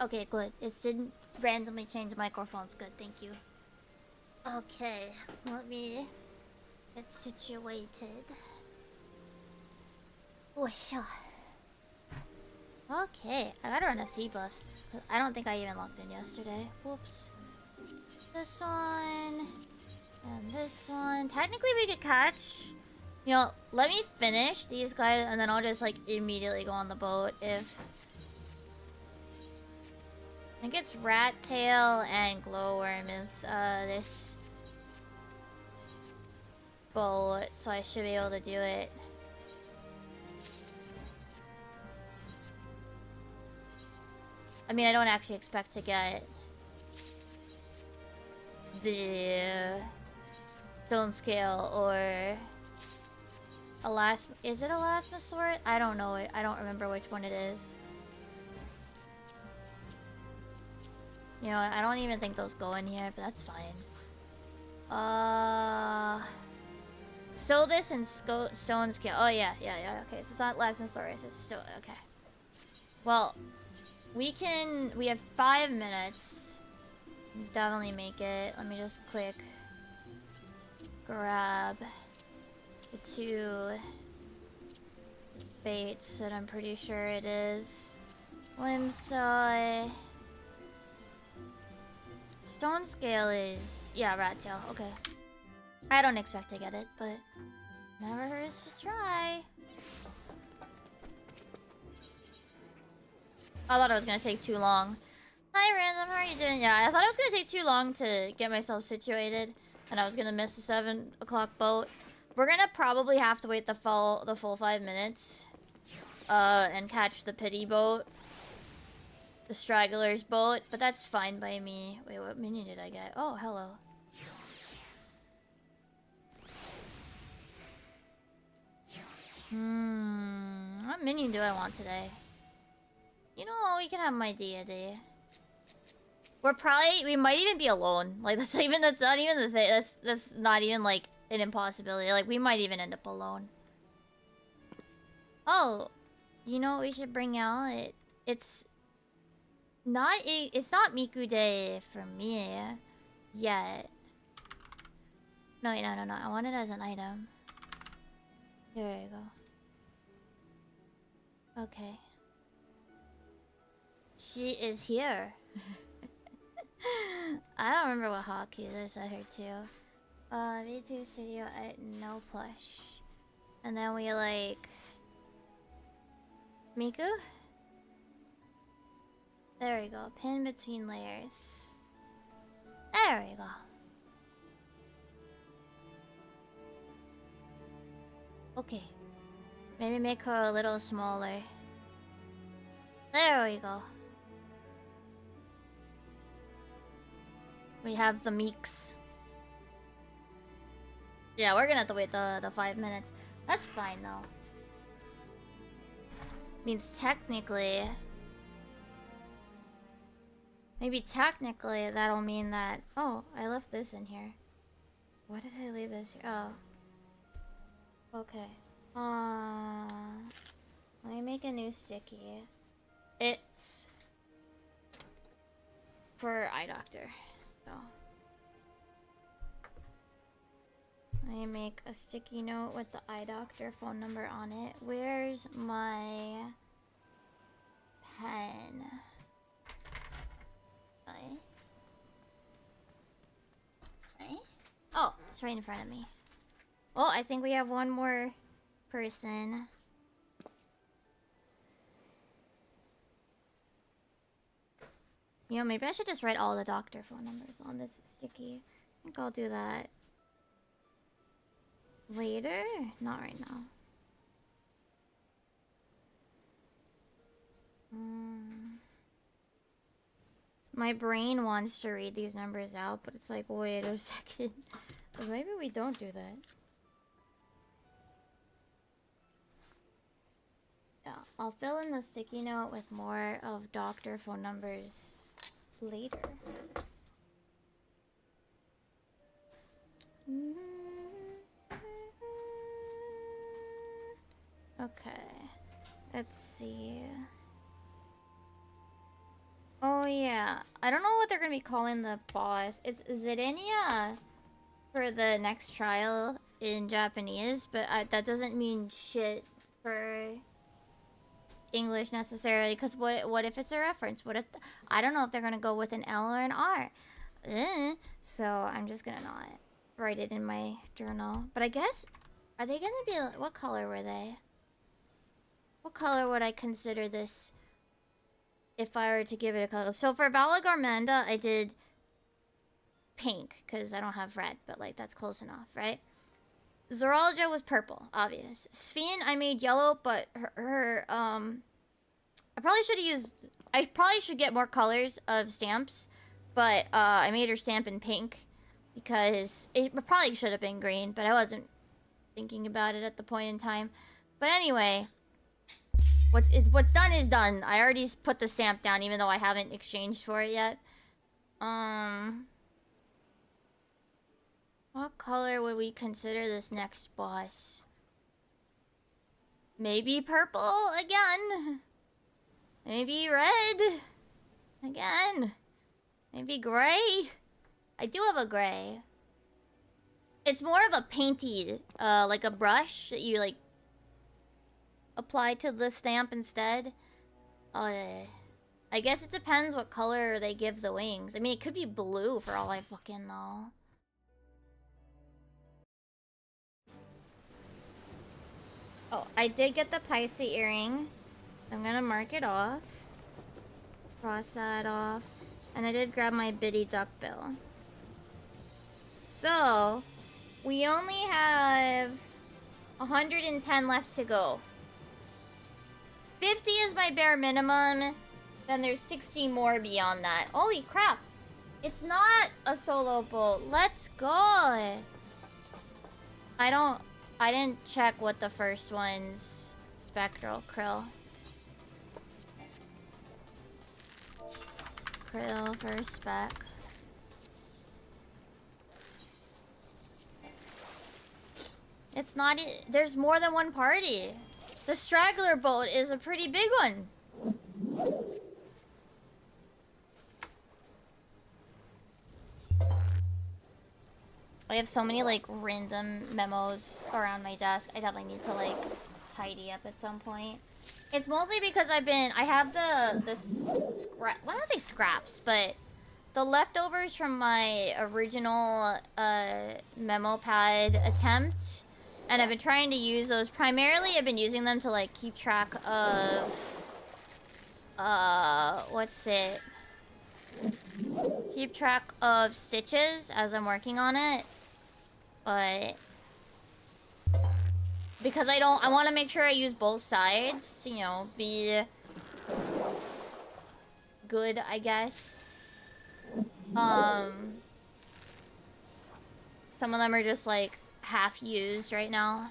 Okay, good. It didn't randomly change microphones. Good, thank you. Okay, let me get situated. Oh, sure. Okay, I gotta run FC buffs. I don't think I even logged in yesterday. Whoops. This one. And this one. Technically, we could catch. You know, let me finish these guys, and then I'll just, like, immediately go on the boat if... I think it's Rat Tail and Glowworm is, this... boat, so I should be able to do it. I mean, I don't actually expect to get... the... Stone Scale or... Is it Elasmosaurus? I don't know it. I don't remember which one it is. You know what? I don't even think those go in here, but that's fine. Soldis and Stone Scale. Oh, yeah. Okay, so it's not Elasmosaurus. It's still... Okay. Well, we have 5 minutes. Definitely make it. Let me just quick grab the 2 baits that I'm pretty sure it is. Limsaw. Stone Scale is... yeah, Rat Tail. Okay. I don't expect to get it, but never hurts to try. I thought it was gonna take too long. Hi, Random. How are you doing? Yeah, I thought it was gonna take too long to get myself situated, and I was gonna miss the 7 o'clock boat. We're gonna probably have to wait the full 5 minutes, and catch the pity boat, the Straggler's boat, but that's fine by me. Wait, what minion did I get? Oh, hello. What minion do I want today? You know, we can have my deity. We might even be alone. Like, that's not even the thing. That's not even, like, an impossibility. Like, we might even end up alone. Oh, you know what we should bring out? It's not Miku Day for me yet. No, I want it as an item. Here we go. Okay. She is here. I don't remember what hockey I said her too. V2 Studio at no plush. And then we like... Miku? There we go. Pin between layers. There we go. Okay. Maybe make her a little smaller. There we go. We have the Meeks. Yeah, we're gonna have to wait the 5 minutes. That's fine though. Means technically... maybe technically that'll mean that... oh, I left this in here. Why did I leave this here? Oh. Okay. Let me make a new sticky. It's... for eye doctor. So... I make a sticky note with the eye doctor phone number on it. Where's my pen? Oh, it's right in front of me. Oh, I think we have one more person. You know, maybe I should just write all the doctor phone numbers on this sticky. I think I'll do that later? Not right now. My brain wants to read these numbers out, but it's like, wait a second. But maybe we don't do that. Yeah, I'll fill in the sticky note with more of doctor phone numbers later. Okay, let's see. Oh yeah, I don't know what they're gonna be calling the boss. It's Zidania for the next trial in Japanese, but that doesn't mean shit for English necessarily. Cause what if it's a reference? What if I don't know if they're gonna go with an L or an R. So I'm just gonna not write it in my journal. But I guess are they gonna be what color were they? What color would I consider this? If I were to give it a color. So for Valagarmanda, I did pink, because I don't have red, but like that's close enough, right? Zoralja was purple, obvious. Sphene, I made yellow, but her I probably should get more colors of stamps, but I made her stamp in pink, because it probably should have been green, but I wasn't thinking about it at the point in time. But anyway... What's done is done. I already put the stamp down, even though I haven't exchanged for it yet. What color would we consider this next boss? Maybe purple again. Maybe red again. Maybe gray. I do have a gray. It's more of a painty, like a brush that you like apply to the stamp instead. I guess it depends what color they give the wings. I mean, it could be blue for all I fucking know. Oh, I did get the Pisces earring. I'm gonna mark it off. Cross that off. And I did grab my bitty duckbill. So, we only have 110 left to go. 50 is my bare minimum. Then there's 60 more beyond that. Holy crap. It's not a solo boat. Let's go. I didn't check what the first one's spectral krill. Krill first spec. It's not... There's more than one party. The straggler boat is a pretty big one. I have so many like random memos around my desk. I definitely need to like tidy up at some point. It's mostly because I have the scrap. Well, I don't say scraps, but the leftovers from my original memo pad attempt. And I've been trying to use those. Primarily, I've been using them to, like, keep track of... what's it? Keep track of stitches as I'm working on it. But... Because I want to make sure I use both sides. You know, be... good, I guess. Some of them are just, like... half used right now.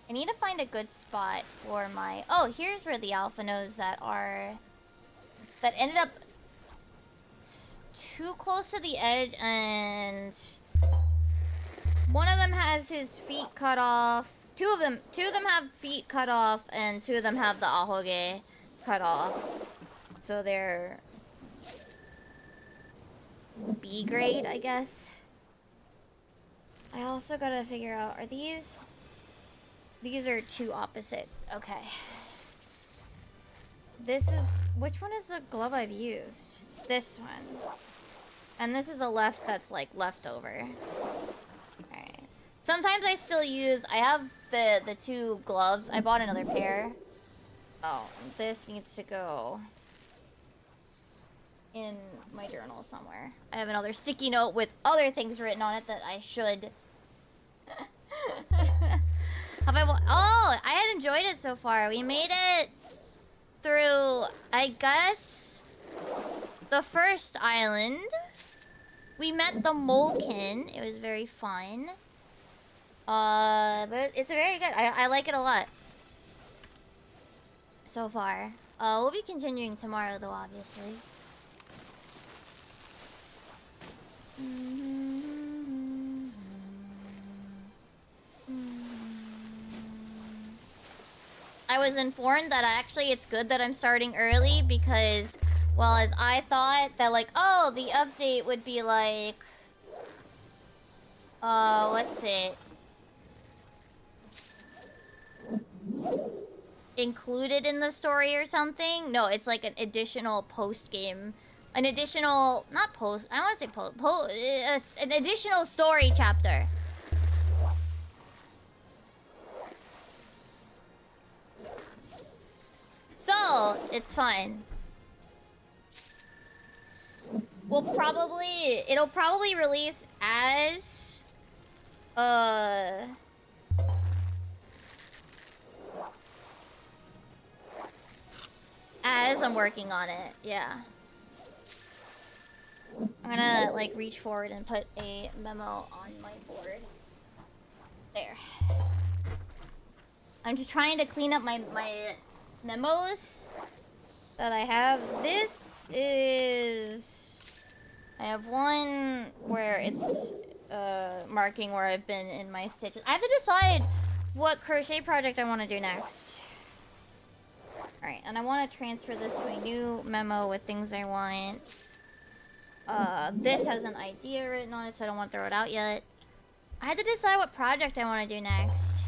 I need to find a good spot for my... Oh, here's where the alpha nose that ended up too close to the edge, and one of them has his feet cut off. Two of them have feet cut off, and two of them have the ahoge cut off. So they're B grade, I guess. I also gotta figure out, are these are two opposite. Okay. This is, which one is the glove I've used? This one. And this is the left that's like leftover. Alright. Sometimes I still use, I have the two gloves. I bought another pair. Oh, this needs to go in my journal somewhere. I have another sticky note with other things written on it that I should. Have I? Oh, I had enjoyed it so far. We made it through, I guess, the first island. We met the Molkin. It was very fun. But it's very good. I like it a lot so far. We'll be continuing tomorrow, though, obviously. I was informed that actually it's good that I'm starting early because, well, as I thought that like, oh, the update would be like, what's it? Included in the story or something? No, it's like an additional post-game. An additional, not post, I want to say an additional story chapter. So, it's fine. It'll probably release as, as I'm working on it, yeah. I'm gonna, like, reach forward and put a memo on my board. There. I'm just trying to clean up my memos that I have. This is... I have one where it's, marking where I've been in my stitches. I have to decide what crochet project I want to do next. Alright, and I want to transfer this to a new memo with things I want. This has an idea written on it, so I don't want to throw it out yet. I had to decide what project I want to do next.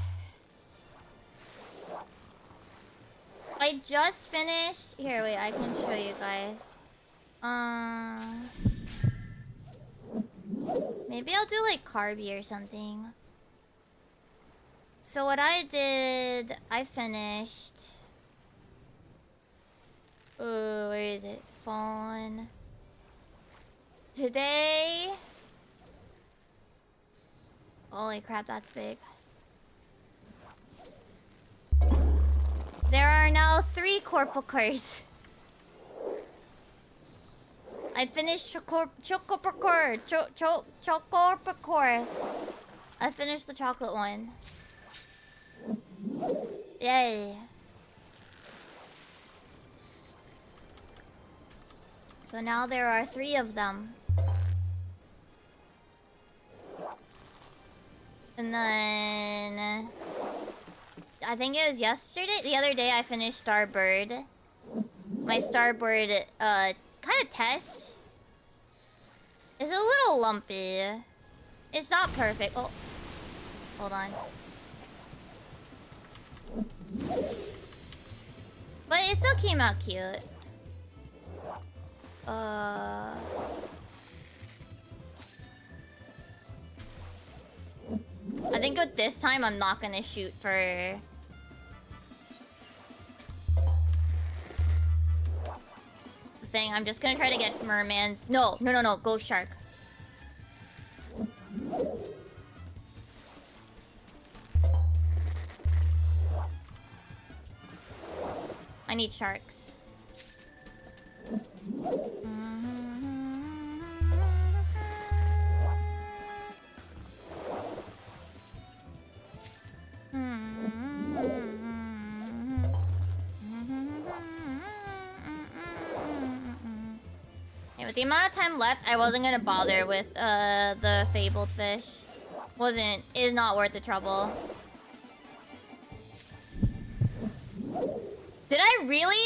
I just finished... Here, wait, I can show you guys. Maybe I'll do, like, Carby or something. So what I did... I finished... where is it? Fawn. Today... Holy crap, that's big. There are now 3 corporal cores. I finished Chocopercore. I finished the chocolate one. Yay. So now there are 3 of them. And then... I think it was yesterday? The other day I finished Starboard. My Starboard, kind of test. It's a little lumpy. It's not perfect. Oh. Hold on. But it still came out cute. I think with this time I'm not gonna shoot for... the thing. I'm just gonna try to get mermans. No, ghost shark. I need sharks. Yeah, with the amount of time left, I wasn't gonna bother with the fabled fish. Is not worth the trouble. Did I really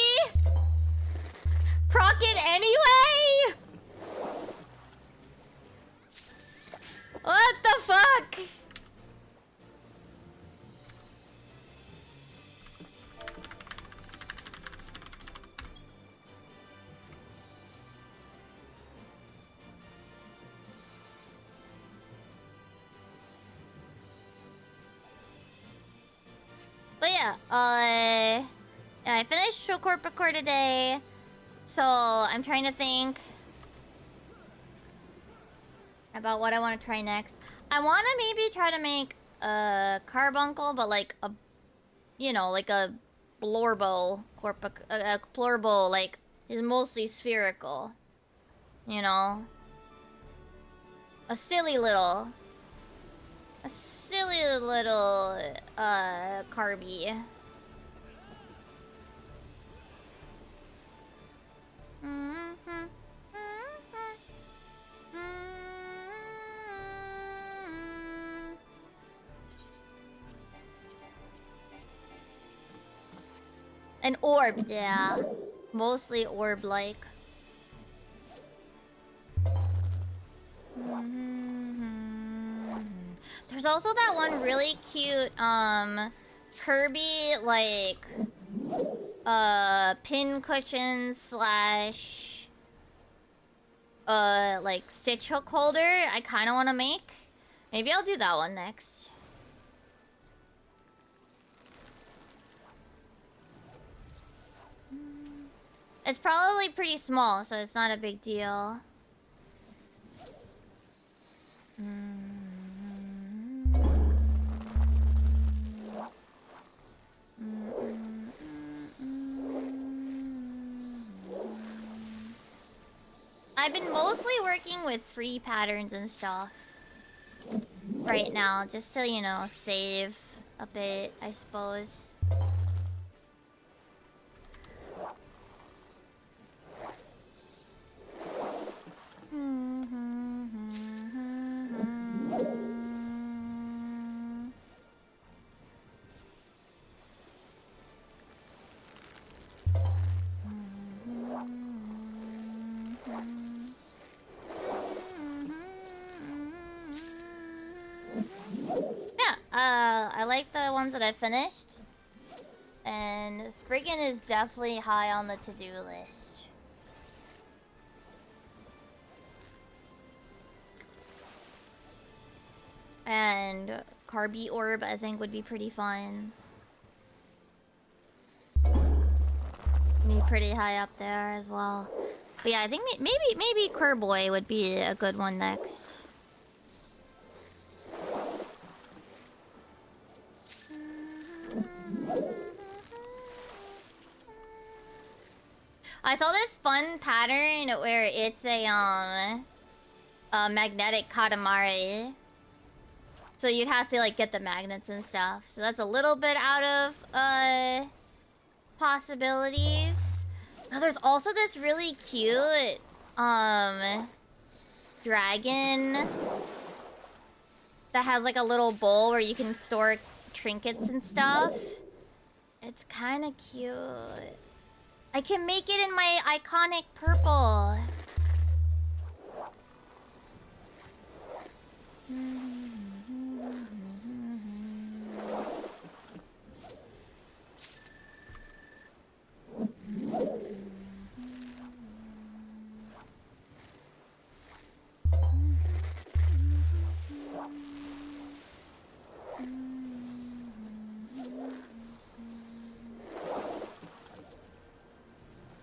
proc it anyway? What the fuck? But yeah, I finished Chocorpicore today, so I'm trying to think about what I want to try next. I want to maybe try to make a carbuncle, but like a, you know, like a blorbo a plorbo, like is mostly spherical, you know, a silly little carby. An orb, yeah. Mostly orb-like. There's also that one really cute, Kirby, like, pin cushion slash, like, stitch hook holder I kind of want to make. Maybe I'll do that one next. It's probably pretty small, so it's not a big deal. I've been mostly working with free patterns and stuff right now, just to, you know, save a bit, I suppose. I like the ones that I finished. And Spriggan is definitely high on the to-do list. And Carby Orb, I think, would be pretty fun. Be pretty high up there as well. But yeah, I think maybe Kerboy would be a good one next. I saw this fun pattern where it's a magnetic Katamari. So you'd have to like get the magnets and stuff. So that's a little bit out of possibilities. Now there's also this really cute dragon that has like a little bowl where you can store trinkets and stuff. It's kind of cute. I can make it in my iconic purple.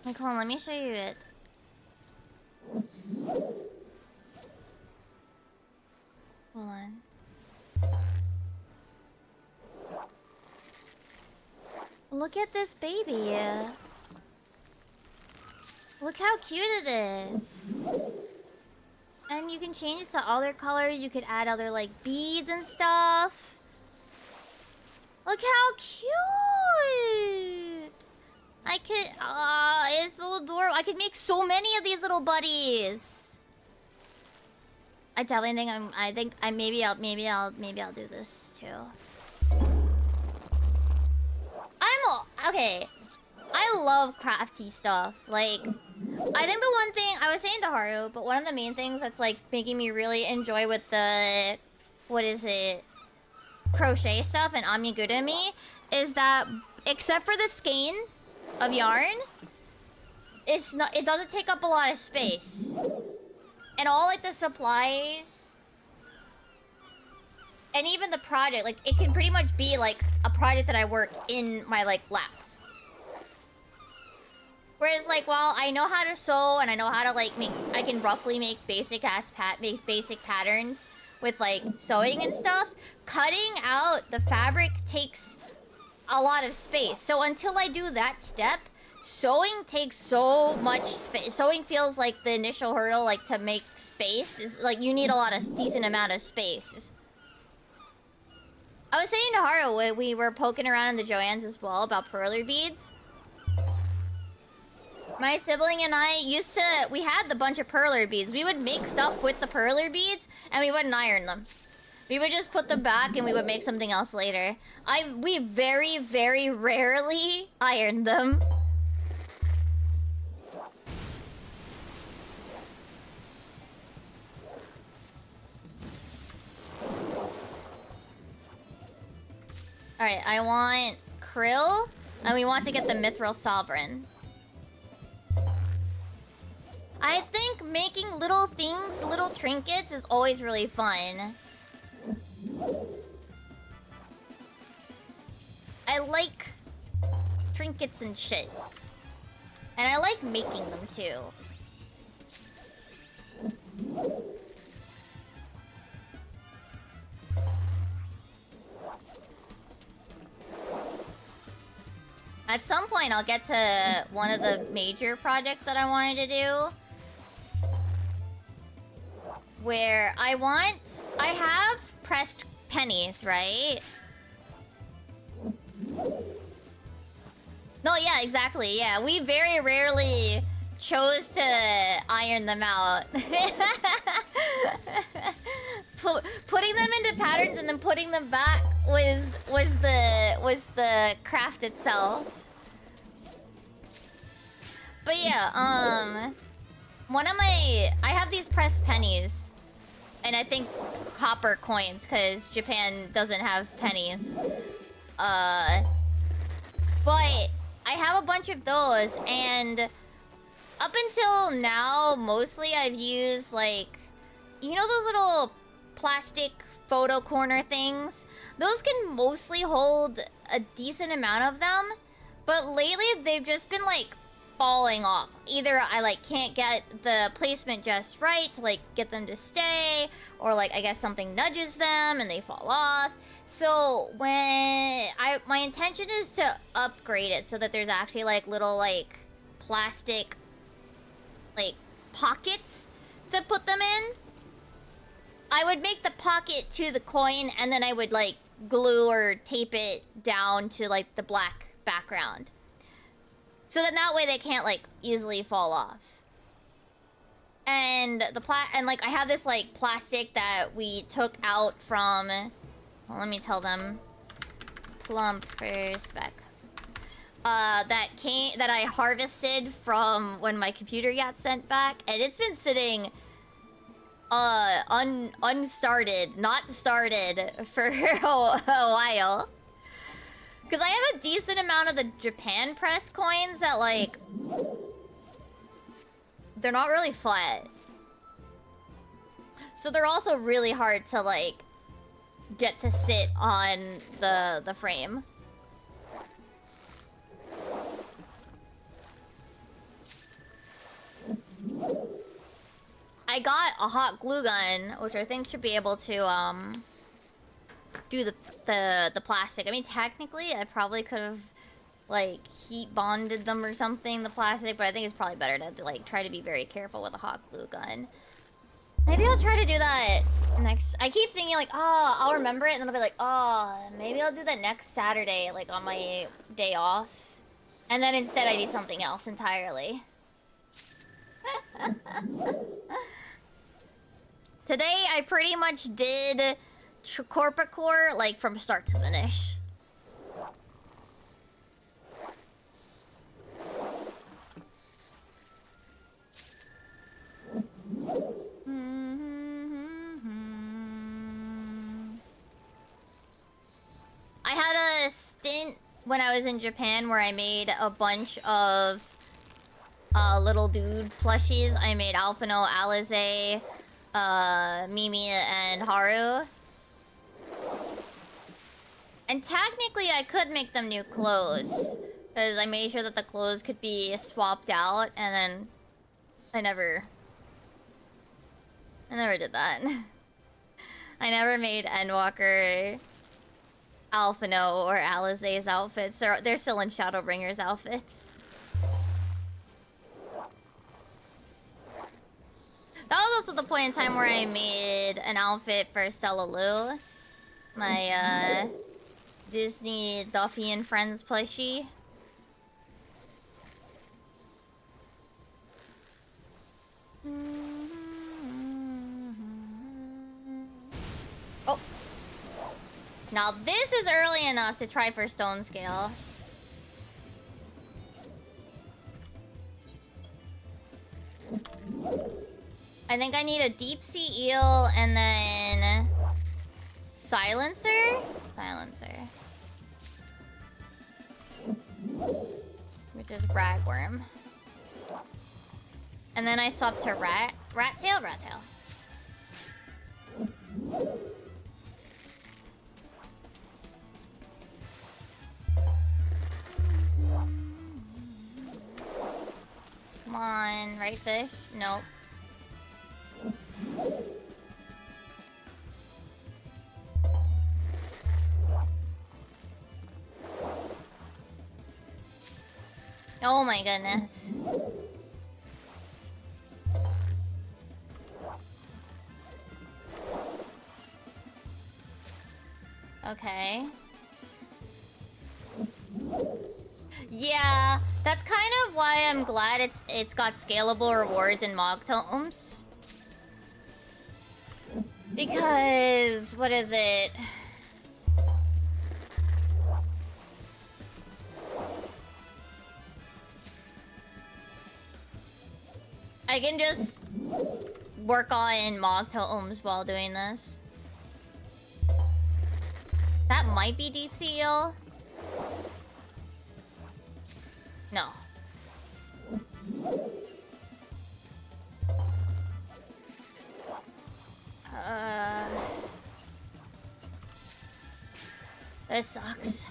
Like, hold on, let me show you it. Hold on. Look at this baby. Look how cute it is. And you can change it to other colors. You could add other, like, beads and stuff. Look how cute! I could, it's so adorable. I could make so many of these little buddies. I definitely think maybe I'll do this too. Okay. I love crafty stuff. Like, I think the one thing I was saying to Haru, but one of the main things that's like making me really enjoy with the, what is it, crochet stuff and amigurumi is that except for the skein of yarn, it doesn't take up a lot of space. And all like the supplies and even the project, like it can pretty much be like a project that I work in my like lap. Whereas like while I know how to sew and I know how to like I can roughly make basic patterns with like sewing and stuff, cutting out the fabric takes a lot of space. So until I do that step, sewing takes so much space. Sewing feels like the initial hurdle, like to make space is like you need a lot of decent amount of space. I was saying to Haru when we were poking around in the Joann's as well about perler beads. My sibling and I we had the bunch of perler beads. We would make stuff with the perler beads and we wouldn't iron them. We would just put them back and we would make something else later. We very, very rarely iron them. Alright, I want Krill, and we want to get the Mithril Sovereign. I think making little things, little trinkets is always really fun. I like trinkets and shit. And I like making them too. At some point, I'll get to one of the major projects that I wanted to do. Where I have pressed pennies, right? No, yeah, exactly, yeah. We very rarely chose to iron them out. Putting them into patterns and then putting them back was the craft itself. But yeah, I have these pressed pennies, and I think copper coins, because Japan doesn't have pennies. But I have a bunch of those, and up until now, mostly I've used, like, you know those little plastic photo corner things? Those can mostly hold a decent amount of them, but lately they've just been, like, falling off. Either I, like, can't get the placement just right to, like, get them to stay, or, like, I guess something nudges them and they fall off. So my intention is to upgrade it so that there's actually, like, little, like, plastic, like, pockets to put them in. I would make the pocket to the coin, and then I would, like, glue or tape it down to, like, the black background. So that way they can't, like, easily fall off. And like, I have this, like, plastic that we took out from... Well, let me tell them. Plump for spec. That I harvested from when my computer got sent back, and it's been sitting unstarted, not started for a while. Because I have a decent amount of the Japan press coins that, like, they're not really flat. So they're also really hard to, like, get to sit on the frame. I got a hot glue gun, which I think should be able to do the plastic. I mean, technically, I probably could have, like, heat bonded them or something, the plastic, but I think it's probably better to, like, try to be very careful with a hot glue gun. Maybe I'll try to do that next... I keep thinking, like, oh, I'll remember it, and then I'll be like, oh, maybe I'll do that next Saturday, like, on my day off. And then instead I do something else entirely. Today, I pretty much did corporate core, like, from start to finish. I had a stint when I was in Japan where I made a bunch of little dude plushies. I made Alphino, Alize, Mimi, and Haru. And technically, I could make them new clothes, because I made sure that the clothes could be swapped out, and then I never did that. I never made Endwalker, Alphino, or Alize's outfits. They're still in Shadowbringer's outfits. That was also the point in time where I made an outfit for Stella Lou. My, Disney Duffy and Friends plushie. Oh, Now this is early enough to try for stone scale. I think I need a deep sea eel and then silencer? Silencer. Which is ragworm. And then I swap to rat tail. Come on, right fish? Nope. Oh my goodness. Okay. Yeah, that's kind of why I'm glad it's got scalable rewards in Mogtomes. Because what is it? I can just work on Mogtomes while doing this. That might be deep sea eel. No. This sucks.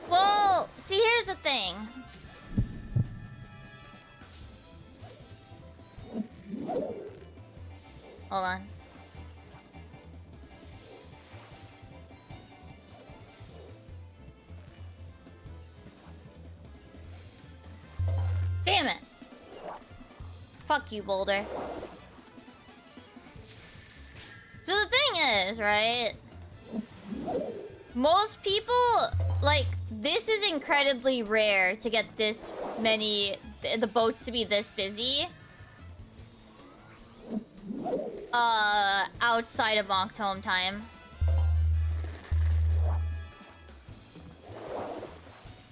Well, see, here's the thing. Hold on. Damn it. Fuck you, Boulder. So the thing is, right? Most people, like, this is incredibly rare to get this many, the boats to be this busy. Outside of Mogtome time.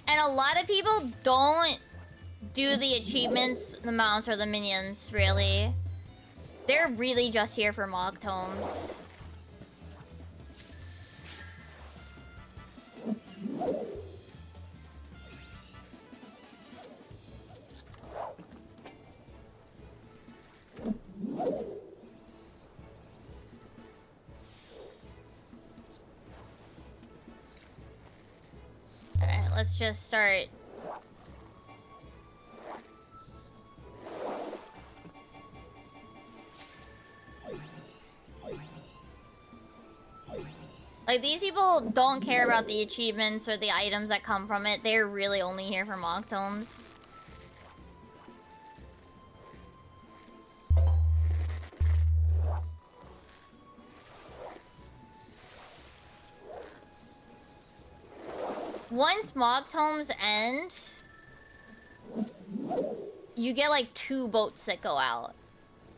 And a lot of people don't do the achievements, the mounts, or the minions, really. They're really just here for Mogtomes. Alright, let's just start. Like, these people don't care about the achievements or the items that come from it. They're really only here for Mogtomes. Once Mogtomes end, you get like 2 boats that go out.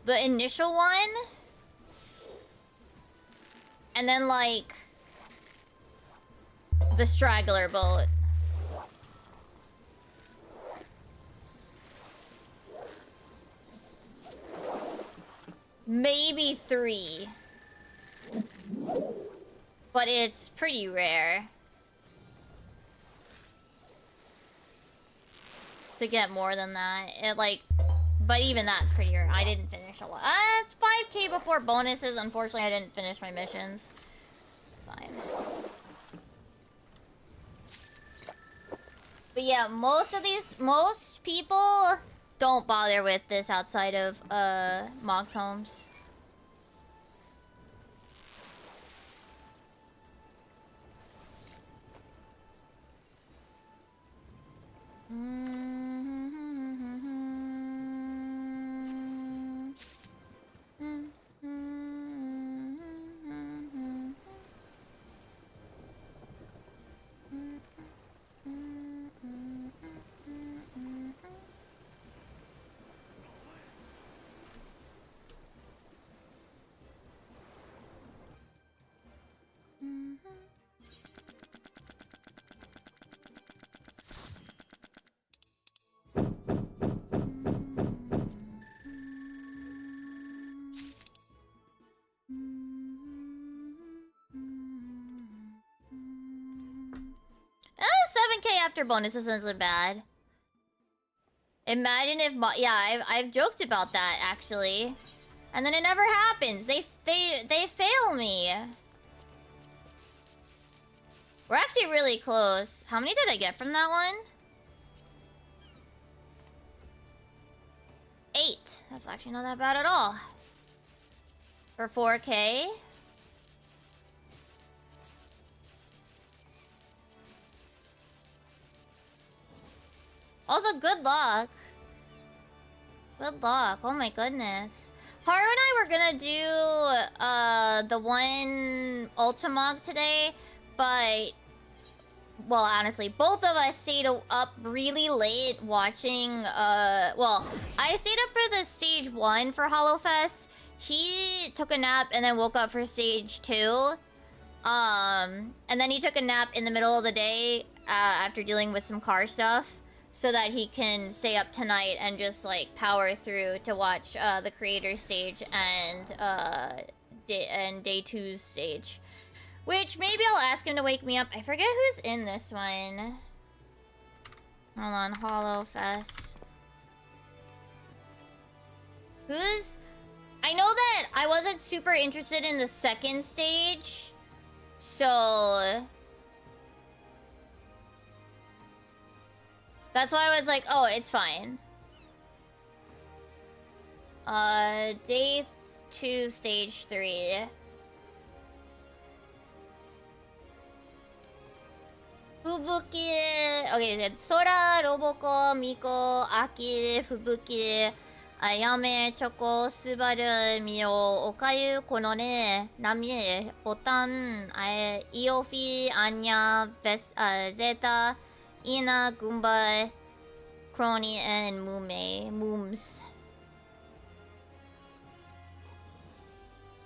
The initial one, and then like the straggler boat. Maybe 3. But it's pretty rare to get more than that. It like, but even that's pretty rare. I didn't finish a lot. It's 5k before bonuses. Unfortunately, I didn't finish my missions. It's fine. But yeah, most people don't bother with this outside of Mogtomes. 4K after bonuses isn't bad. Imagine if yeah, I've joked about that actually, and then it never happens. They fail me. We're actually really close. How many did I get from that one? 8. That's actually not that bad at all. For 4K. Also, good luck. Good luck. Oh my goodness. Haru and I were gonna do the one Ultimog today, but well, honestly, both of us stayed up really late watching well, I stayed up for the stage 1 for HoloFest. He took a nap and then woke up for stage 2. And then he took a nap in the middle of the day after dealing with some car stuff, so that he can stay up tonight and just like power through to watch the creator stage and day 2's stage. Which maybe I'll ask him to wake me up. I forget who's in this one. Hold on, HoloFest. Who's... I know that I wasn't super interested in the second stage, so... That's why I was like, oh, it's fine. Day 2, stage 3. Fubuki. Okay, Sora, Roboko, Miko, Aki, Fubuki, Ayame, Choco, Subaru, Mio, Okayu, Konone, Nami, Botan, Iofi, Anya, Zeta, Ina, Goomba, Crony, and Mooms.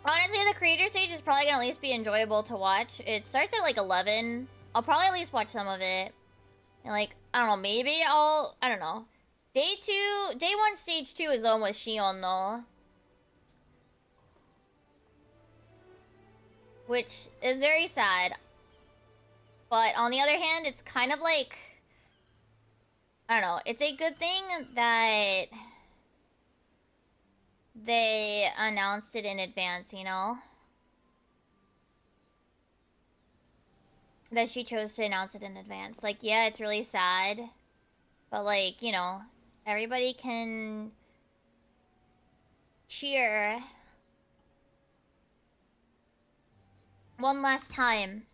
Honestly, the creator stage is probably gonna at least be enjoyable to watch. It starts at like 11. I'll probably at least watch some of it. And like, I don't know, maybe I don't know. Day 1, stage 2 is the one with Shion though. Which is very sad. But on the other hand, it's kind of like... I don't know, it's a good thing that... they announced it in advance, you know? That she chose to announce it in advance. Like, yeah, it's really sad. But, like, you know, everybody can cheer one last time.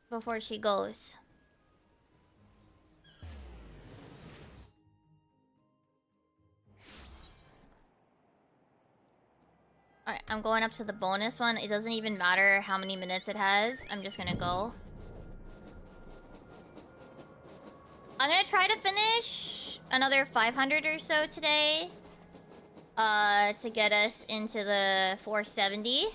Before she goes. Alright, I'm going up to the bonus one. It doesn't even matter how many minutes it has. I'm just gonna go. I'm gonna try to finish another 500 or so today. To get us into the 470.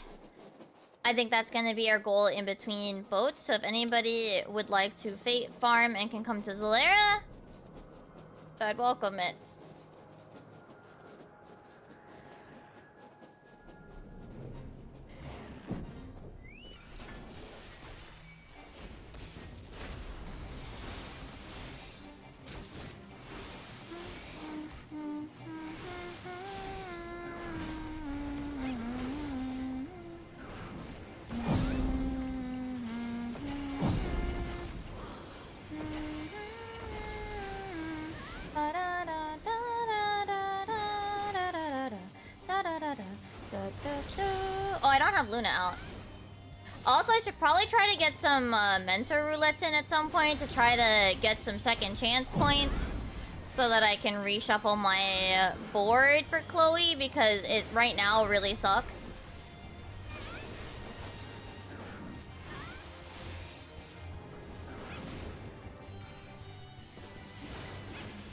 I think that's gonna be our goal in between boats. So if anybody would like to fate farm and can come to Zalera, I'd welcome it. Oh, I don't have Luna out. Also, I should probably try to get some mentor roulettes in at some point to try to get some second chance points so that I can reshuffle my board for Chloe, because it right now really sucks.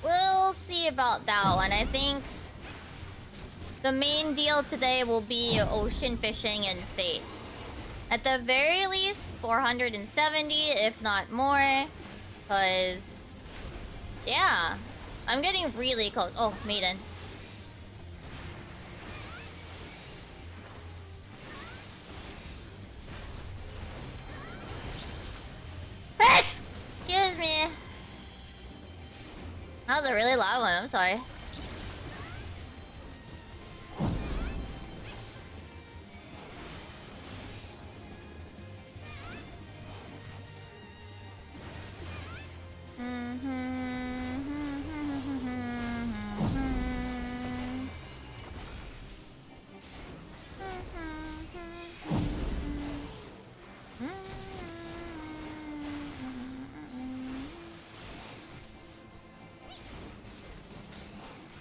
We'll see about that one. I think the main deal today will be ocean fishing and fates. At the very least, 470, if not more. Because, yeah, I'm getting really close. Oh, Maiden. a really loud one. I'm sorry.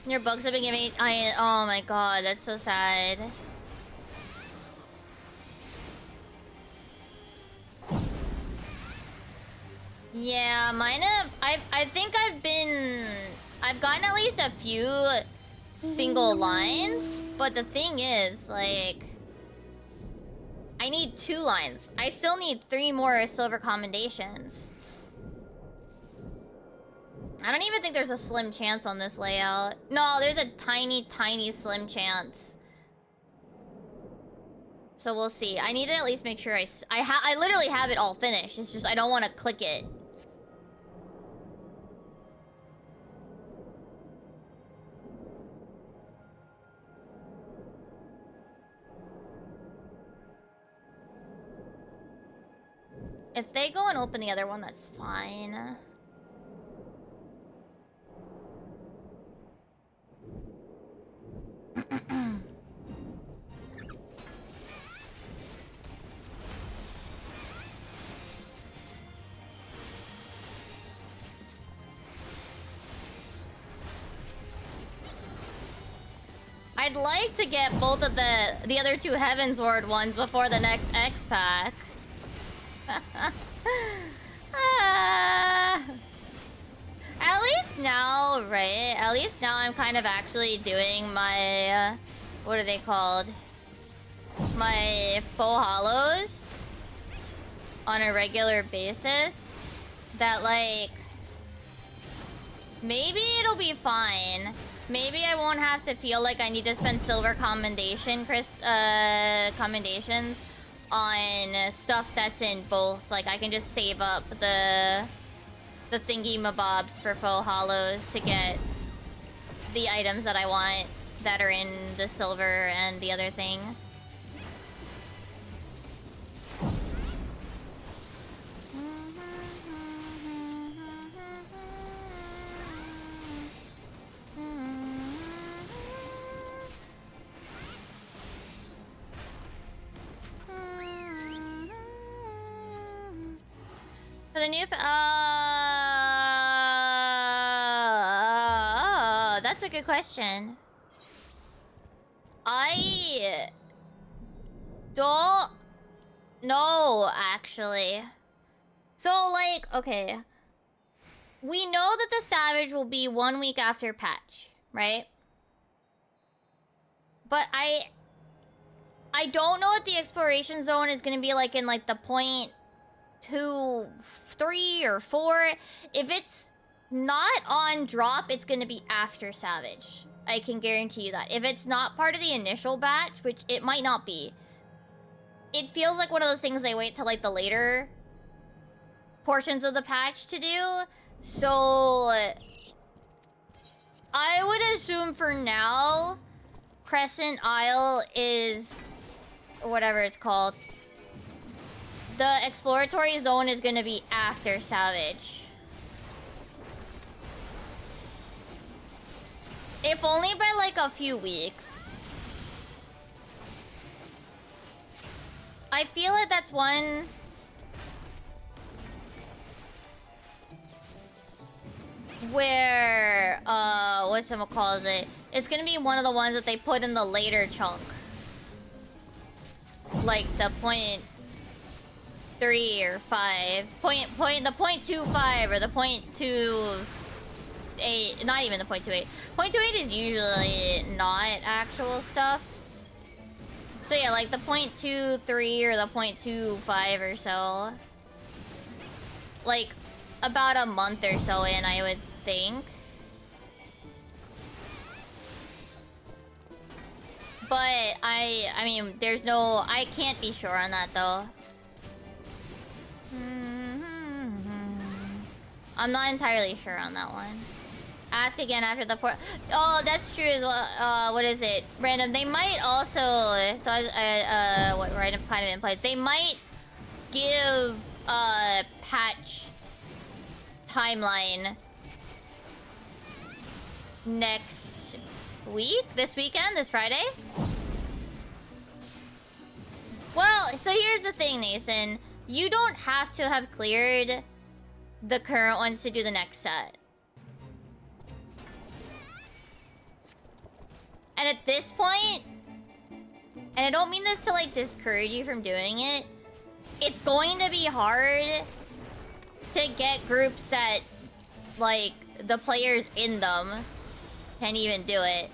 Your books have been giving. Oh my god, that's so sad. Yeah, mine have. I think I've gotten at least a few single lines, but the thing is, like, I need 2 lines. I still need 3 more silver commendations. I don't even think there's a slim chance on this layout. No, there's a tiny, tiny slim chance. So we'll see. I need to at least make sure I literally have it all finished. It's just I don't want to click it. If they go and open the other one, that's fine. I'd like to get both of the other 2 Heavensward ones before the next X pack. At least now, right? At least now I'm kind of actually doing my what are they called? My faux hollows on a regular basis. That, like, maybe it'll be fine. Maybe I won't have to feel like I need to spend silver commendations on stuff that's in both. Like, I can just save up the thingy mabobs for faux hollows to get the items that I want that are in the silver and the other thing. For the new... that's a good question. I don't know, actually. So, like, okay. We know that the Savage will be 1 week after patch, right? But I don't know what the exploration zone is gonna be like in, like, the 0.2, 3, or 4. If it's not on drop, it's gonna be after Savage. I can guarantee you that. If it's not part of the initial batch, which it might not be, it feels like one of those things they wait till, like, the later portions of the patch to do. So I would assume for now, Crescent Isle is whatever it's called. The exploratory zone is gonna be after Savage. If only by, like, a few weeks. I feel like that's one... where, whatchamacallit? It's gonna be one of the ones that they put in the later chunk. Like, the 0.3 or 5. The 0.25 or the 0.28. Not even the 0.28. 0.28 is usually not actual stuff. So yeah, like the 0.23 or the 0.25 or so. Like, about a month or so in, I would think. But I mean, there's no... I can't be sure on that, though. I'm not entirely sure on that one. ask again after the fourth. Oh, that's true as well. What is it? Random. They might also. So what random kind of implies? They might give patch timeline next week. This weekend. This Friday. Well, so here's the thing, Nathan. You don't have to have cleared the current ones to do the next set. And at this point, and I don't mean this to like discourage you from doing it, it's going to be hard to get groups that like the players in them can even do it.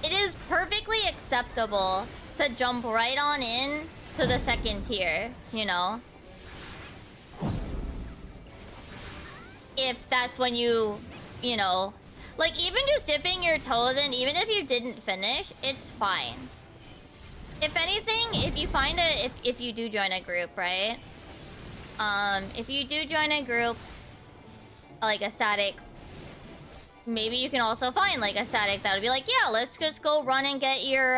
It is perfectly acceptable to jump right on in to the second tier, you know? If that's when you know... Like, even just dipping your toes in, even if you didn't finish, it's fine. If anything, if you find a... If you do join a group, right? If you do join a group, like a static... Maybe you can also find, like, a static that would be like, yeah, let's just go run and get your,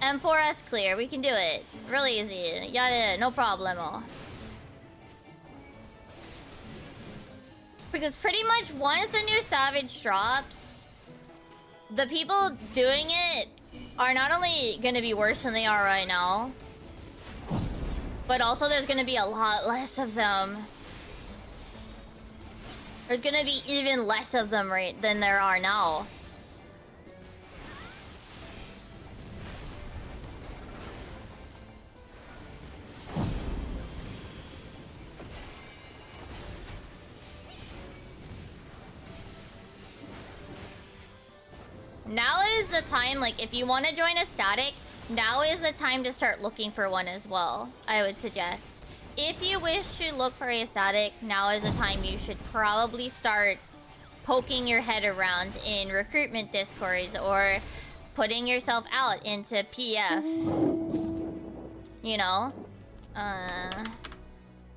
M4S clear. We can do it. Really easy. Yeah, no problemo. Because pretty much once the new Savage drops, the people doing it are not only gonna be worse than they are right now, but also there's gonna be a lot less of them. There's gonna be even less of them than there are now. Now is the time, like, if you want to join a static, now is the time to start looking for one as well, I would suggest. If you wish to look for a static, now is the time you should probably start poking your head around in recruitment discords or putting yourself out into PF. You know?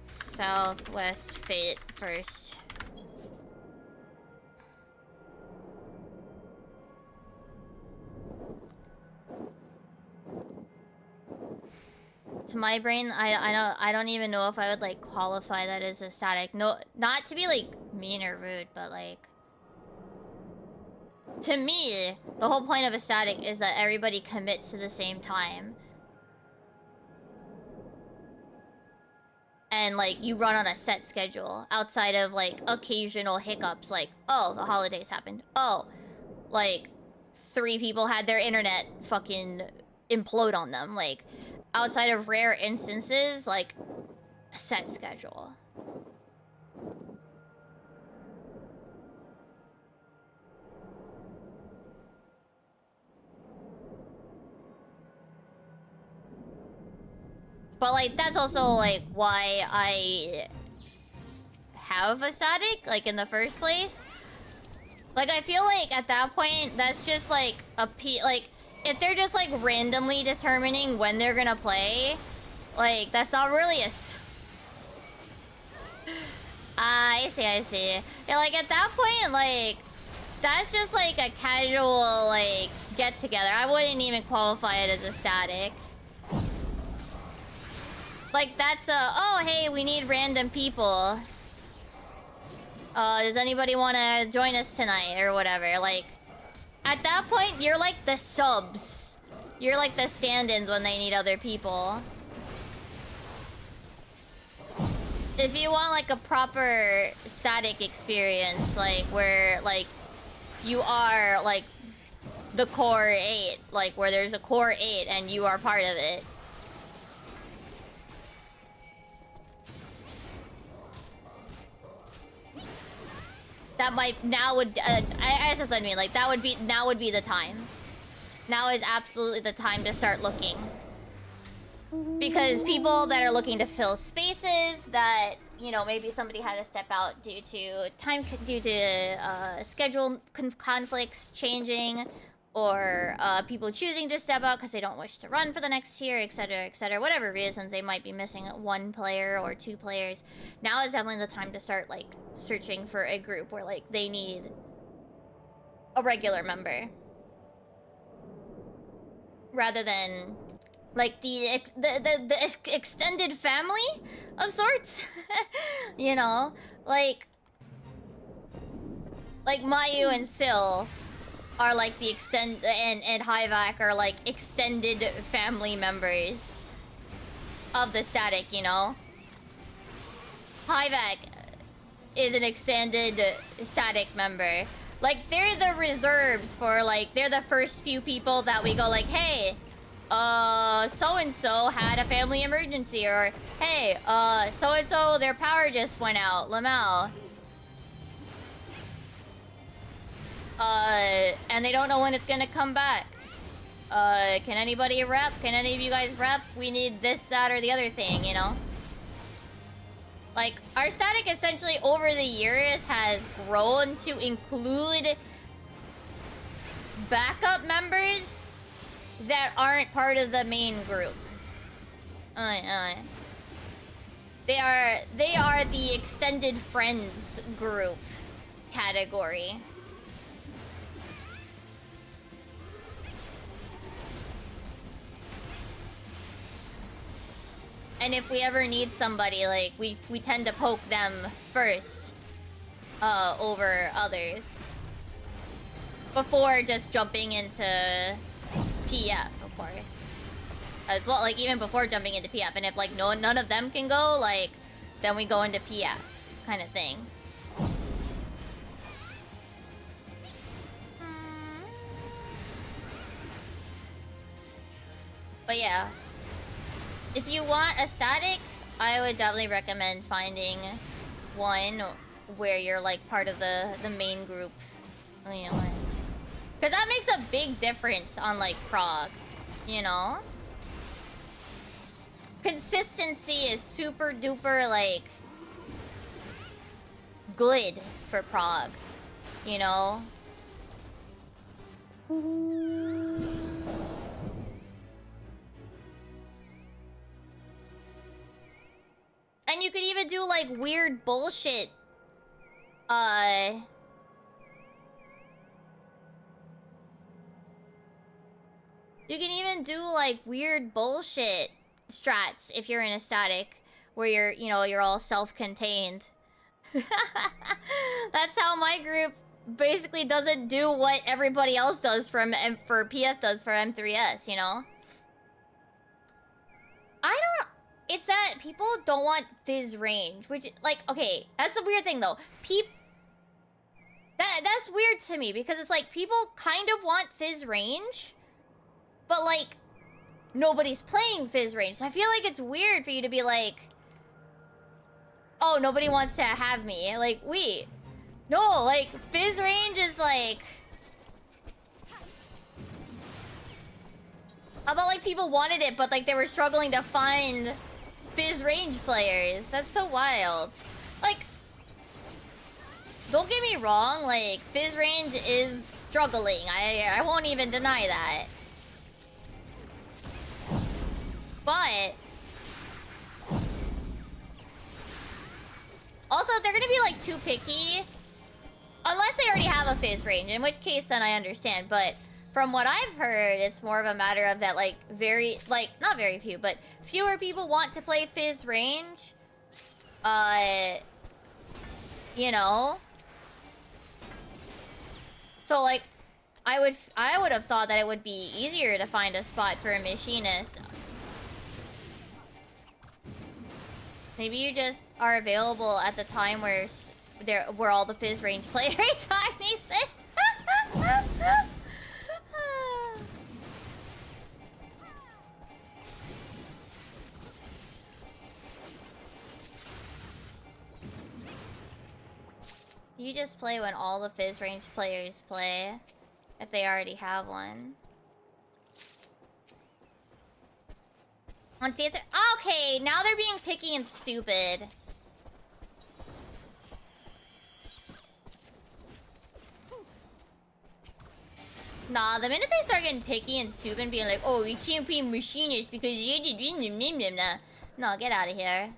Southwest Fate first. To my brain, I don't even know if I would like qualify that as a static. No, not to be like mean or rude, but like to me, the whole point of a static is that everybody commits to the same time. And like you run on a set schedule outside of like occasional hiccups like, oh, the holidays happened. Oh, like 3 people had their internet fucking implode on them. Like outside of rare instances, like, a set schedule. But, like, that's also, like, why I have a static, like, in the first place. Like, I feel like, at that point, that's just, like, like... If they're just, like, randomly determining when they're gonna play, like, that's not really a... I see. Yeah, like, at that point, like, that's just, like, a casual, like, get-together. I wouldn't even qualify it as a static. Like, that's a, oh, hey, we need random people. Does anybody want to join us tonight, or whatever, like... At that point, you're like the subs. You're like the stand-ins when they need other people. If you want like a proper static experience, like where like you are like the core 8, like where there's a core 8 and you are part of it. That might now would I guess that's what I mean. Like that would be now would be the time. Now is absolutely the time to start looking. Because people that are looking to fill spaces that, you know, maybe somebody had to step out due to schedule conflicts changing, or people choosing to step out because they don't wish to run for the next tier, etc., whatever reasons they might be missing one player or two players. Now is definitely the time to start, like, searching for a group where, like, they need a regular member. Rather than, like, the extended family of sorts. You know? Like Mayu and Sil are like the and Hyvac are like extended family members of the static, you know? Hyvac is an extended static member. Like, they're the reserves for, like, they're the first few people that we go like, hey, so-and-so had a family emergency, or, hey, so-and-so, their power just went out, Lamau. And they don't know when it's gonna come back. Can anybody rep? Can any of you guys rep? We need this, that, or the other thing, you know? Like, our static essentially over the years has grown to include backup members that aren't part of the main group. They are the extended friends group category. And if we ever need somebody, like, we tend to poke them first, over others. Before just jumping into PF, of course. As well, like, even before jumping into PF. And if, like, none of them can go, like, then we go into PF, kind of thing. But yeah. If you want a static, I would definitely recommend finding one where you're, like, part of the main group. You know, because that makes a big difference on, like, Prague, you know? Consistency is super duper, like, good for Prague, you know? And you could even do, like, weird bullshit. You can even do, like, weird bullshit strats if you're in a static. Where you're, you know, you're all self-contained. That's how my group basically doesn't do what everybody else does for PF does for M3S, you know? It's that people don't want fizz range, which, like, okay, that's the weird thing, though. That's weird to me, because it's like, people kind of want fizz range, but, like, nobody's playing fizz range. So I feel like it's weird for you to be like, oh, nobody wants to have me. Like, wait. No, like, fizz range is, like... How about, like, people wanted it, but, like, they were struggling to find fizz range players? That's so wild. Like, don't get me wrong, like, fizz range is struggling. I won't even deny that. But... also, if they're gonna be, like, too picky... unless they already have a fizz range, in which case, then I understand, but... from what I've heard, it's more of a matter of that, like, not very few, but fewer people want to play fizz range. You know? So, like, I would have thought that it would be easier to find a spot for a machinist. Maybe you just are available at the time where all the fizz range players are, Nathan. You just play when all the fizz range players play, if they already have one. On dancer, okay, now they're being picky and stupid. Nah, the minute they start getting picky and stupid and being like, oh, we can't be machinists because you did. No, get out of here.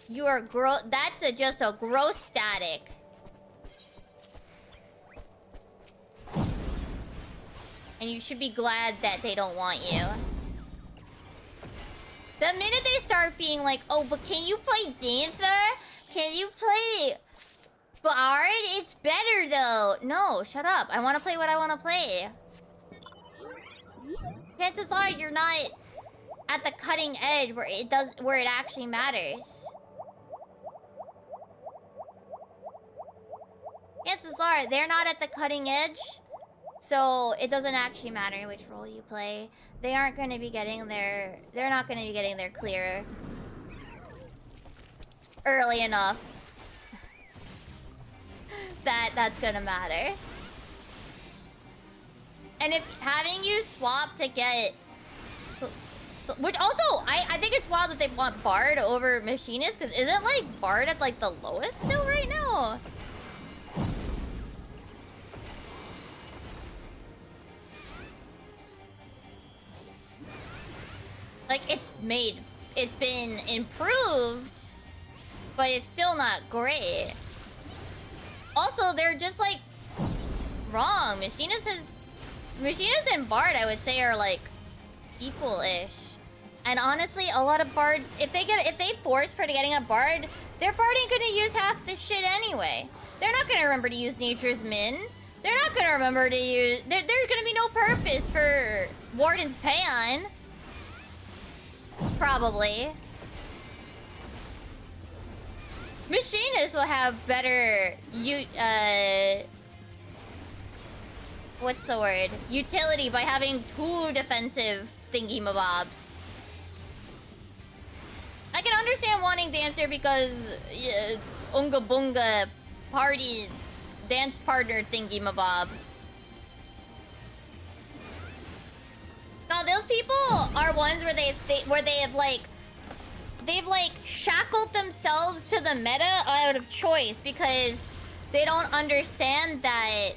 You are gross. That's just a gross static. And you should be glad that they don't want you. The minute they start being like, oh, but can you play Dancer? Can you play Bard? It's better though. No, shut up. I want to play what I want to play. Chances are you're not at the cutting edge where it actually matters. Chances are they're not at the cutting edge, so it doesn't actually matter which role you play. They aren't going to be getting their... They're not going to be getting their clear early enough that that's going to matter. And if having you swap to get... which also, I think it's wild that they want Bard over Machinist, because isn't, like, Bard at, like, the lowest still right now? Like, it's been improved, but it's still not great. Also, they're just, like, wrong. Machinist and Bard, I would say, are, like, equal-ish. And honestly, a lot of Bards, if they force for getting a Bard, their Bard ain't gonna use half this shit anyway. They're not gonna remember to use Nature's Min. They're not gonna remember to use... There's gonna be no purpose for Warden's Paeon. Probably. Machinists will have better... what's the word? Utility by having 2 defensive thingy-mabobs. I can understand wanting Dancer because Unga Bunga party dance partner thingy-mabob. No, those people are ones where they've shackled themselves to the meta out of choice because they don't understand that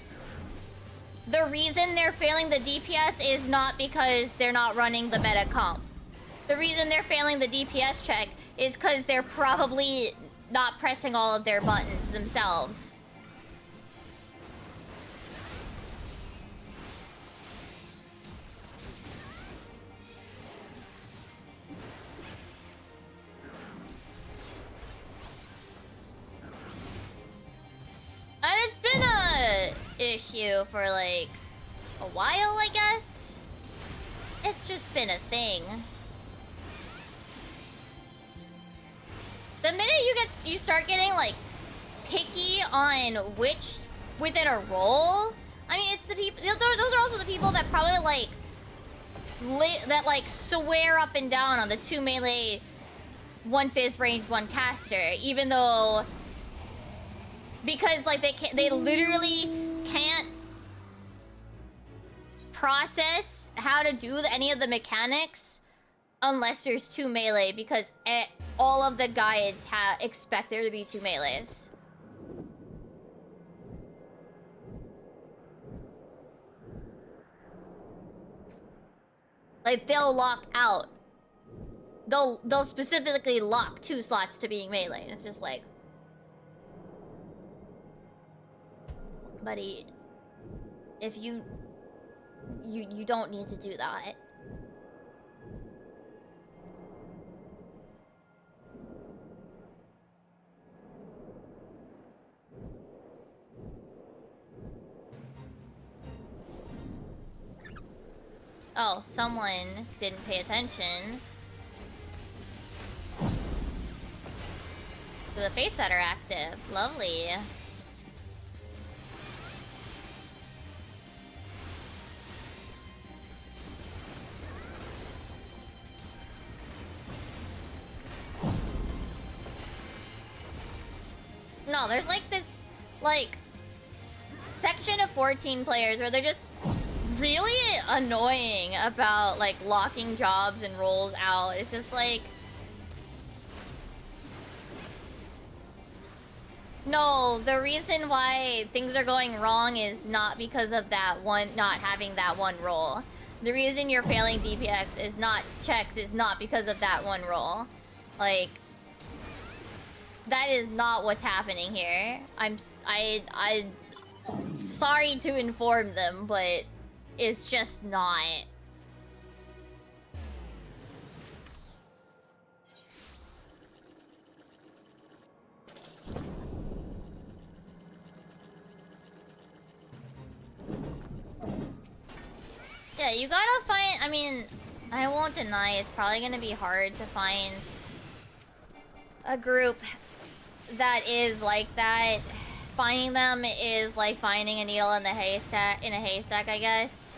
the reason they're failing the DPS is not because they're not running the meta comp. The reason they're failing the DPS check is because they're probably not pressing all of their buttons themselves. And it's been a issue for like a while, I guess. It's just been a thing. The minute you start getting like picky on which within a role, I mean, it's the people. Those are also the people that probably like swear up and down on the 2 melee, 1 fizz range, 1 caster, even though. Because, like, they literally can't process how to do any of the mechanics unless there's 2 melee, because all of the guides expect there to be 2 melees. Like, they'll lock out. They'll specifically lock 2 slots to being melee, and it's just like... Buddy, if you don't need to do that. Oh, someone didn't pay attention. So the fates that are active. Lovely. No, there's like this, like, section of 14 players where they're just really annoying about, like, locking jobs and roles out. It's just like... No, the reason why things are going wrong is not because of that one, not having that one role. The reason you're failing DPX is not checks, is not because of that one role. Like, that is not what's happening here. I'm sorry to inform them, but it's just not. Yeah, you gotta find... I mean, I won't deny it's probably gonna be hard to find a group that is like that. Finding them is like finding a needle in the haystack, I guess.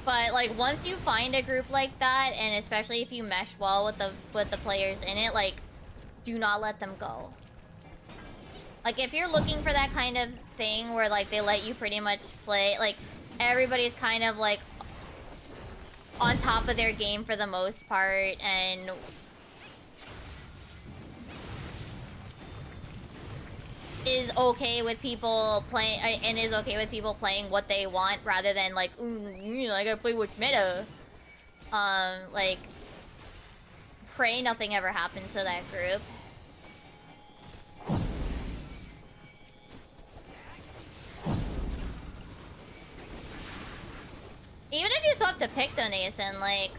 But like once you find a group like that, and especially if you mesh well with the players in it, like do not let them go. Like if you're looking for that kind of thing where like they let you pretty much play, like everybody's kind of like on top of their game for the most part, and is okay with people playing, and is okay with people playing what they want rather than like, you know, I gotta play what's meta. Like, pray nothing ever happens to that group. Even if you swap to Picto, Nathan, like,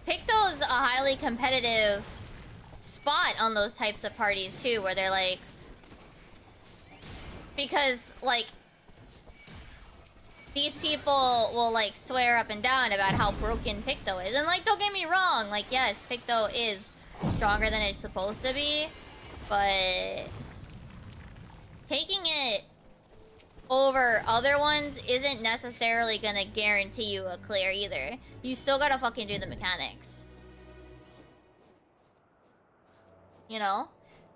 Picto's a highly competitive spot on those types of parties too, where they're like, because like these people will like swear up and down about how broken Picto is, and like don't get me wrong, like yes, Picto is stronger than it's supposed to be, but taking it over other ones isn't necessarily gonna guarantee you a clear either. You still gotta fucking do the mechanics, you know?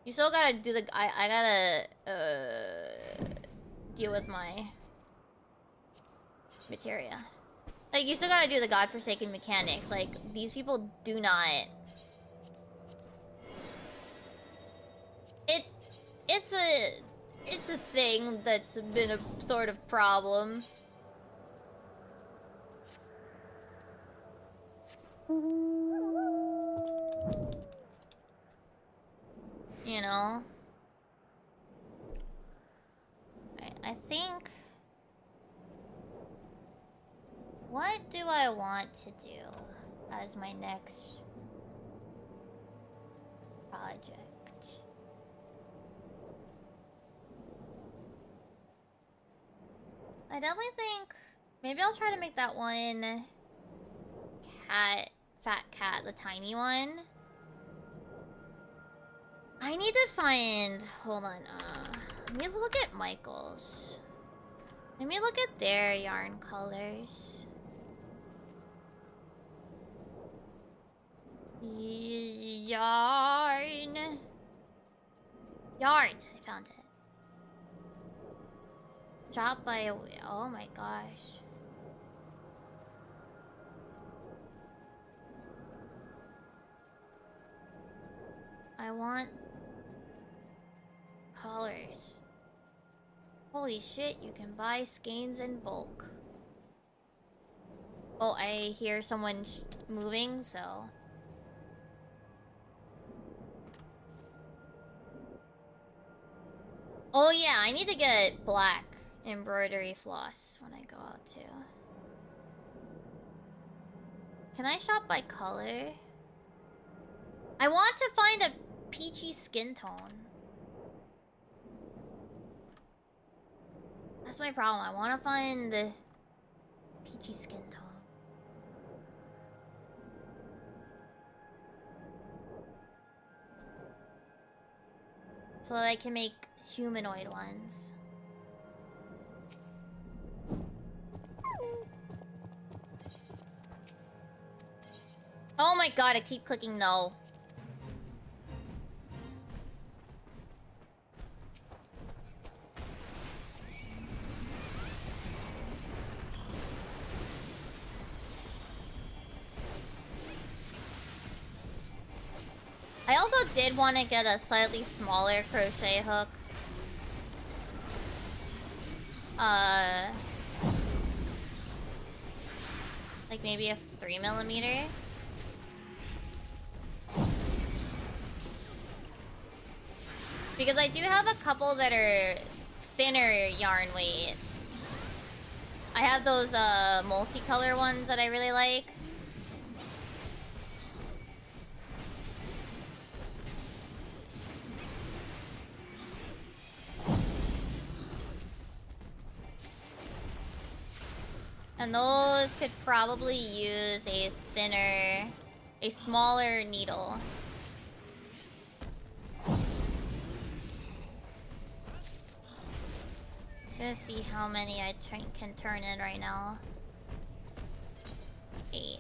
You still gotta do the... I gotta, deal with my materia. Like, you still gotta do the godforsaken mechanics. Like, these people do not... It's a thing that's been a sort of problem. You know? I think... What do I want to do as my next project? I definitely think... Maybe I'll try to make that one... Fat cat, the tiny one. I need to find... Hold on, let me look at Michael's. Let me look at their yarn colors. Yarn. Yarn! I found it. Dropped by a wheel. Oh my gosh. I want... colors. Holy shit, you can buy skeins in bulk. Oh, I hear someone moving, so... Oh yeah, I need to get black embroidery floss when I go out too. Can I shop by color? I want to find a peachy skin tone. That's my problem. I want to find the peachy skin tone. So that I can make humanoid ones. Oh my god, I keep clicking no. I also did want to get a slightly smaller crochet hook. Like maybe a 3mm. Because I do have a couple that are thinner yarn weight. I have those multicolor ones that I really like. And those could probably use a smaller needle. Gonna see how many I can turn in right now. 8.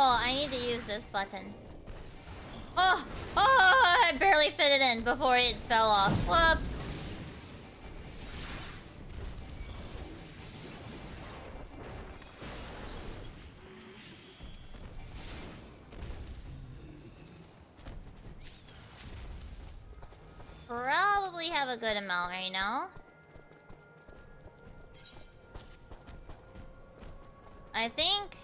Oh, I need to use this button. Oh! Oh! I barely fit it in before it fell off. Whoops! Probably have a good amount right now. I think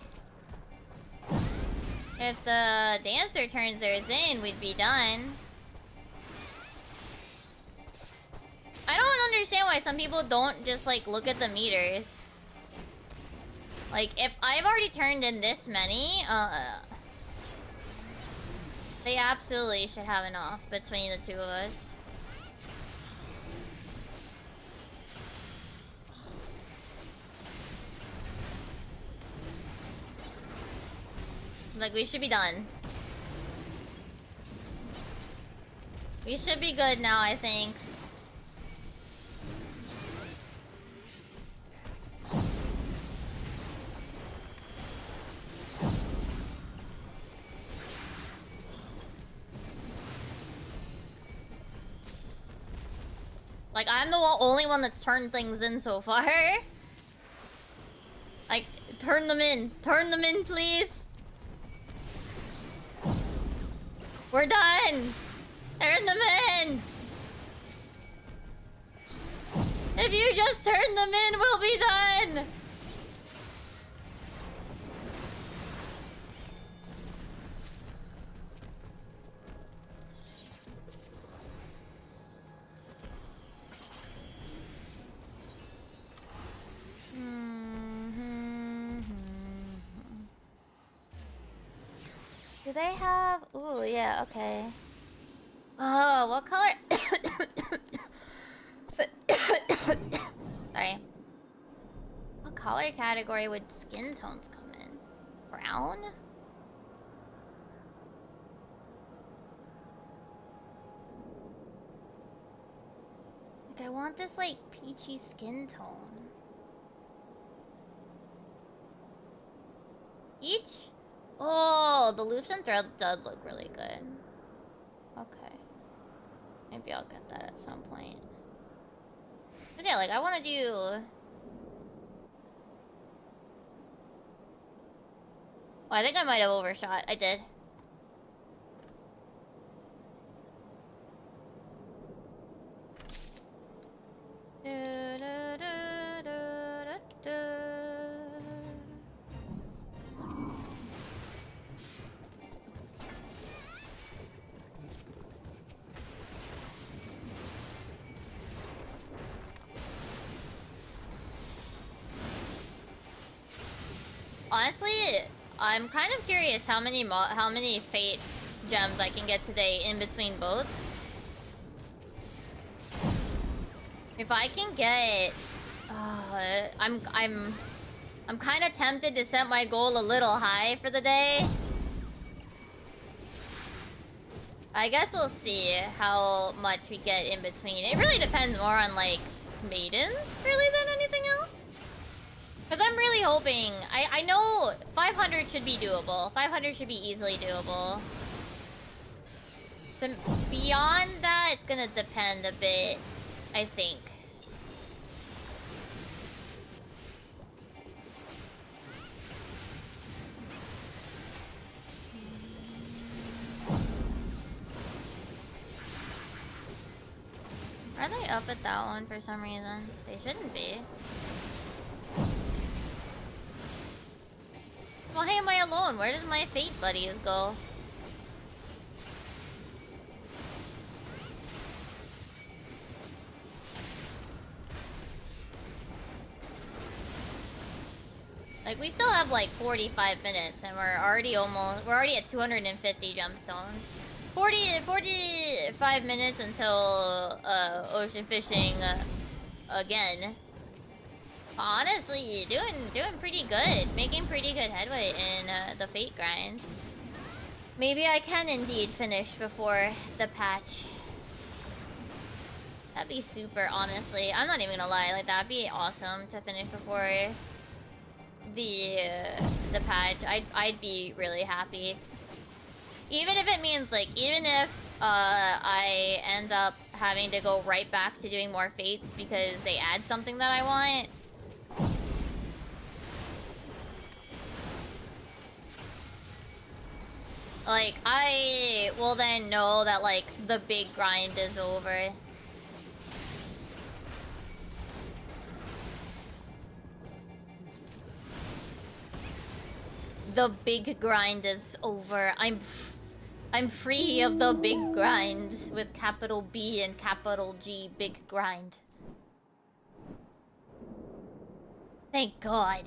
if the dancer turns theirs in, we'd be done. I don't understand why some people don't just, like, look at the meters. Like, if I've already turned in this many, they absolutely should have enough between the two of us. Like, we should be done. We should be good now, I think. Like, I'm the only one that's turned things in so far. Like, turn them in. Turn them in, please. We're done! Turn them in! If you just turn them in, we'll be done! Do they have... Ooh, yeah, okay. Oh, what color... Sorry. What color category would skin tones come in? Brown? Like, I want this, like, peachy skin tone. Each? Oh, the loops and thread does look really good. Okay. Maybe I'll get that at some point. But yeah, like, I want to do... Oh, I think I might have overshot. I did. Honestly, I'm kind of curious how many fate gems I can get today in between boats. If I can get I'm kind of tempted to set my goal a little high for the day. I guess we'll see how much we get in between. It really depends more on, like, maidens, really, than anything else. Because I'm really hoping... I know 500 should be doable. 500 should be easily doable. So beyond that, it's gonna depend a bit, I think. Are they up at that one for some reason? They shouldn't be. Why am I alone? Where did my fate buddies go? Like, we still have like 45 minutes and we're already at 250 gemstones. 45 minutes until ocean fishing again. Honestly, doing pretty good. Making pretty good headway in the fate grind. Maybe I can indeed finish before the patch. That'd be super, honestly. I'm not even gonna lie, like that'd be awesome to finish before the patch. I'd be really happy. Even if it means, like, even if I end up having to go right back to doing more fates because they add something that I want. Like, I will then know that, like, the big grind is over. The big grind is over. I'm free of the big grind with capital B and capital G. Big grind. Thank God.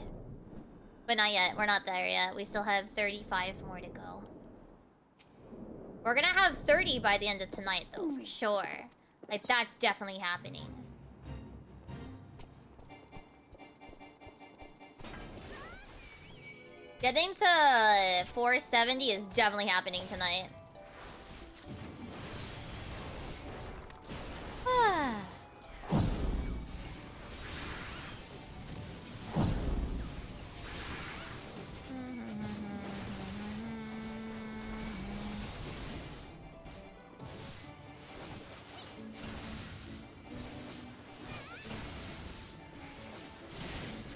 But not yet. We're not there yet. We still have 35 more to go. We're gonna have 30 by the end of tonight, though, for sure. Like, that's definitely happening. Getting to 470 is definitely happening tonight.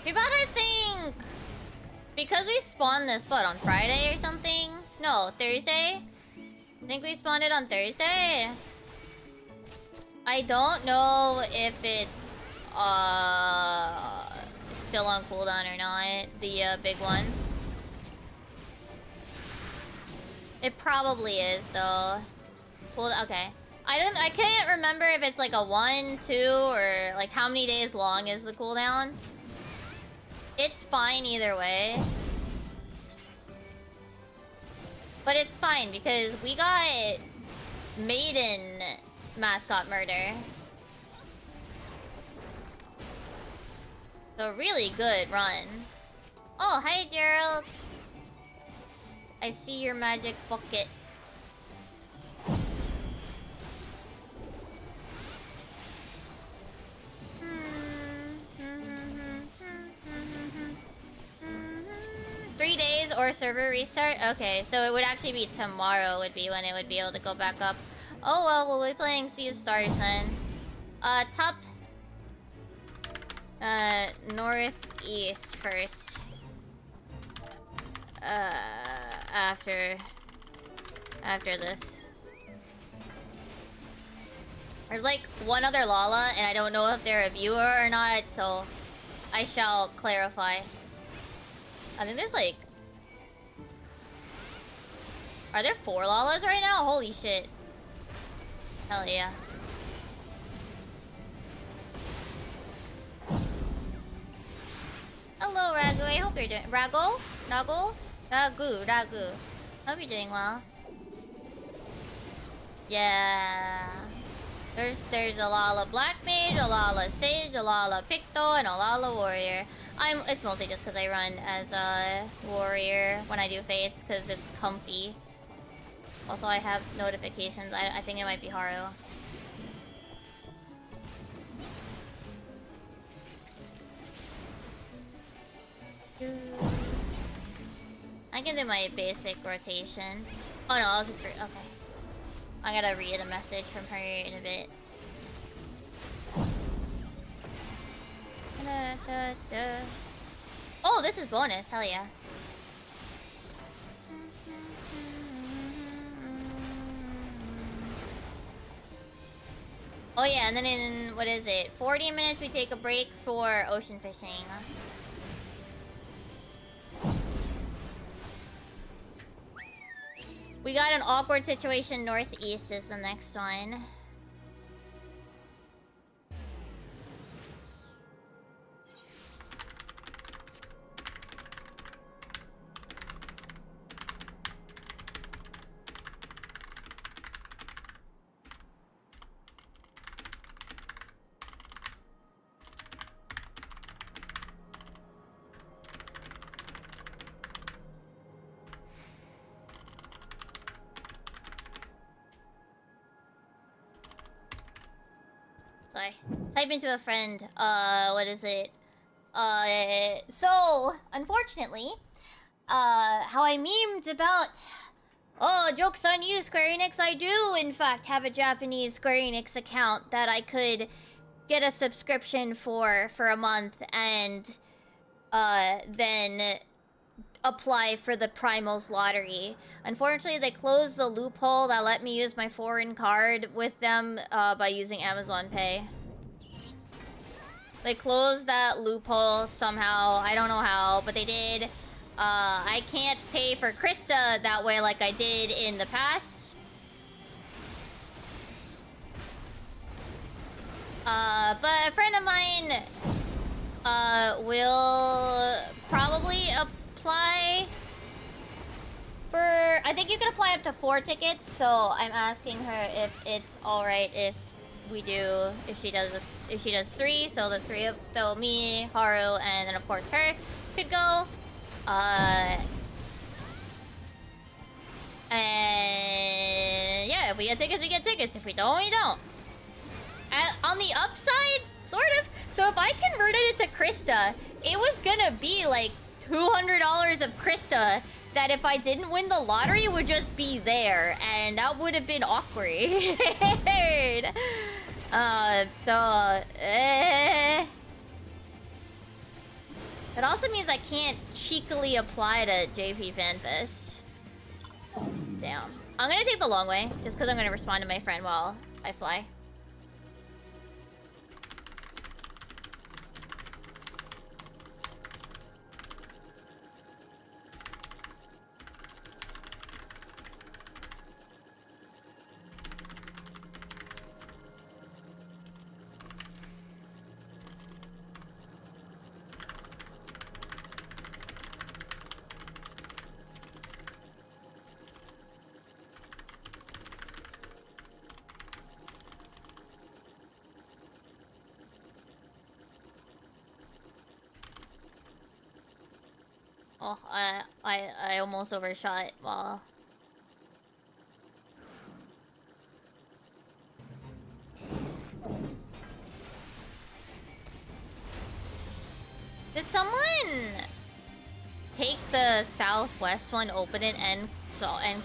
Too bad I think... Because we spawned this, what, on Friday or something? No, Thursday? I think we spawned it on Thursday? I don't know if it's still on cooldown or not, the big one. It probably is, though. Cool, okay. I can't remember if it's like a 1, 2, or like how many days long is the cooldown. It's fine either way. But it's fine because we got maiden mascot murder. So really good run. Oh, hi Gerald. I see your magic bucket. Three days or server restart? Okay, so it would actually be tomorrow would be when it would be able to go back up. Oh well, we'll be playing Sea of Stars then. Top... northeast first. After this. There's like one other Lala, and I don't know if they're a viewer or not, so I shall clarify. I think there's like... Are there 4 Lalas right now? Holy shit. Hell yeah. Hello, Ragu. I hope you're doing... Ragu? Ragu? Ragu. Hope you're doing well. Yeah. There's a Lala Black Mage, a Lala Sage, a Lala Picto, and a Lala Warrior. It's mostly just because I run as a Warrior when I do Fates, because it's comfy. Also, I have notifications. I think it might be Haru. I can do my basic rotation. Oh no, I'll just okay. I gotta read a message from her in a bit. Oh, this is bonus. Hell yeah. Oh yeah, and then in, what is it? 40 minutes we take a break for ocean fishing. We got an awkward situation northeast is the next one. Sorry. Type into a friend. What is it? So, unfortunately, how I memed about... Oh, joke's on you, Square Enix. I do, in fact, have a Japanese Square Enix account that I could get a subscription for a month and, then apply for the Primals lottery. Unfortunately, they closed the loophole that let me use my foreign card with them by using Amazon Pay. They closed that loophole somehow. I don't know how, but they did. I can't pay for Krista that way like I did in the past. But a friend of mine will probably apply for... I think you can apply up to 4 tickets, so I'm asking her if it's alright if we do... If she does 3, so the 3 of... So me, Haru, and then of course her could go. And... yeah, if we get tickets, we get tickets. If we don't, we don't. And on the upside, sort of. So if I converted it to Krista, it was gonna be like $200 of Krista that if I didn't win the lottery would just be there, and that would have been awkward. It also means I can't cheekily apply to JP FanFest. Damn. I'm gonna take the long way, just because I'm gonna respond to my friend while I fly. Oh, I almost overshot while... Did someone take the southwest one, open it, and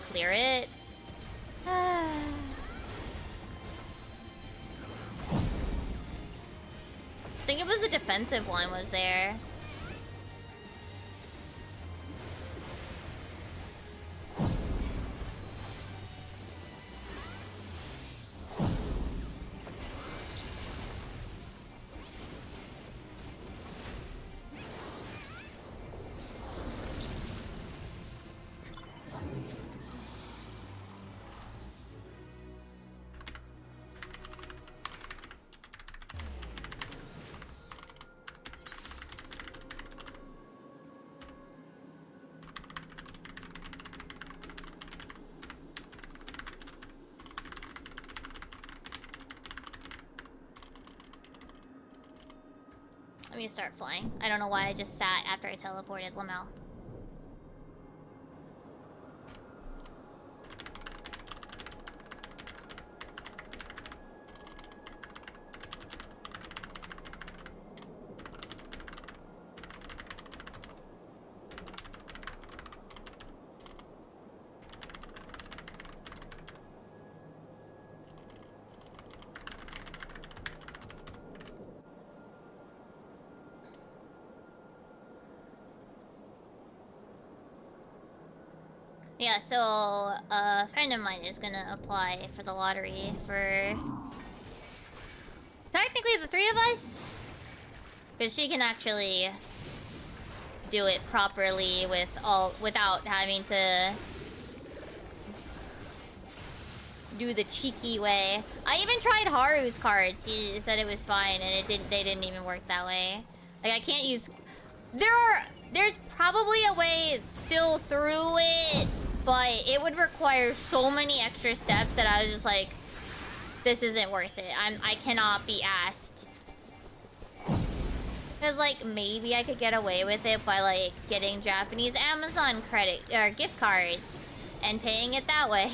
clear it? I think it was the defensive one was there. Let me start flying. I don't know why I just sat after I teleported Lamau. Yeah, so a friend of mine is gonna apply for the lottery for technically the 3 of us, because she can actually do it properly without having to do the cheeky way. I even tried Haru's cards. He said it was fine, and they didn't even work that way. Like, I can't use. There's probably a way still through it, but it would require so many extra steps that I was just like, this isn't worth it. I cannot be asked. Cause like maybe I could get away with it by like getting Japanese Amazon credit or gift cards and paying it that way,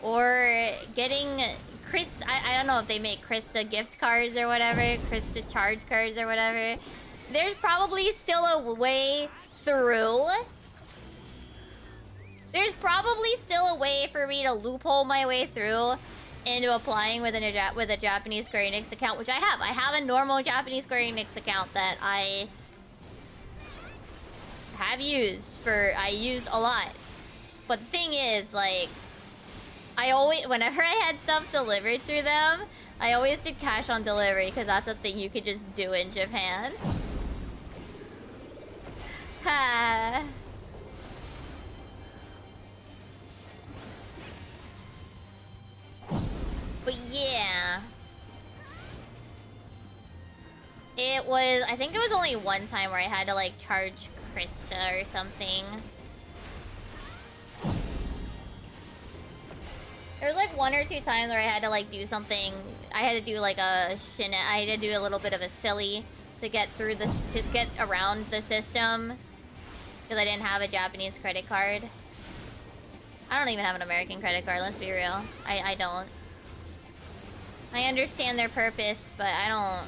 or getting I don't know if they make Krista gift cards or whatever, Krista charge cards or whatever. There's probably still a way through. There's probably still a way for me to loophole my way through into applying with a Japanese Square Enix account, which I have. I have a normal Japanese Square Enix account that I have used I used a lot. But the thing is, like, whenever I had stuff delivered through them, I always did cash on delivery because that's a thing you could just do in Japan. Ha. But yeah. I think it was only one time where I had to like charge Krista or something. There was like 1 or 2 times where I had to like do something. I had to do like I had to do a little bit of a silly to get through this, to get around the system. Because I didn't have a Japanese credit card. I don't even have an American credit card, let's be real. I don't. I understand their purpose, but I don't.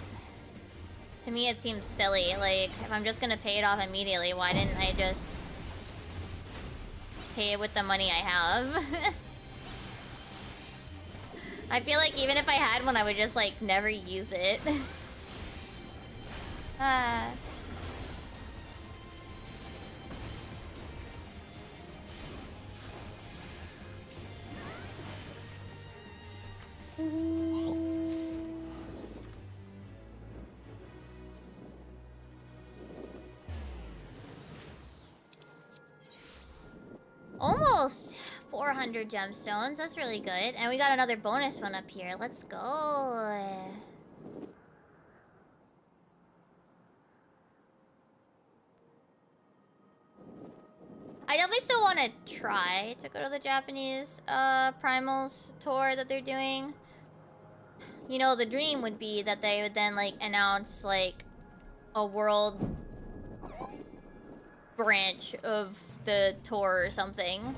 To me, it seems silly. Like, if I'm just gonna pay it off immediately, why didn't I just pay it with the money I have? I feel like even if I had one, I would just, like, never use it. Almost 400 gemstones. That's really good. And we got another bonus one up here. Let's go. I definitely still want to try to go to the Japanese Primals tour that they're doing. You know, the dream would be that they would then, like, announce, like, a world branch of the tour or something.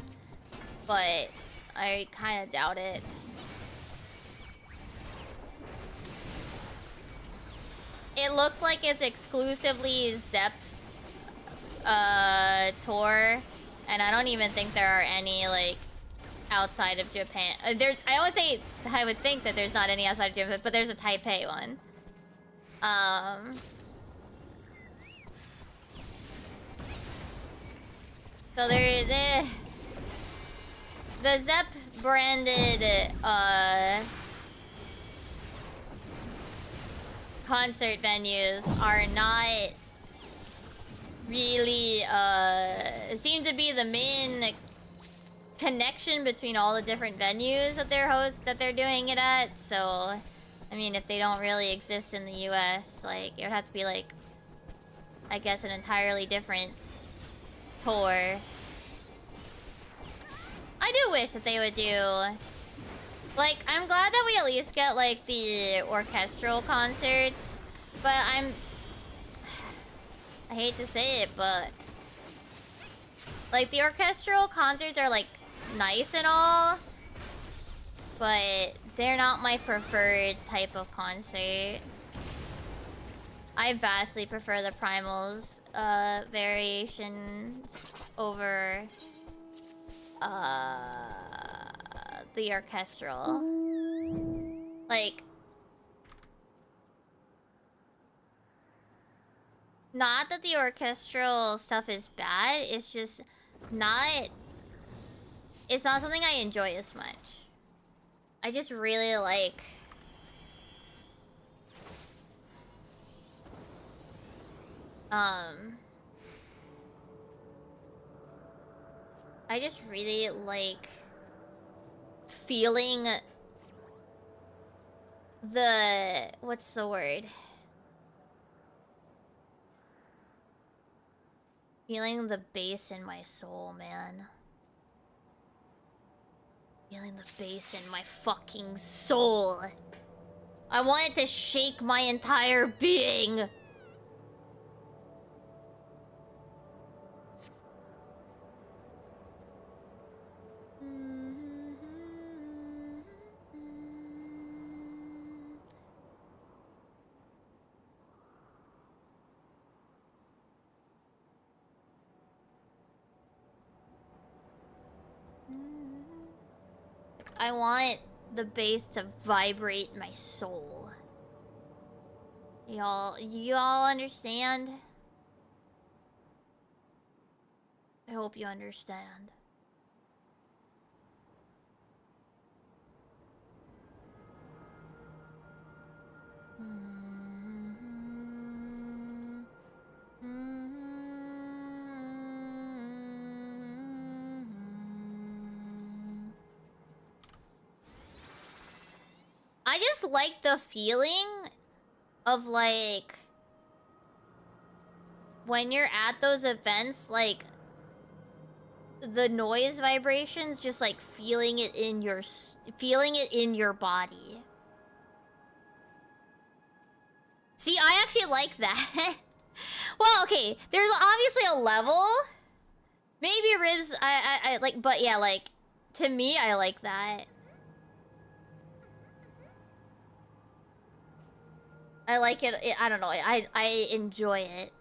But I kind of doubt it. It looks like it's exclusively Zepp tour. And I don't even think there are any, like, outside of Japan. I would think that there's not any outside of Japan, but there's a Taipei one. So there is the Zepp branded concert venues are not really seem to be the main connection between all the different venues that they're doing it at. So I mean, if they don't really exist in the US, like, it would have to be like, I guess, an entirely different tour. I do wish that they would do, like, I'm glad that we at least get, like, the orchestral concerts, but I hate to say it, but like the orchestral concerts are like nice and all, but they're not my preferred type of concert. I vastly prefer the Primals variations over the orchestral. Like, not that the orchestral stuff is bad, it's just not... It's not something I enjoy as much. I just really like... I just really like feeling the... What's the word? Feeling the bass in my soul, man. Feeling the bass in my fucking soul. I want it to shake my entire being. I want the bass to vibrate my soul. Y'all understand? I hope you understand. I just like the feeling of like when you're at those events, like the noise vibrations, just like feeling it in your body. See, I actually like that. Well, okay, there's obviously a level. Maybe ribs, I like, but yeah, like to me, I like that. I like it. I don't know. I enjoy it.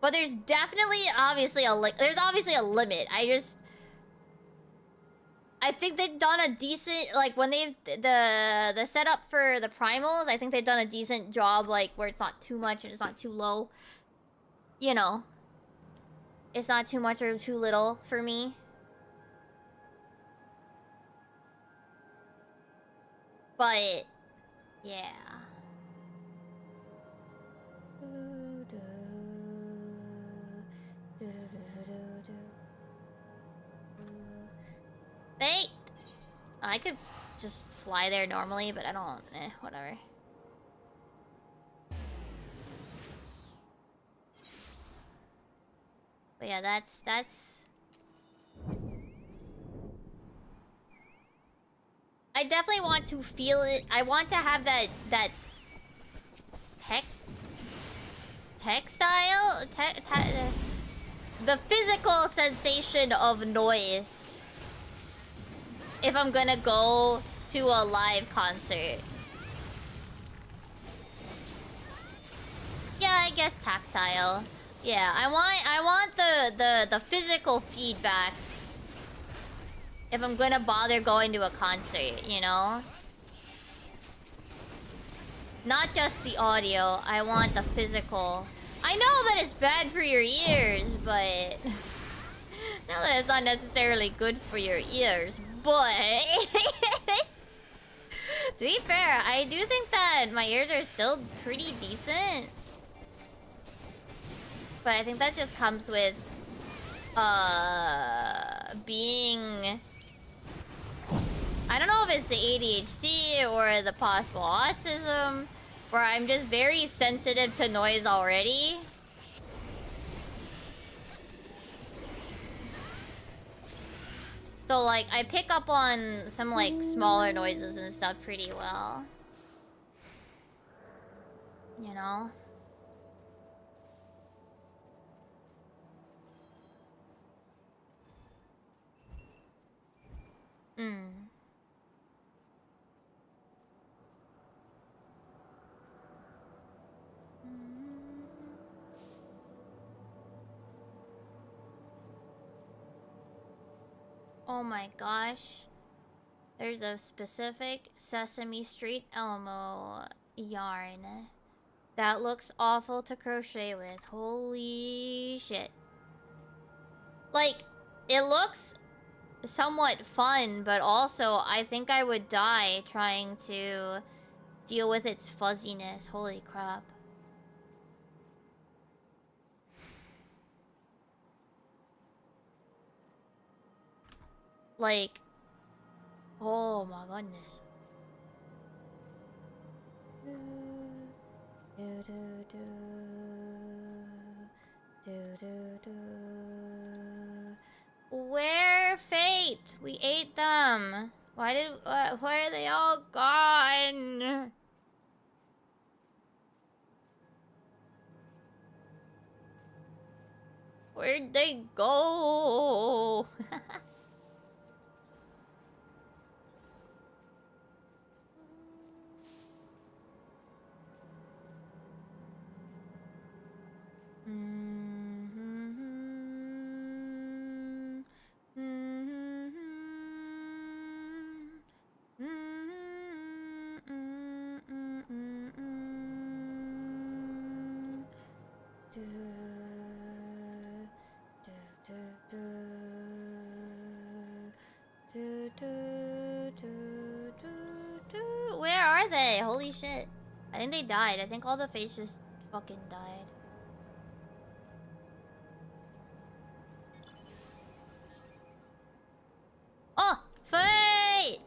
But there's definitely obviously there's obviously a limit. I think they've done a decent, like when they've the setup for the primals, I think they've done a decent job, like where it's not too much and it's not too low. You know. It's not too much or too little for me. But yeah. Hey! I could just fly there normally, but I don't. Whatever. But yeah, that's... I definitely want to feel it. I want to have that the physical sensation of noise if I'm gonna go to a live concert. Yeah, I guess tactile. Yeah, I want the physical feedback if I'm gonna bother going to a concert, you know? Not just the audio, I want the physical. I know that it's bad for your ears, but... know that it's not necessarily good for your ears, but... to be fair, I do think that my ears are still pretty decent. But I think that just comes with... being... I don't know if it's the ADHD or the possible autism, where I'm just very sensitive to noise already. So, like, I pick up on some, like, smaller noises and stuff pretty well. you know? Oh my gosh. There's a specific Sesame Street Elmo yarn that looks awful to crochet with. Holy shit. Like, it looks somewhat fun, but also I think I would die trying to deal with its fuzziness. Holy crap. Like, oh my goodness. Where Fate? We ate them. Why are they all gone? Where'd they go? Where are they? Holy shit. I think they died. I think all the face just fucking died. Oh! Fate!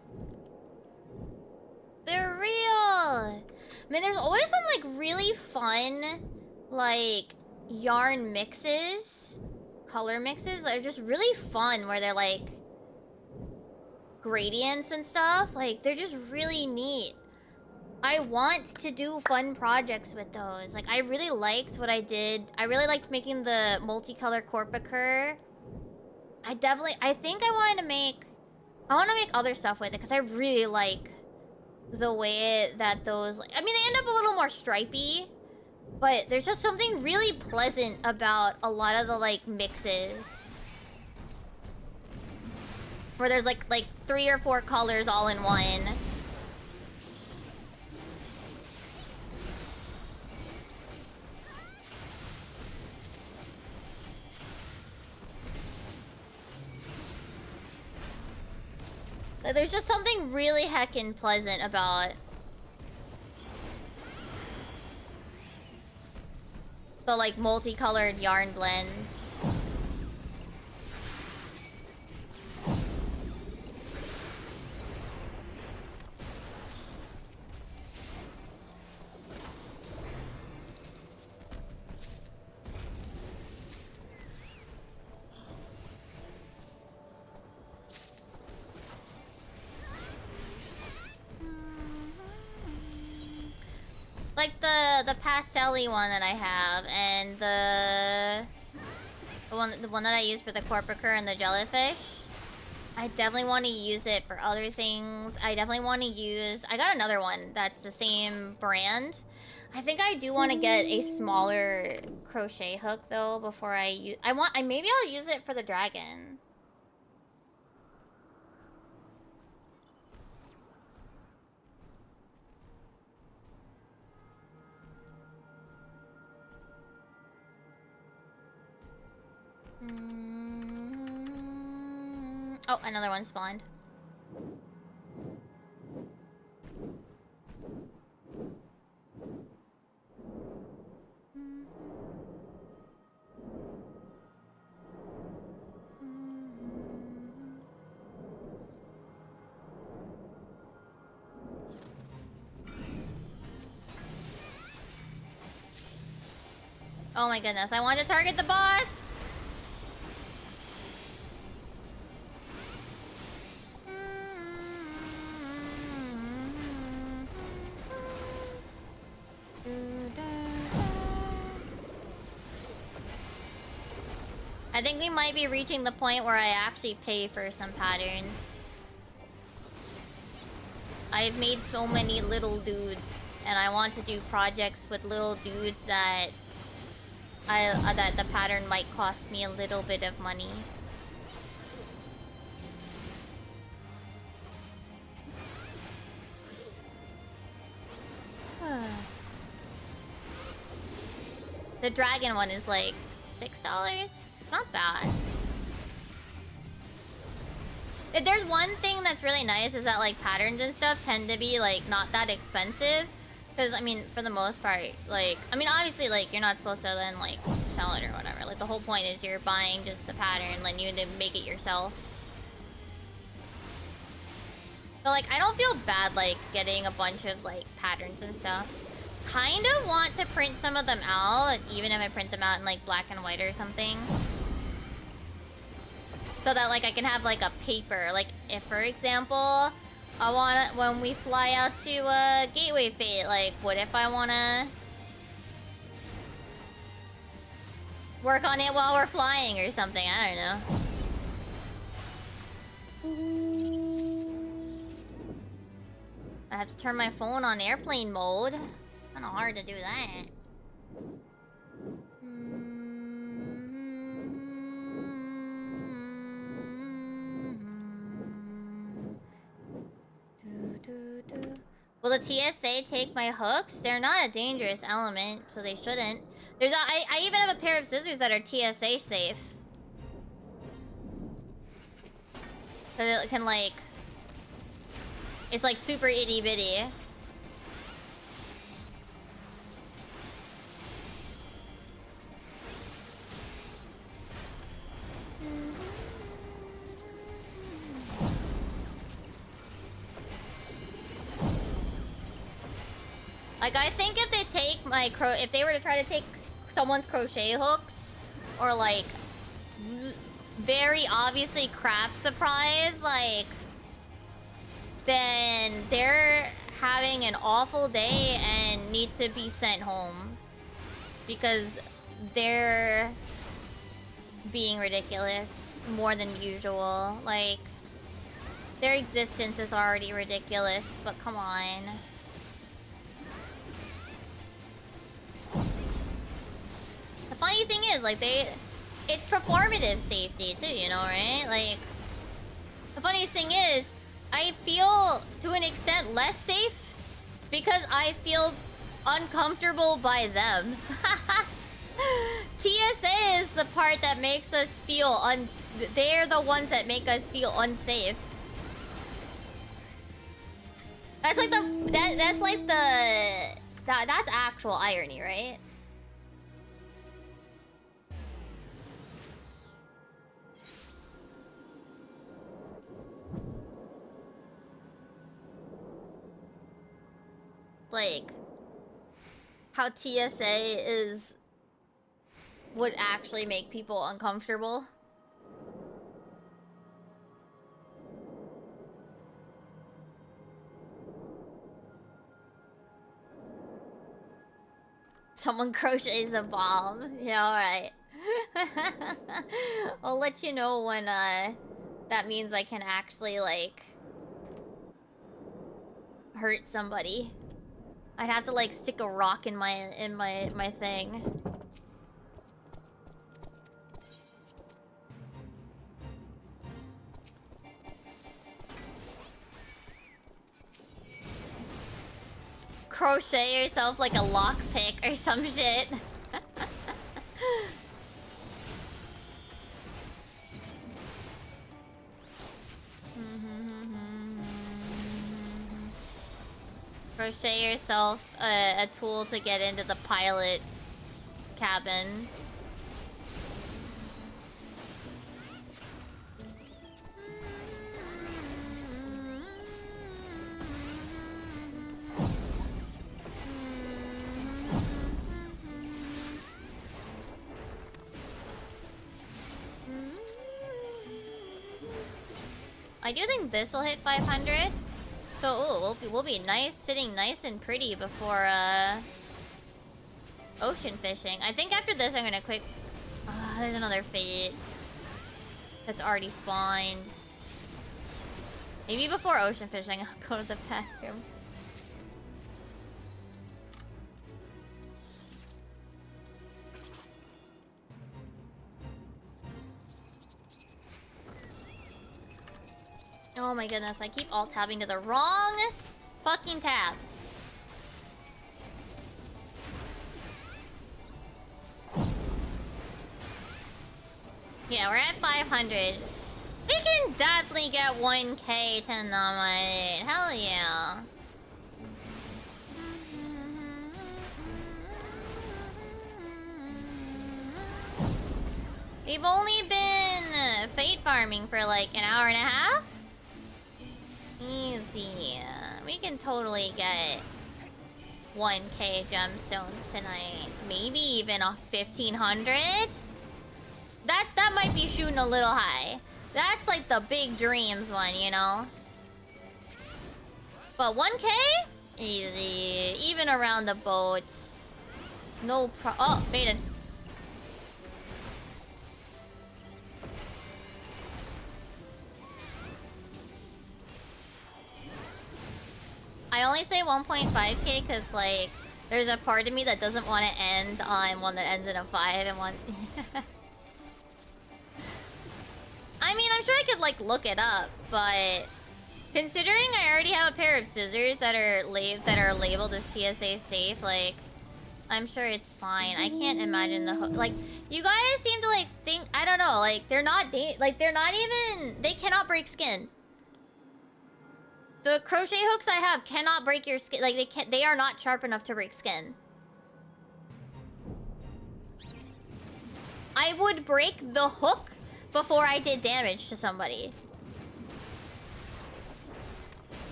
They're real! I mean, there's always some, like, really fun, like, yarn mixes. Color mixes that are just really fun, where they're, like, gradients and stuff. Like, they're just really neat. I want to do fun projects with those. Like, I really liked what I did. I really liked making the multicolor corpicure. I think I want to make other stuff with it, because I really like the way that those, like, I mean, they end up a little more stripey, but there's just something really pleasant about a lot of the, like, mixes. Where there's, like 3 or 4 colors all in one. Like, there's just something really heckin' pleasant about the, like, multicolored yarn blends. Like the pastel-y one that I have, and the one that I use for the corpicure and the jellyfish. I definitely want to use it for other things. I definitely want to use... I got another one that's the same brand. I think I do want to get a smaller crochet hook, though, before I use... maybe I'll use it for the dragon. Oh, another one spawned. Oh my goodness, I want to target the boss! I think we might be reaching the point where I actually pay for some patterns. I've made so many little dudes, and I want to do projects with little dudes that that the pattern might cost me a little bit of money. The dragon one is like $6. Not bad. If there's one thing that's really nice is that like patterns and stuff tend to be like not that expensive. Because I mean, for the most part, like, I mean, obviously like you're not supposed to then like sell it or whatever. Like the whole point is you're buying just the pattern, like you need to make it yourself. So like I don't feel bad like getting a bunch of like patterns and stuff. Kind of want to print some of them out, even if I print them out in like black and white or something. So that like I can have like a paper, like if for example, I wanna, when we fly out to Gateway Fate, like what if I wanna work on it while we're flying or something, I don't know. I have to turn my phone on airplane mode. Kinda hard to do that. Will the TSA take my hooks? They're not a dangerous element, so they shouldn't. There's I even have a pair of scissors that are TSA safe. So it can like... It's like super itty bitty. Like, I think if they take my if they were to try to take someone's crochet hooks, or like, very obviously craft supplies, like, then they're having an awful day and need to be sent home. Because they're being ridiculous more than usual. Like, their existence is already ridiculous, but come on. The funny thing is, like, it's performative safety too, you know, right? Like, the funniest thing is, I feel, to an extent, less safe because I feel uncomfortable by them. TSA is the part that makes us feel they're the ones that make us feel unsafe. That's like that's actual irony, right? Like, how TSA would actually make people uncomfortable. Someone crochets a bomb. Yeah, alright. I'll let you know when that means I can actually, like, hurt somebody. I'd have to like stick a rock in my thing. Crochet yourself like a lockpick or some shit. Crochet yourself a tool to get into the pilot's cabin. I do think this will hit 500. So, ooh, we'll be nice, sitting nice and pretty before, ocean fishing. I think after this I'm gonna quick... there's another fate that's already spawned. Maybe before ocean fishing, I'll go to the bathroom. Oh my goodness, I keep alt-tabbing to the wrong fucking tab. Yeah, we're at 500. We can definitely get 1k to nominate. Hell yeah. We've only been fate farming for like an hour and a half. Easy. We can totally get 1k gemstones tonight. Maybe even a 1500. That might be shooting a little high. That's like the big dreams one, you know? But 1k? Easy. Even around the boats. No pro- Oh, baited. I only say 1.5k because, like, there's a part of me that doesn't want to end on one that ends in a 5 and one... I mean, I'm sure I could, like, look it up, but... Considering I already have a pair of scissors that are labeled as CSA safe, like... I'm sure it's fine. I can't imagine the hook... Like, you guys seem to, like, think... I don't know, like, they're not even... They cannot break skin. The crochet hooks I have cannot break your skin. Like, they are not sharp enough to break skin. I would break the hook before I did damage to somebody.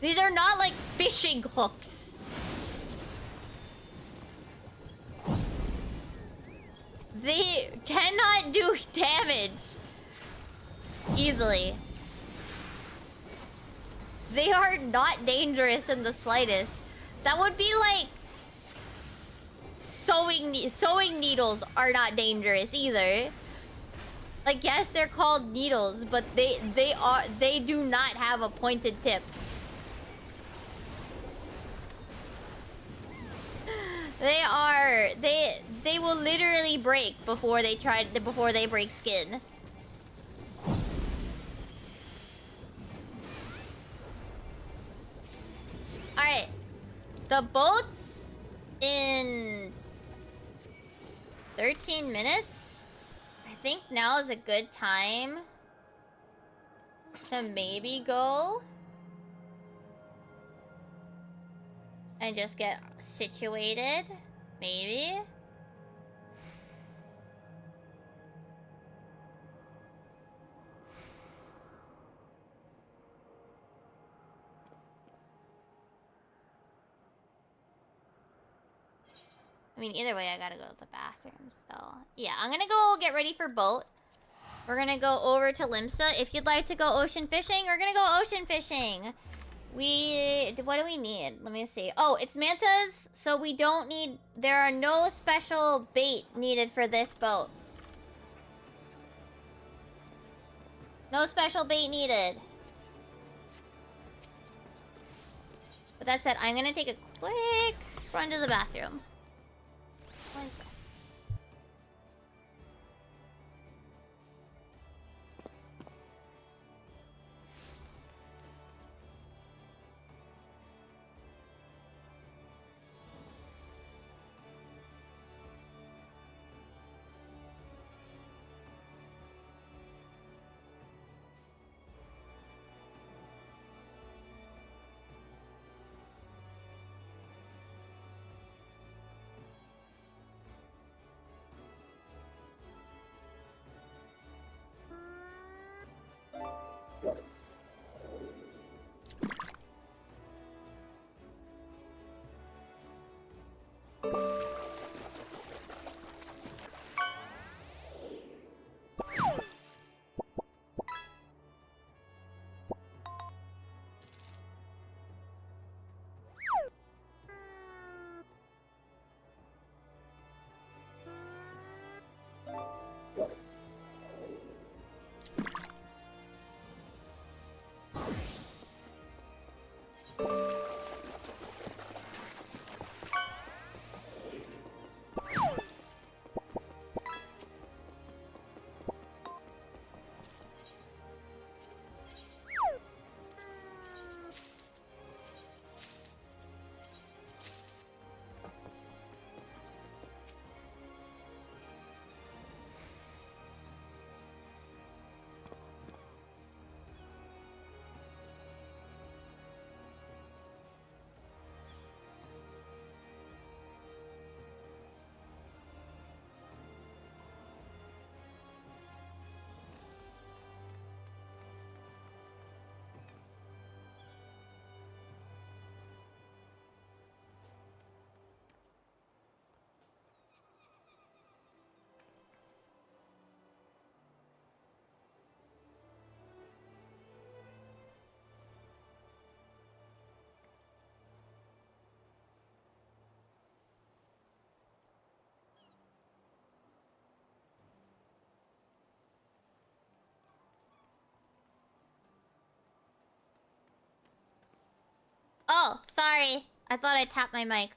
These are not like fishing hooks. They cannot do damage easily. They are not dangerous in the slightest. That would be like... Sewing needles are not dangerous either. Like, yes, they're called needles, but they do not have a pointed tip. They will literally break before they break skin. Alright. The boat's in 13 minutes. I think now is a good time to maybe go and just get situated. Maybe. I mean, either way, I gotta go to the bathroom, so... Yeah, I'm gonna go get ready for boat. We're gonna go over to Limsa. If you'd like to go ocean fishing, we're gonna go ocean fishing. What do we need? Let me see. Oh, it's mantas, so we don't need... There are no special bait needed for this boat. No special bait needed. But that said, I'm gonna take a quick run to the bathroom. One sec. Oh, sorry. I thought I tapped my mic.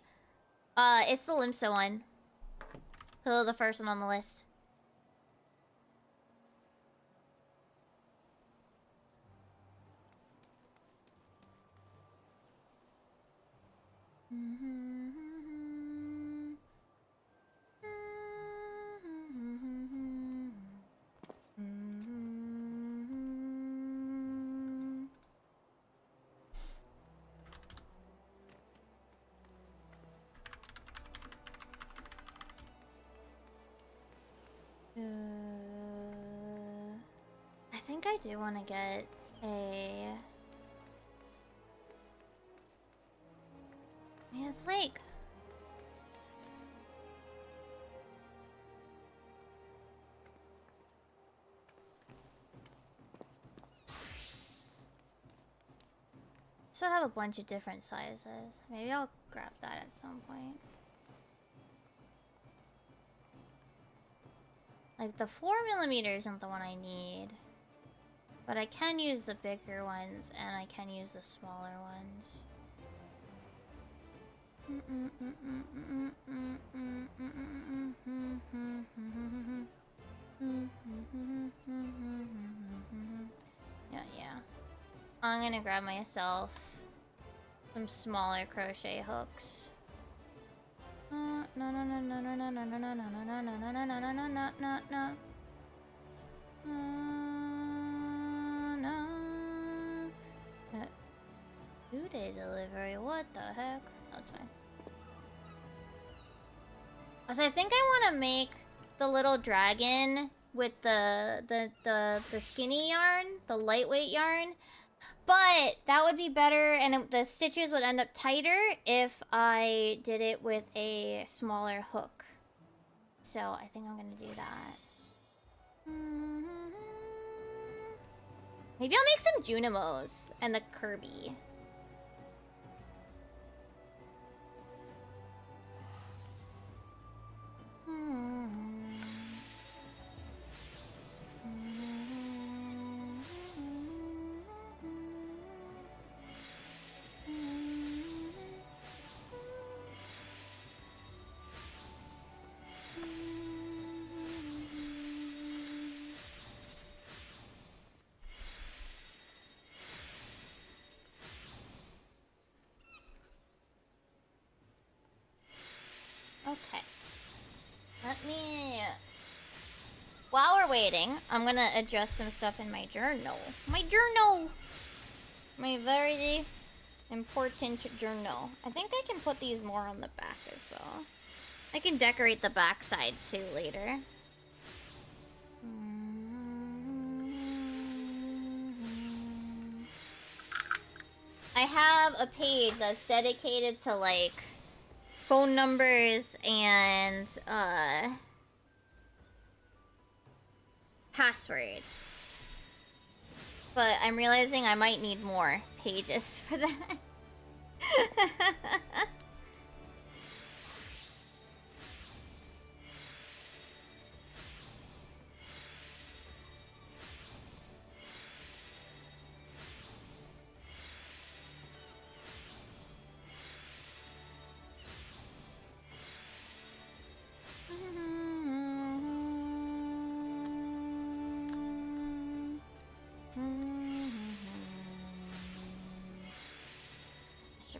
It's the Limsa one. The first one on the list. I think I do want to get a... Man, it's like... Should have a bunch of different sizes. Maybe I'll grab that at some point. Like, the 4mm isn't the one I need. But I can use the bigger ones, and I can use the smaller ones. Yeah. I'm gonna grab myself some smaller crochet hooks. Two-day delivery, what the heck? That's fine. I think I want to make the little dragon with the skinny yarn, the lightweight yarn. But that would be better, and the stitches would end up tighter if I did it with a smaller hook. So I think I'm gonna do that. Maybe I'll make some Junimos and the Kirby. Okay. Let me... While we're waiting, I'm gonna adjust some stuff in my journal. My journal! My very important journal. I think I can put these more on the back as well. I can decorate the back side too later. I have a page that's dedicated to, like, phone numbers and passwords. But I'm realizing I might need more pages for that.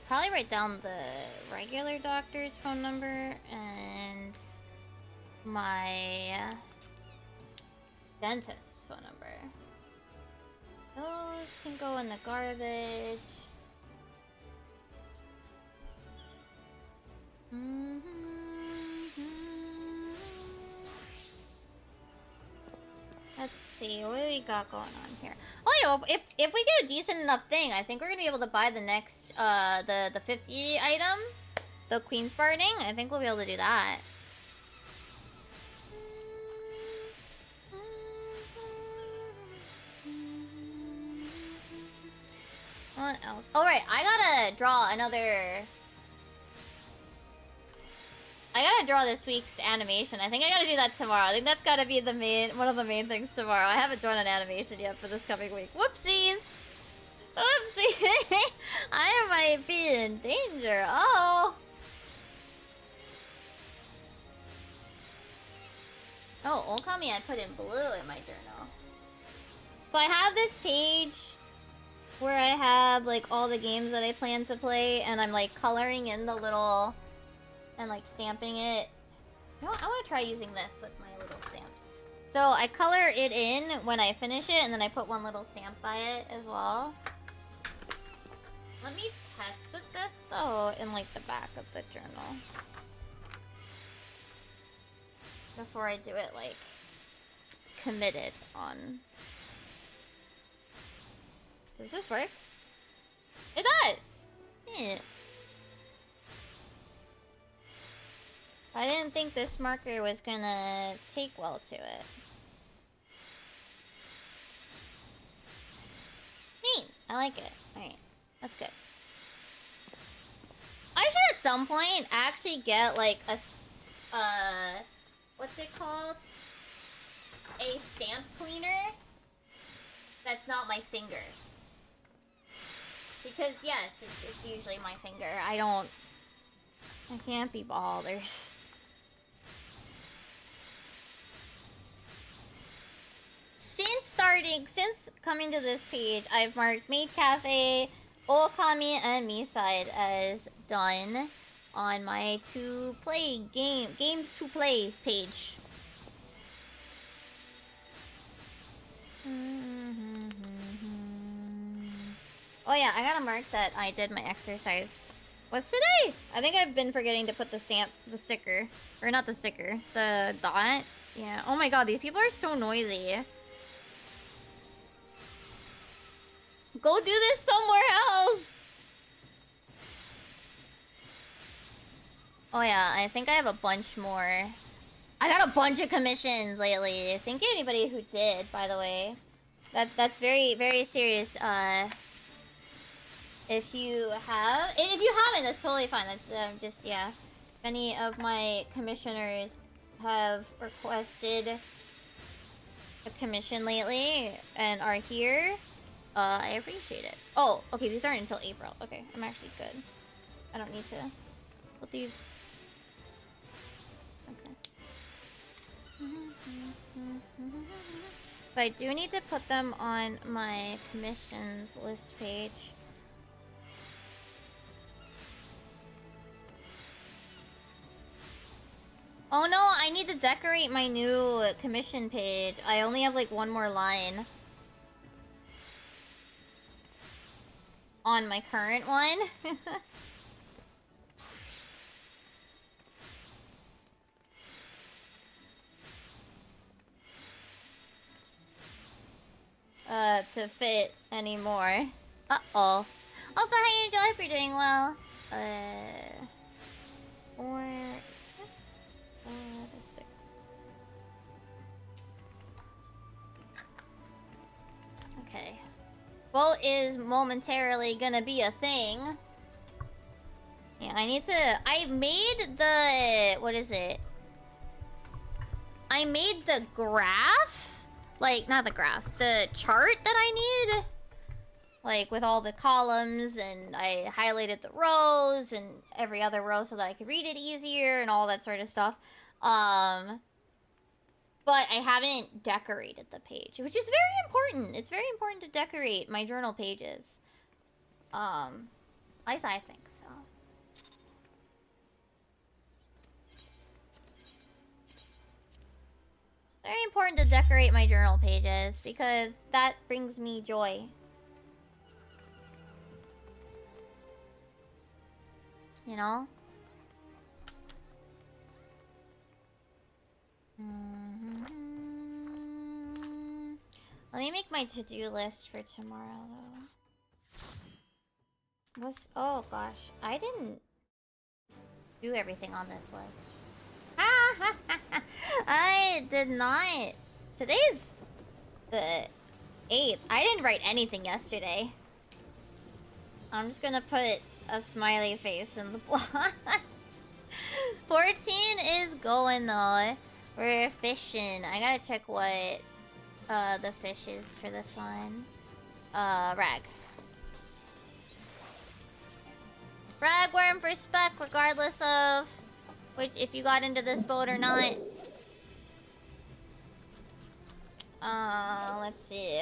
Probably write down the regular doctor's phone number and my dentist's phone number. Those can go in the garbage. Let's see, what do we got going on here? Oh yeah, if we get a decent enough thing, I think we're gonna be able to buy the next, the 50 item, the Queen's Barding. I think we'll be able to do that. What else? Oh right, I gotta draw another... I gotta draw this week's animation. I think I gotta do that tomorrow. I think that's gotta be the one of the main things tomorrow. I haven't drawn an animation yet for this coming week. Whoopsies! Whoopsies! I am might be in danger. Oh. Oh, Okami I put in blue in my journal. So I have this page where I have like all the games that I plan to play, and I'm like coloring in the little and like stamping it. I want to try using this with my little stamps. So I color it in when I finish it, and then I put one little stamp by it as well. Let me test with this though in like the back of the journal before I do it like committed on. Does this work? It does! Yeah. I didn't think this marker was gonna take well to it. Neat! I like it. Alright, that's good. I should at some point actually get like a, what's it called? A stamp cleaner that's not my finger. Because yes, it's usually my finger. I can't be bothered. Since coming to this page, I've marked Maid Cafe, Okami, and Me-side as done on my games to play page. Oh yeah, I gotta mark that I did my exercise. What's today? I think I've been forgetting to put the sticker. Or not the sticker, the dot. Yeah, oh my god, these people are so noisy. Go do this somewhere else! Oh yeah, I think I have a bunch more. I got a bunch of commissions lately. Thank you anybody who did, by the way. That's very, very serious. If you haven't, that's totally fine. That's just, yeah. If any of my commissioners have requested a commission lately and are here, I appreciate it. Oh, okay, these aren't until April. Okay, I'm actually good. I don't need to put these. Okay. But I do need to put them on my commissions list page. Oh no, I need to decorate my new commission page. I only have like one more line on my current one. To fit anymore. Uh-oh. Also, hi Angel, I hope you're doing well. 4 to 6. Okay. Boat is momentarily gonna be a thing. Yeah, I made the... What is it? I made the graph? Like, not the graph. The chart that I need. Like, with all the columns, and I highlighted the rows, and every other row so that I could read it easier, and all that sort of stuff. But I haven't decorated the page, which is very important. It's very important to decorate my journal pages. At least I think so. Very important to decorate my journal pages, because that brings me joy. You know? Let me make my to-do list for tomorrow, though. Oh, gosh. I didn't do everything on this list. I did not. Today's the 8th. I didn't write anything yesterday. I'm just gonna put a smiley face in the blog. 14 is going though. We're fishing. I gotta check what the fish is for this one. Rag. Ragworm for spec, regardless of which, if you got into this boat or not. Let's see.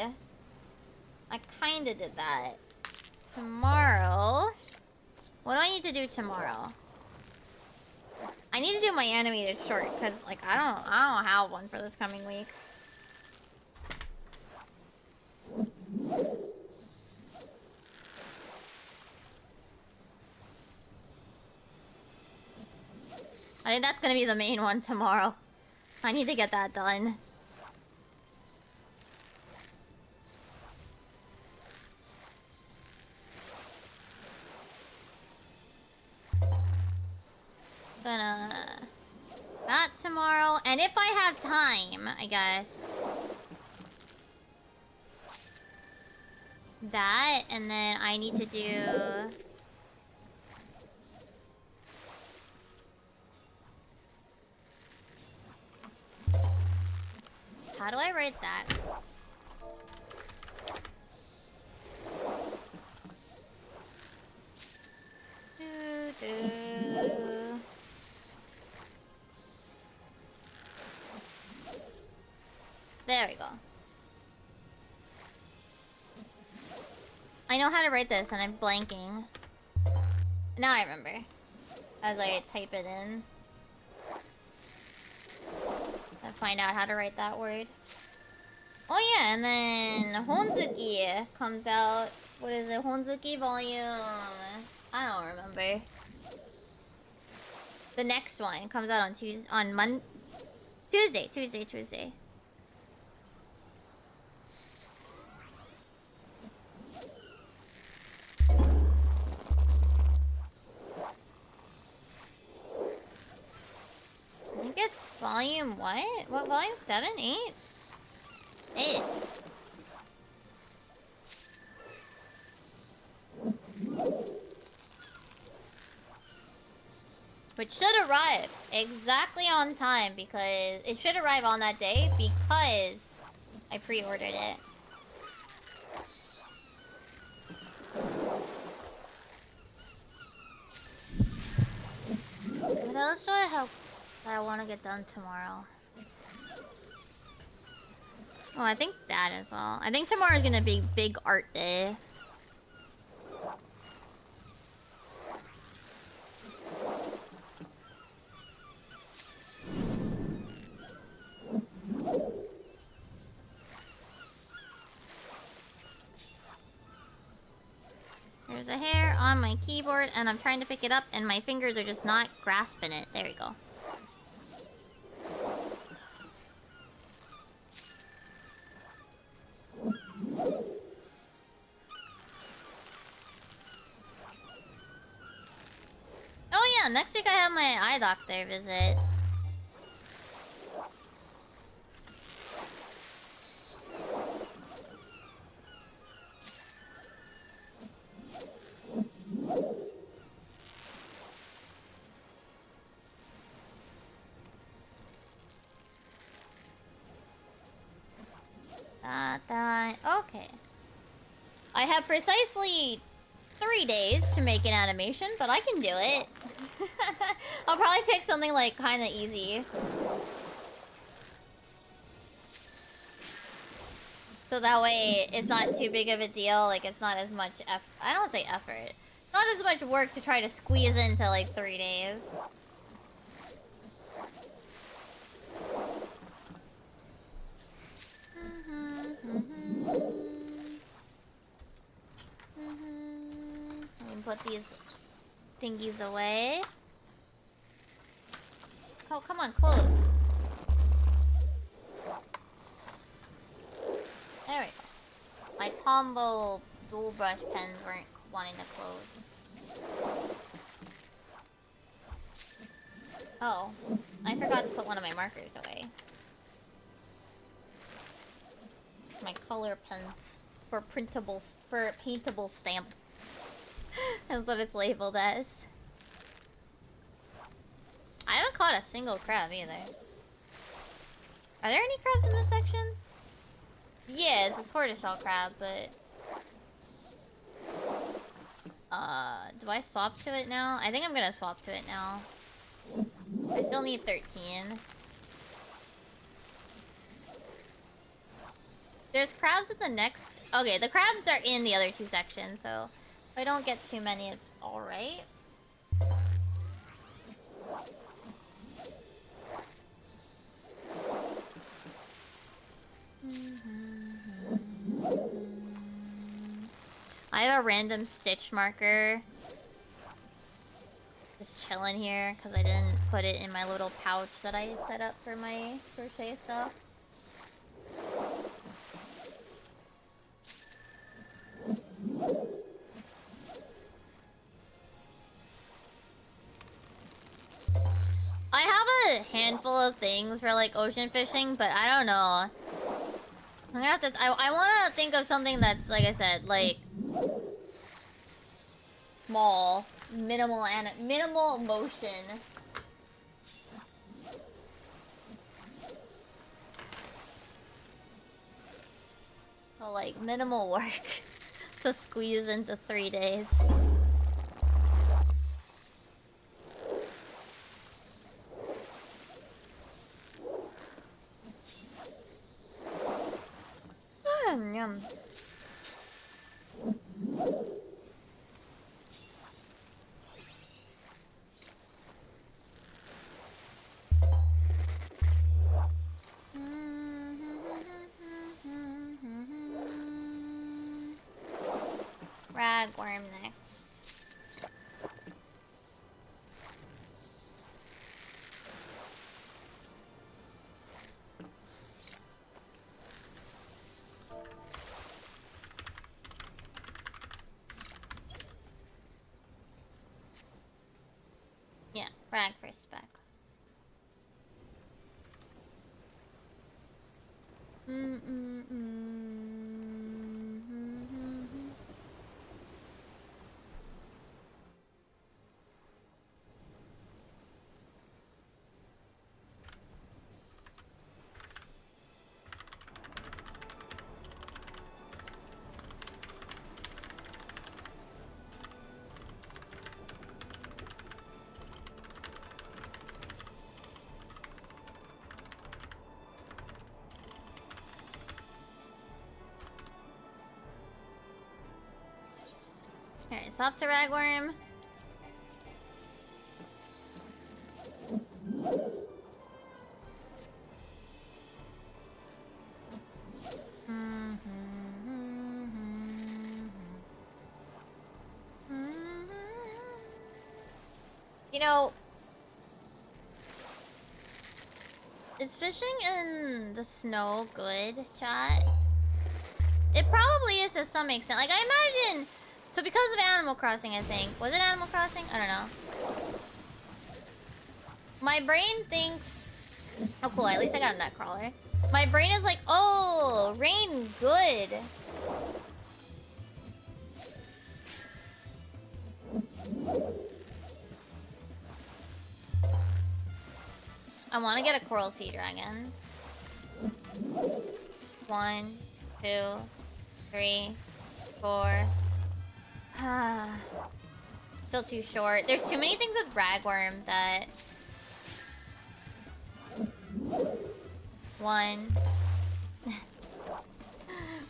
I kinda did that. Tomorrow. What do I need to do tomorrow? I need to do my animated short, because, like, I don't have one for this coming week. I think that's gonna be the main one tomorrow. I need to get that done. Gonna... that tomorrow. And if I have time, I guess. That, and then I need to do... how do I write that? There we go. I know how to write this and I'm blanking. Now I remember. As I type it in. And find out how to write that word. Oh yeah, and then Honzuki comes out. What is it? Honzuki volume... I don't remember. The next one comes out on Tuesday. Tuesday. I think it's volume what? What volume? 7? 8? 8. Which should arrive exactly on time because it should arrive on that day because I pre-ordered it. What else do I have that I want to get done tomorrow? Oh, I think that as well. I think tomorrow's gonna be big art day. There's a hair on my keyboard and I'm trying to pick it up and my fingers are just not grasping it. There we go. Oh yeah, next week I have my eye doctor visit. Okay. I have precisely 3 days to make an animation, but I can do it. I'll probably pick something like kinda easy. So that way it's not too big of a deal, like it's not as much I don't say effort. It's not as much work to try to squeeze into like 3 days. Let me put these thingies away. Oh, come on, close. There we go. My Tombow dual brush pens weren't wanting to close. Oh, I forgot to put one of my markers away. My color pens for paintable stamp. That's what it's labeled as. I haven't caught a single crab either. Are there any crabs in this section? Yeah, it's a tortoiseshell crab, but... Do I swap to it now? I think I'm gonna swap to it now. I still need 13. There's crabs at the next... Okay, the crabs are in the other two sections, so if I don't get too many, it's alright. I have a random stitch marker. Just chilling here, because I didn't put it in my little pouch that I set up for my crochet stuff. I have a handful of things for like ocean fishing, but I don't know. I'm gonna have to. I want to think of something that's, like I said, like small, minimal motion. So like minimal work to squeeze into 3 days. Yum. Ragworm next. Yeah, rag for spec. Alright, swap to ragworm. You know, is fishing in the snow good, chat? It probably is to some extent. Like, I imagine... So because of Animal Crossing, I think. Was it Animal Crossing? I don't know. My brain thinks... Oh, cool. At least I got a nutcrawler. My brain is like, oh, rain, good. I want to get a coral sea dragon. 1, 2, 3, 4. Still too short. There's too many things with ragworm that... 1.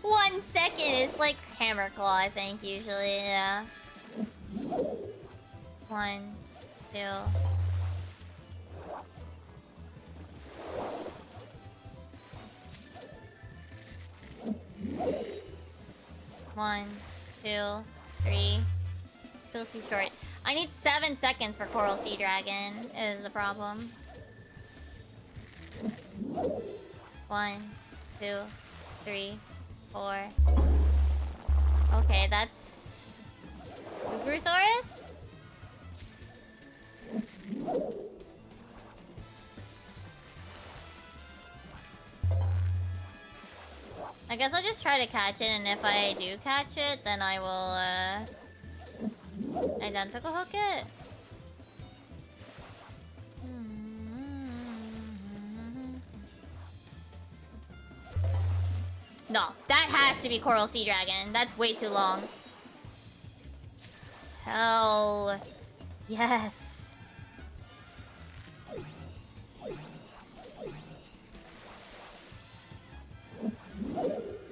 1 second. It's like hammerclaw, I think, usually. Yeah. 1, 2. 1, 2, 3. Still too short. I need 7 seconds for Coral Sea Dragon, is the problem. 1, 2, 3, 4. Okay, that's... Ugrosaurus? I guess I'll just try to catch it, and if I do catch it, then I will, identical hook it. No, that has to be Coral Sea Dragon. That's way too long. Hell yes.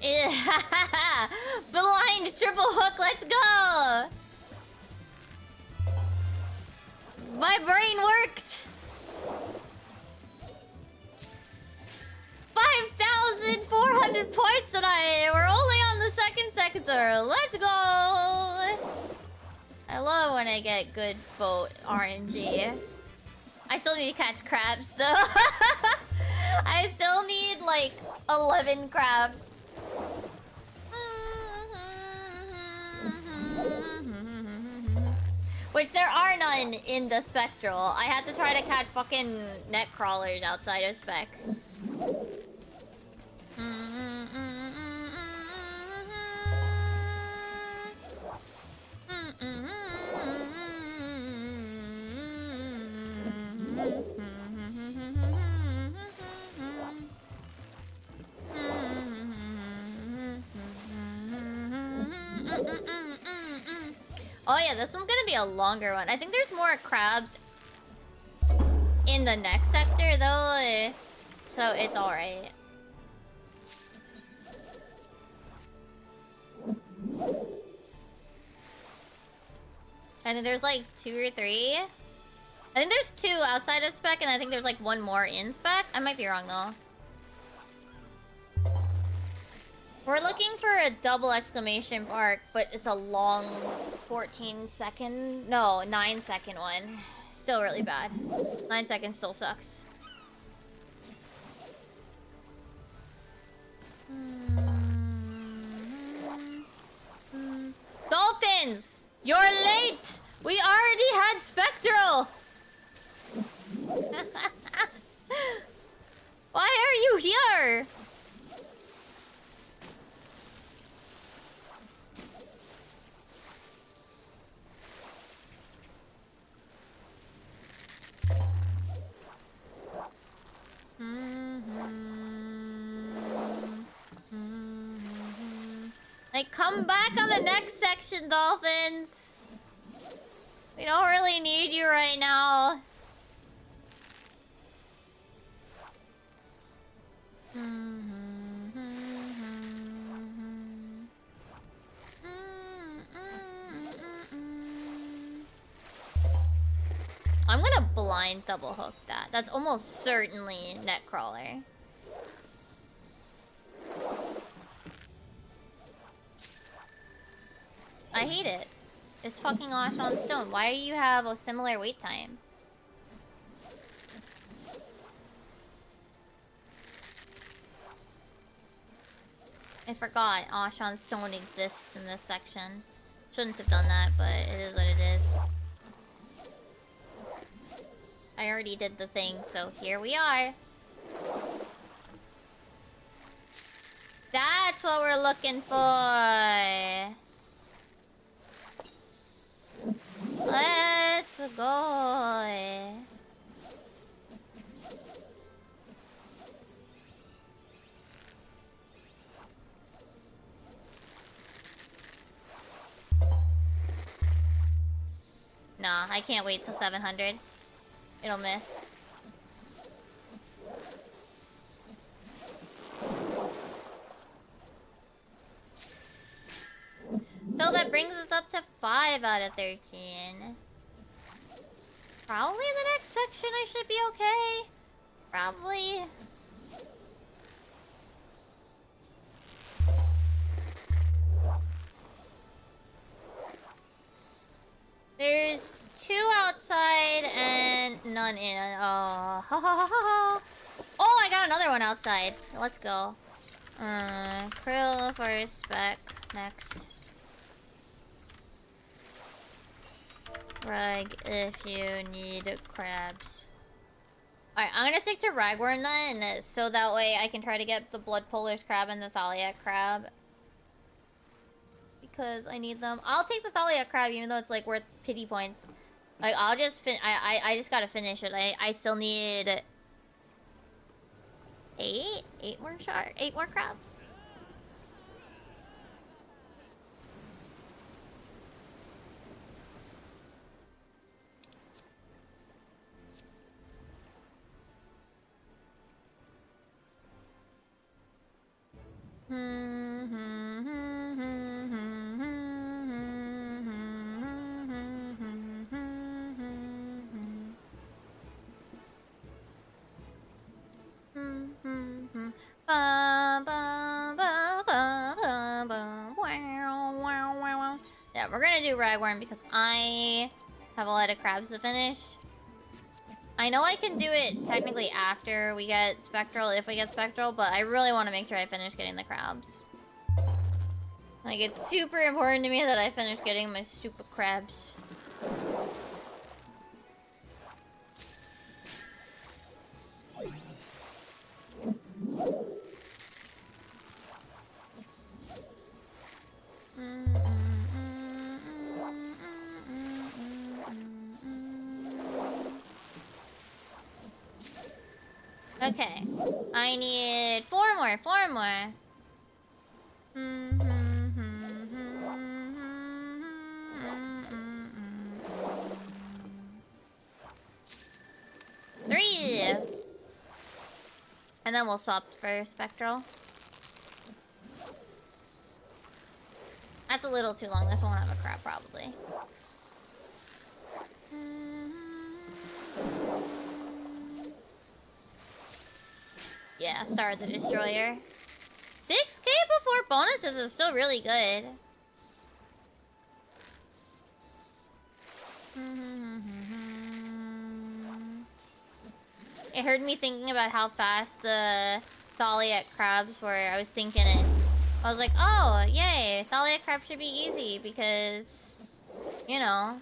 Yeah. Blind triple hook, let's go! My brain worked! 5,400 points tonight! We're only on the second sector. Let's go! I love when I get good boat RNG. I still need to catch crabs though. I still need like 11 crabs. Which there are none in the Spectral. I had to try to catch fucking net crawlers outside of Spec. Oh yeah, this one's gonna be a longer one. I think there's more crabs in the next sector though, so it's alright. I think there's like 2 or 3. I think there's 2 outside of Spec, and I think there's like 1 more in Spec. I might be wrong though. We're looking for a double exclamation mark, but it's a long 14-second... No, 9-second one. Still really bad. 9 seconds still sucks. Dolphins! You're late! We already had Spectral! Why are you here? Like, come back on the next section, Dolphins! We don't really need you right now. I'm gonna blind double hook that. That's almost certainly Netcrawler. I hate it. It's fucking Ash on Stone. Why do you have a similar wait time? I forgot Ash on Stone exists in this section. Shouldn't have done that, but it is what it is. I already did the thing, so here we are. That's what we're looking for. Let's go. Nah, I can't wait till 700. It'll miss. So that brings us up to 5 out of 13. Probably in the next section I should be okay. Probably. There's 2 outside and none in. Oh, oh, I got another one outside. Let's go. Krill first, Spec next. Rag if you need crabs. Alright, I'm gonna stick to Ragworm then, so that way I can try to get the Blood Polar's crab and the Thaliac crab. Because I need them. I'll take the Thaliac crab even though it's like worth pity points. Like, I'll just I just gotta finish it. I still need 8 more shark, 8 more crabs. Yeah, we're gonna do ragworm because I have a lot of crabs to finish. I know I can do it technically after we get spectral, if we get spectral, but I really want to make sure I finish getting the crabs. Like, it's super important to me that I finish getting my stupid crabs. Okay, I need four more. 3! And then we'll swap for spectral. That's a little too long. This won't have a crab, probably. Yeah, Star the Destroyer. 6k before bonuses is still really good. It heard me thinking about how fast the Thalia crabs were. I was thinking it. I was like, oh, yay, Thalia crab should be easy because, you know.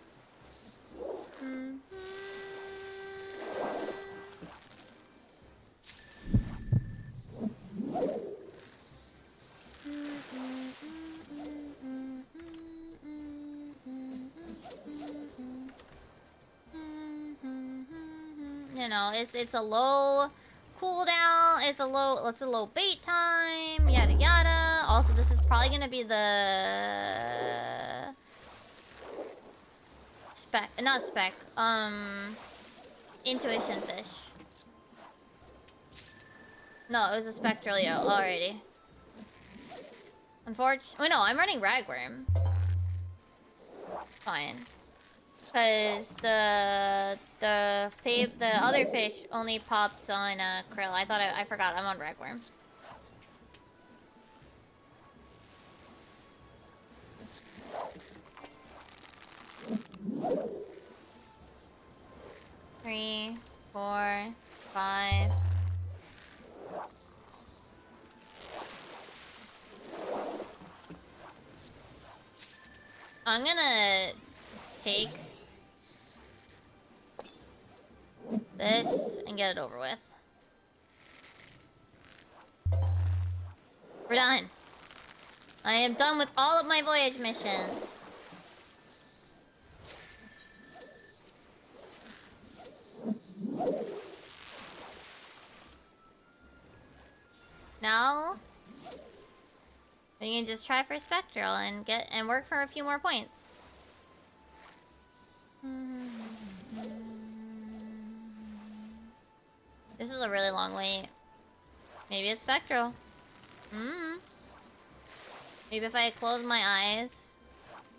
You know, it's a low cooldown, it's a low bait time, yada yada. Also, this is probably gonna be the intuition fish. No, it was a spectralio already. Unfortunately, wait, no, I'm running ragworm. Fine. Because the other fish only pops on krill. I forgot. I'm on ragworm. Three, 4, 5. I'm gonna take this and get it over with. We're done. I am done with all of my voyage missions. Now we can just try for spectral and work for a few more points. This is a really long wait. Maybe it's spectral. Maybe if I close my eyes,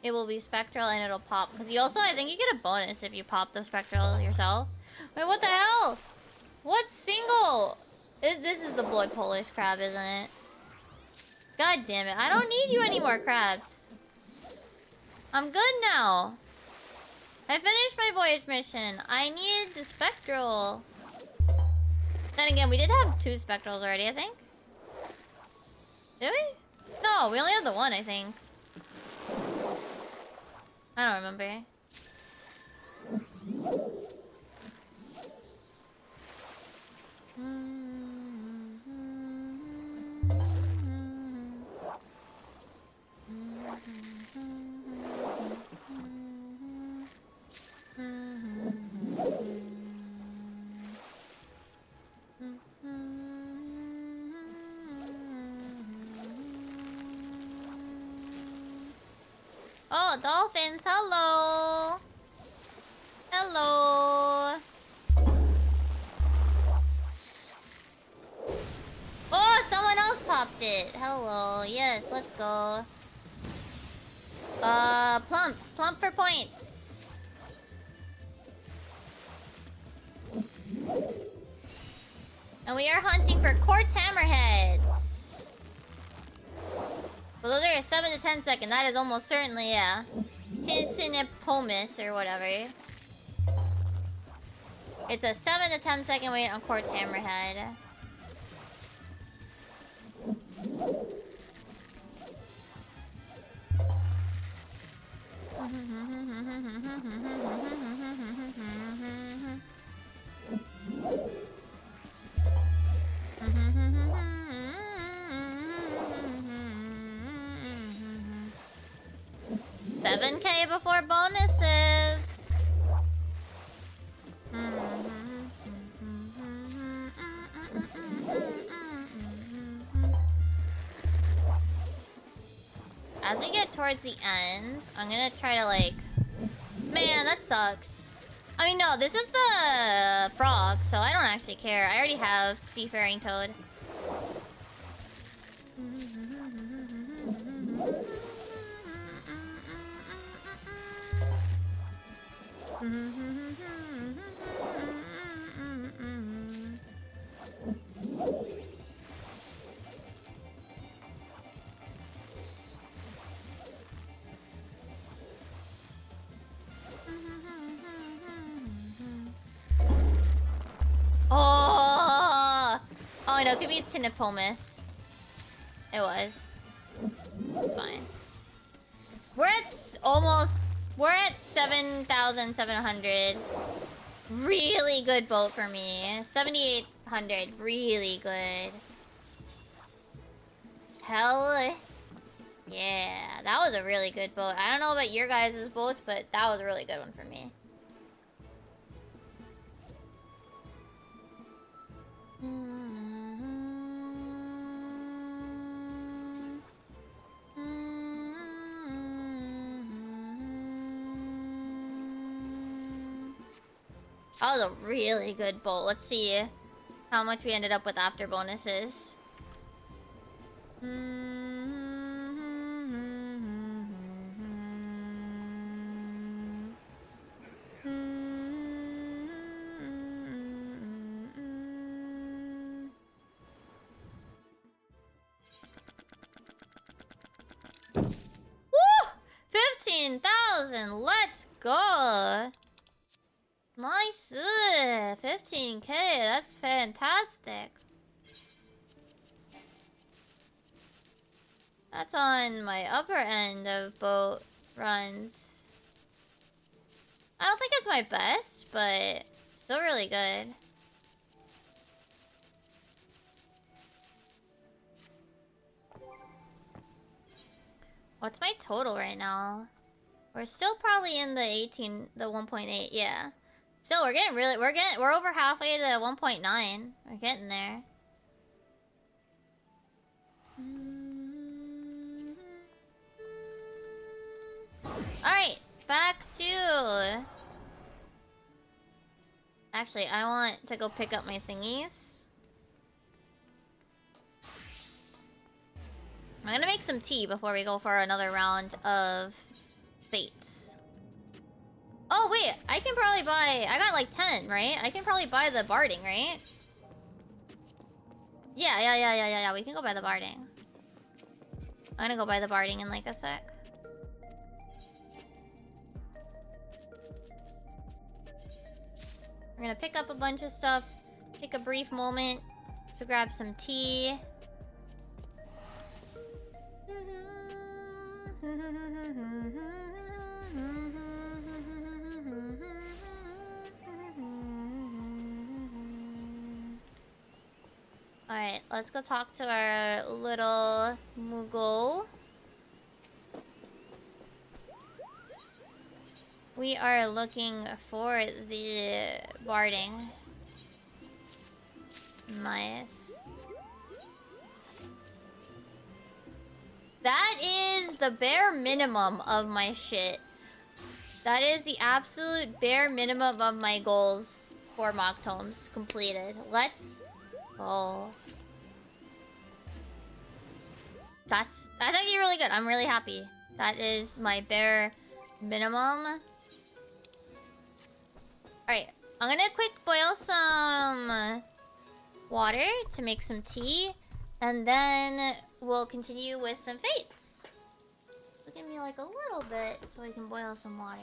it will be spectral and it'll pop. Because you also, I think you get a bonus if you pop the spectral yourself. Wait, what the hell? What single? This is the blood Polish crab, isn't it? God damn it. I don't need you anymore, crabs. I'm good now. I finished my voyage mission. I need the spectral. Then again, we did have 2 spectrals already, I think. Did we? No, we only had the 1, I think. I don't remember. Oh, dolphins, hello! Hello! Oh, someone else popped it! Hello. Yes, let's go. Plump. Plump for points. And we are hunting for quartz hammerheads. Well, those are a 7 to 10 second. That is almost certainly, yeah. Mogtomes or whatever. It's a 7 to 10 second wait on quartz hammerhead. $7K before bonuses. As we get towards the end, I'm gonna try to like... Man, that sucks. I mean, no, this is the frog, so I don't actually care. I already have Seafaring Toad. Oh no, it could be Mogtomes. It was. It's fine. We're at 7,700. Really good boat for me. 7,800. Really good. Hell yeah. That was a really good boat. I don't know about your guys' boats, but that was a really good one for me. That was a really good bolt. Let's see how much we ended up with after bonuses. Woo! 15,000. Let's go. Nice. 15K. That's fantastic. That's on my upper end of boat runs. I don't think it's my best, but still really good. What's my total right now? We're still probably in the 1.8, yeah. Still, we're over halfway to 1.9. We're getting there. Alright, back to... Actually, I want to go pick up my thingies. I'm gonna make some tea before we go for another round of fates. Oh, wait, I can probably buy... I got like 10, right? I can probably buy the barding, right? Yeah, we can go buy the barding. I'm gonna go buy the barding in like a sec. We're gonna pick up a bunch of stuff, take a brief moment to grab some tea. Alright, let's go talk to our little Mughal. We are looking for the barding. Nice. That is the bare minimum of my shit. That is the absolute bare minimum of my goals for Mogtomes completed. Let's go. That's actually really good. I'm really happy. That is my bare minimum. Alright, I'm gonna quick boil some water to make some tea. And then we'll continue with some fates. So give me like a little bit so I can boil some water.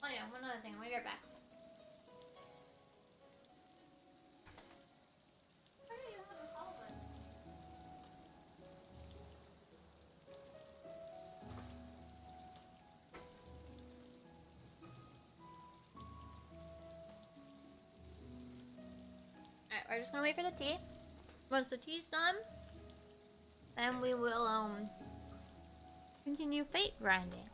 Oh yeah, one other thing. I'm gonna get back. Alright, we're just gonna wait for the tea. Once the tea's done, then we will continue fate grinding.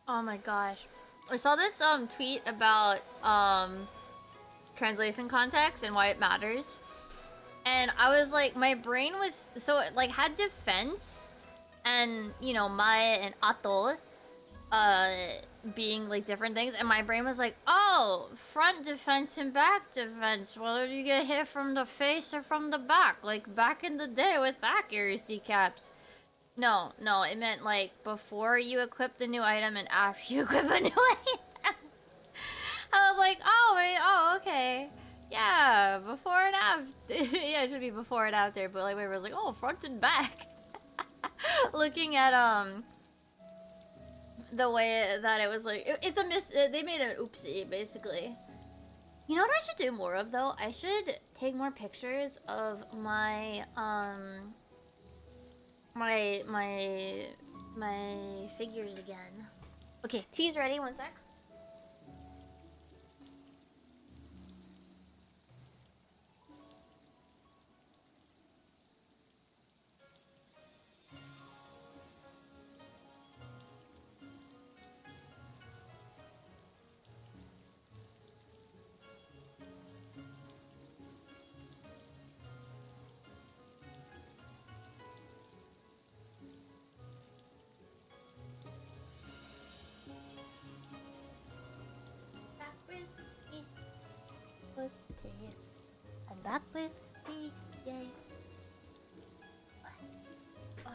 Oh my gosh. I saw this tweet about translation context and why it matters. And I was like, my brain was so it like had defense and you know, mae and ato being like different things, and my brain was like, oh, front defense and back defense. Whether you get hit from the face or from the back, like back in the day with accuracy caps. No, it meant like before you equip the new item and after you equip a new item. I was like, oh, okay. Yeah, before and after. Yeah, it should be before and after, but like, we were like, oh, front and back. Looking at, the way that it was like, it's a they made an oopsie, basically. You know what I should do more of, though? I should take more pictures of my, my figures again. Okay, tea's ready, one sec. I'm back with me, yay. Oh,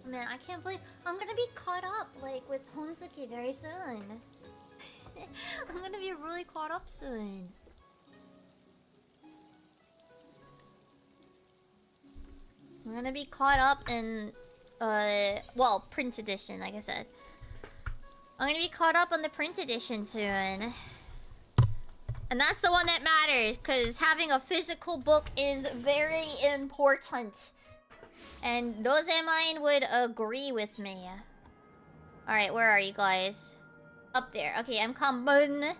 man, I can't believe I'm gonna be caught up, like, with Honsuki very soon. I'm gonna be really caught up soon. I'm gonna be caught up in, well, print edition, like I said. I'm gonna be caught up on the print edition soon. And that's the one that matters, because having a physical book is very important. And Dozemain would agree with me. Alright, where are you guys? Up there. Okay, I'm coming.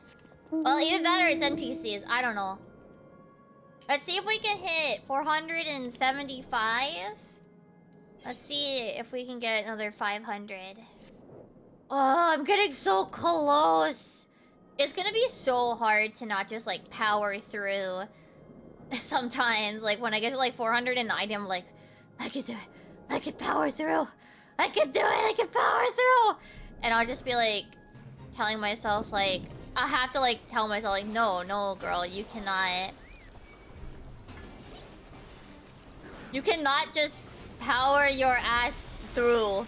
Well, either that or it's NPCs. I don't know. Let's see if we can hit 475. Let's see if we can get another 500. Oh, I'm getting so close. It's gonna be so hard to not just like power through. Sometimes, like when I get to like 490, I'm like, I can do it. I can power through. I can do it. I can power through. And I'll just be like telling myself like, I have to like tell myself like, no, girl, you cannot. You cannot just power your ass through.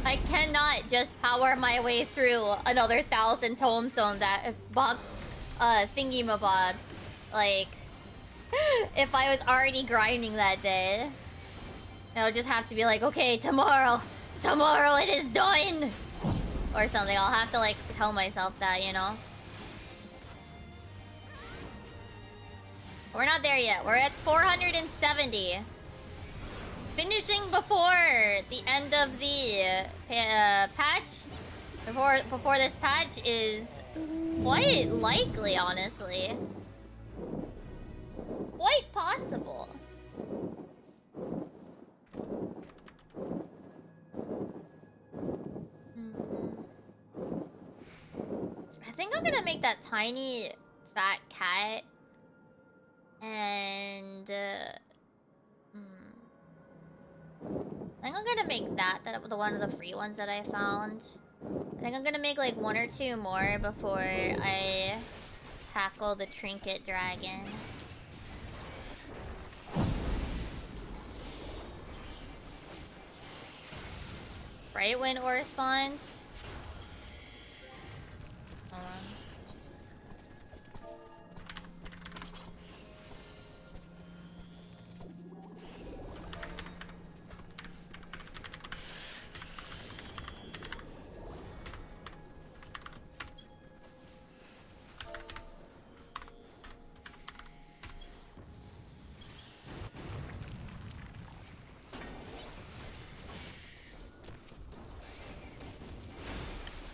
I cannot just power my way through another 1,000 tombstone that thingy mabobs. Like, if I was already grinding that day, it'll just have to be like, okay, tomorrow it is done, or something. I'll have to like tell myself that, you know. We're not there yet. We're at 470. Finishing before the end of the patch, before this patch is quite likely, honestly. Quite possible. I think I'm gonna make that tiny fat cat and I think I'm gonna make that one of the free ones that I found. I think I'm gonna make like 1 or 2 more before I tackle the trinket dragon. Right when ore spawns.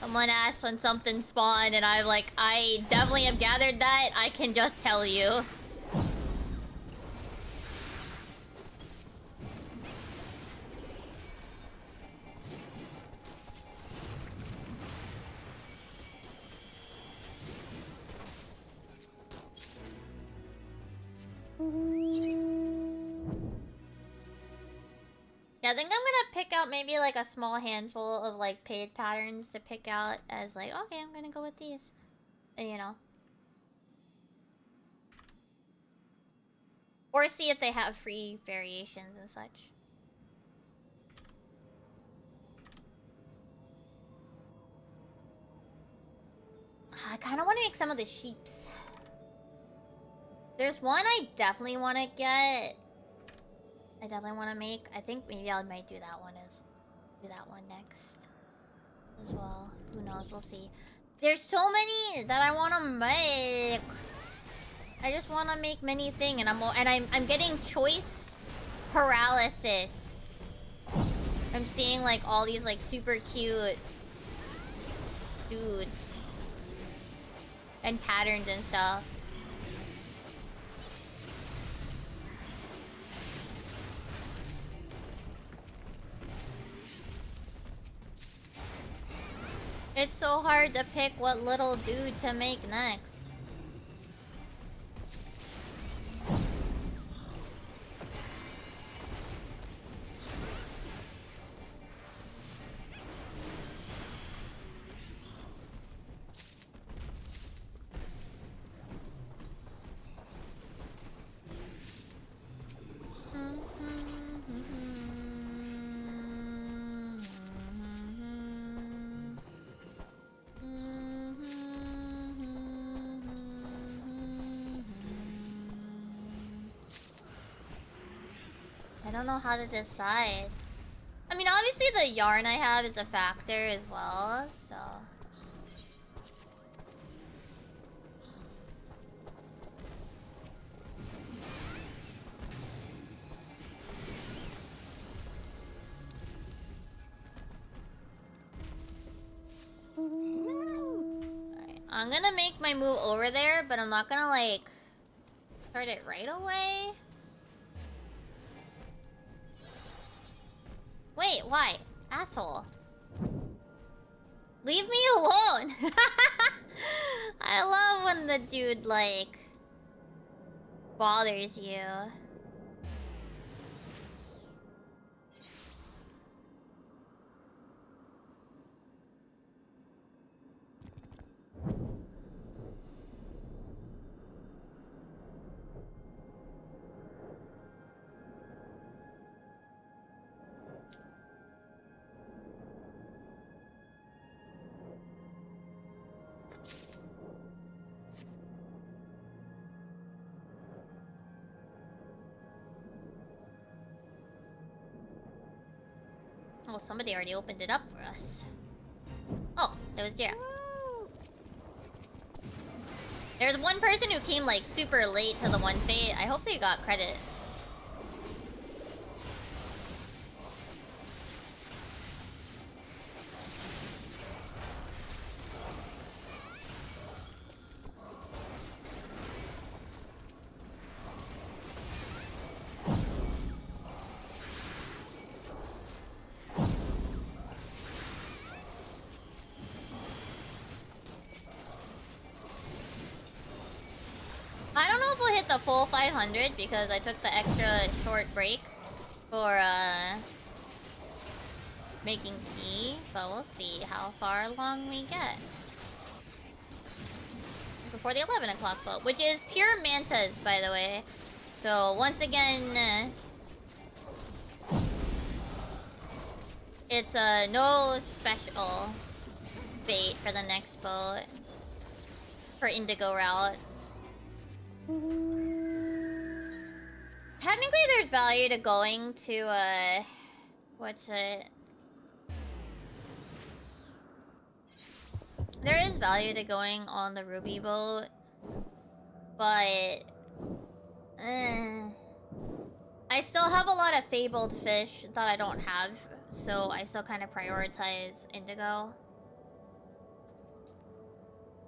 Someone asked when something spawned, and I'm like, I definitely have gathered that. I can just tell you. Yeah, I think I'm gonna pick out maybe like a small handful of like paid patterns to pick out as like, okay, I'm gonna go with these. You know. Or see if they have free variations and such. I kind of want to make some of the sheeps. There's one I definitely want to get. I definitely want to make. I think maybe I might do that one next as well. Who knows? We'll see. There's so many that I want to make. I just want to make many things, and I'm getting choice paralysis. I'm seeing like all these like super cute dudes and patterns and stuff. It's so hard to pick what little dude to make next. I don't know how to decide. I mean, obviously the yarn I have is a factor as well, so... I'm gonna make my move over there, but I'm not gonna, like, start it right away. Wait, why? Asshole. Leave me alone! I love when the dude, like, bothers you. Oh, somebody already opened it up for us. Oh, that was Jera. There's one person who came, like, super late to the one fate. I hope they got credit. I don't know if we'll hit the full 500 because I took the extra short break for making tea, but we'll see how far along we get before the 11 o'clock boat, which is pure mantas, by the way. So once again, it's no special bait for the next boat for Indigo route. Technically, there's value to going to, what's it? There is value to going on the Ruby boat, but I still have a lot of fabled fish that I don't have, so I still kind of prioritize Indigo.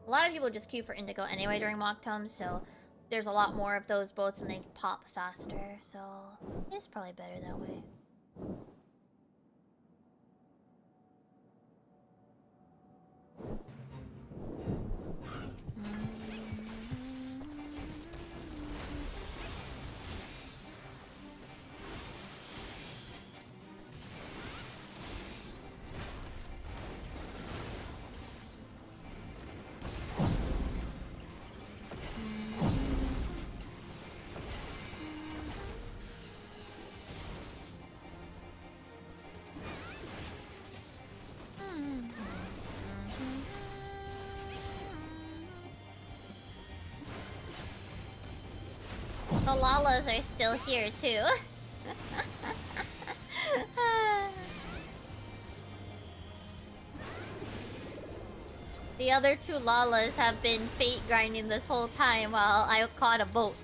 A lot of people just queue for Indigo anyway during Mogtomes, so there's a lot more of those boats and they pop faster, so it's probably better that way. The Lalas are still here too. The other two Lalas have been fate grinding this whole time while I caught a boat.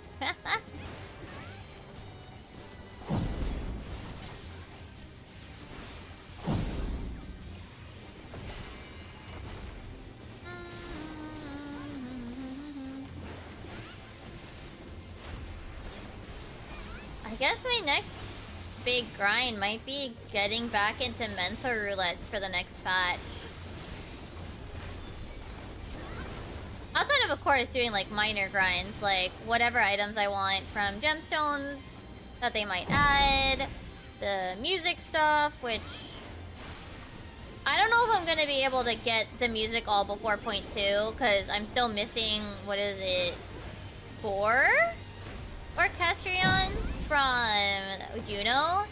I guess my next big grind might be getting back into mental roulettes for the next patch. Outside of course, doing like minor grinds, like whatever items I want from gemstones that they might add, the music stuff, which I don't know if I'm gonna be able to get the music all before point 2, because I'm still missing, what is it, 4 orchestrions from Juno.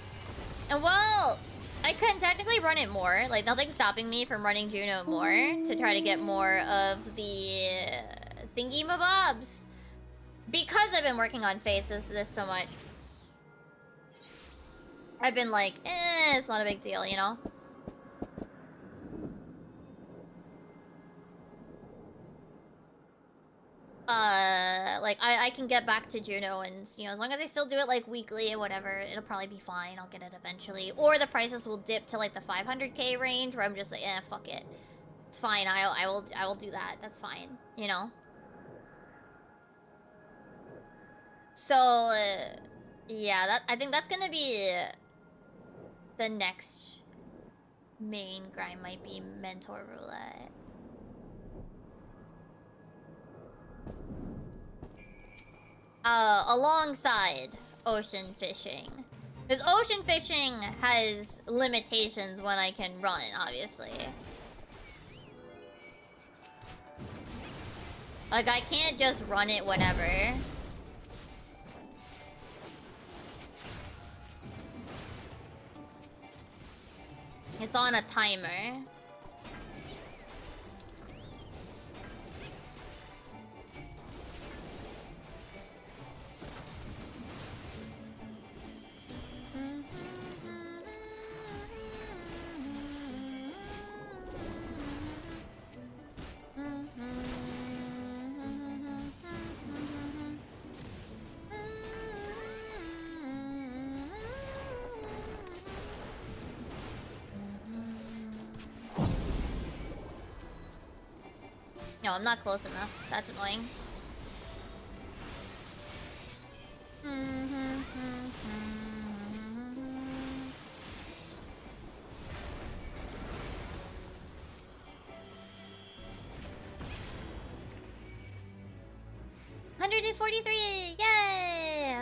And while I could technically run it more, like nothing's stopping me from running Juno more to try to get more of the thingy-mabobs. Because I've been working on Fates this so much, I've been like, it's not a big deal, you know? Like, I can get back to Juno and, you know, as long as I still do it, like, weekly or whatever, it'll probably be fine. I'll get it eventually. Or the prices will dip to, like, the 500k range where I'm just like, fuck it. It's fine. I will do that. That's fine. You know. So yeah, I think that's gonna be the next main grind. Might be mentor roulette. Alongside ocean fishing. Because ocean fishing has limitations when I can run, obviously. Like, I can't just run it whenever. It's on a timer. No, I'm not close enough. That's annoying. $143! Yay!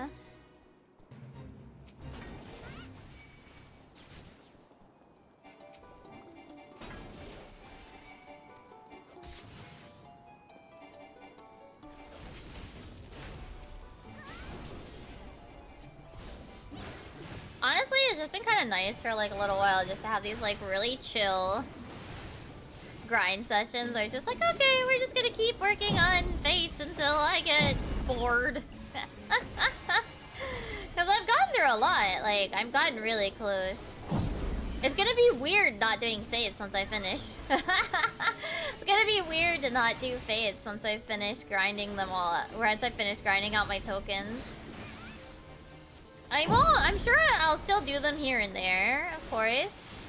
Honestly, it's just been kind of nice for like a little while just to have these like really chill grind sessions where it's just like, okay, we're just gonna keep working on fates until I get bored. Because I've gotten through a lot. Like, I've gotten really close. It's gonna be weird not doing fates once I finish. It's gonna be weird to not do fates once I finish grinding them all. Once I finish grinding out my tokens. I'm sure I'll still do them here and there, of course.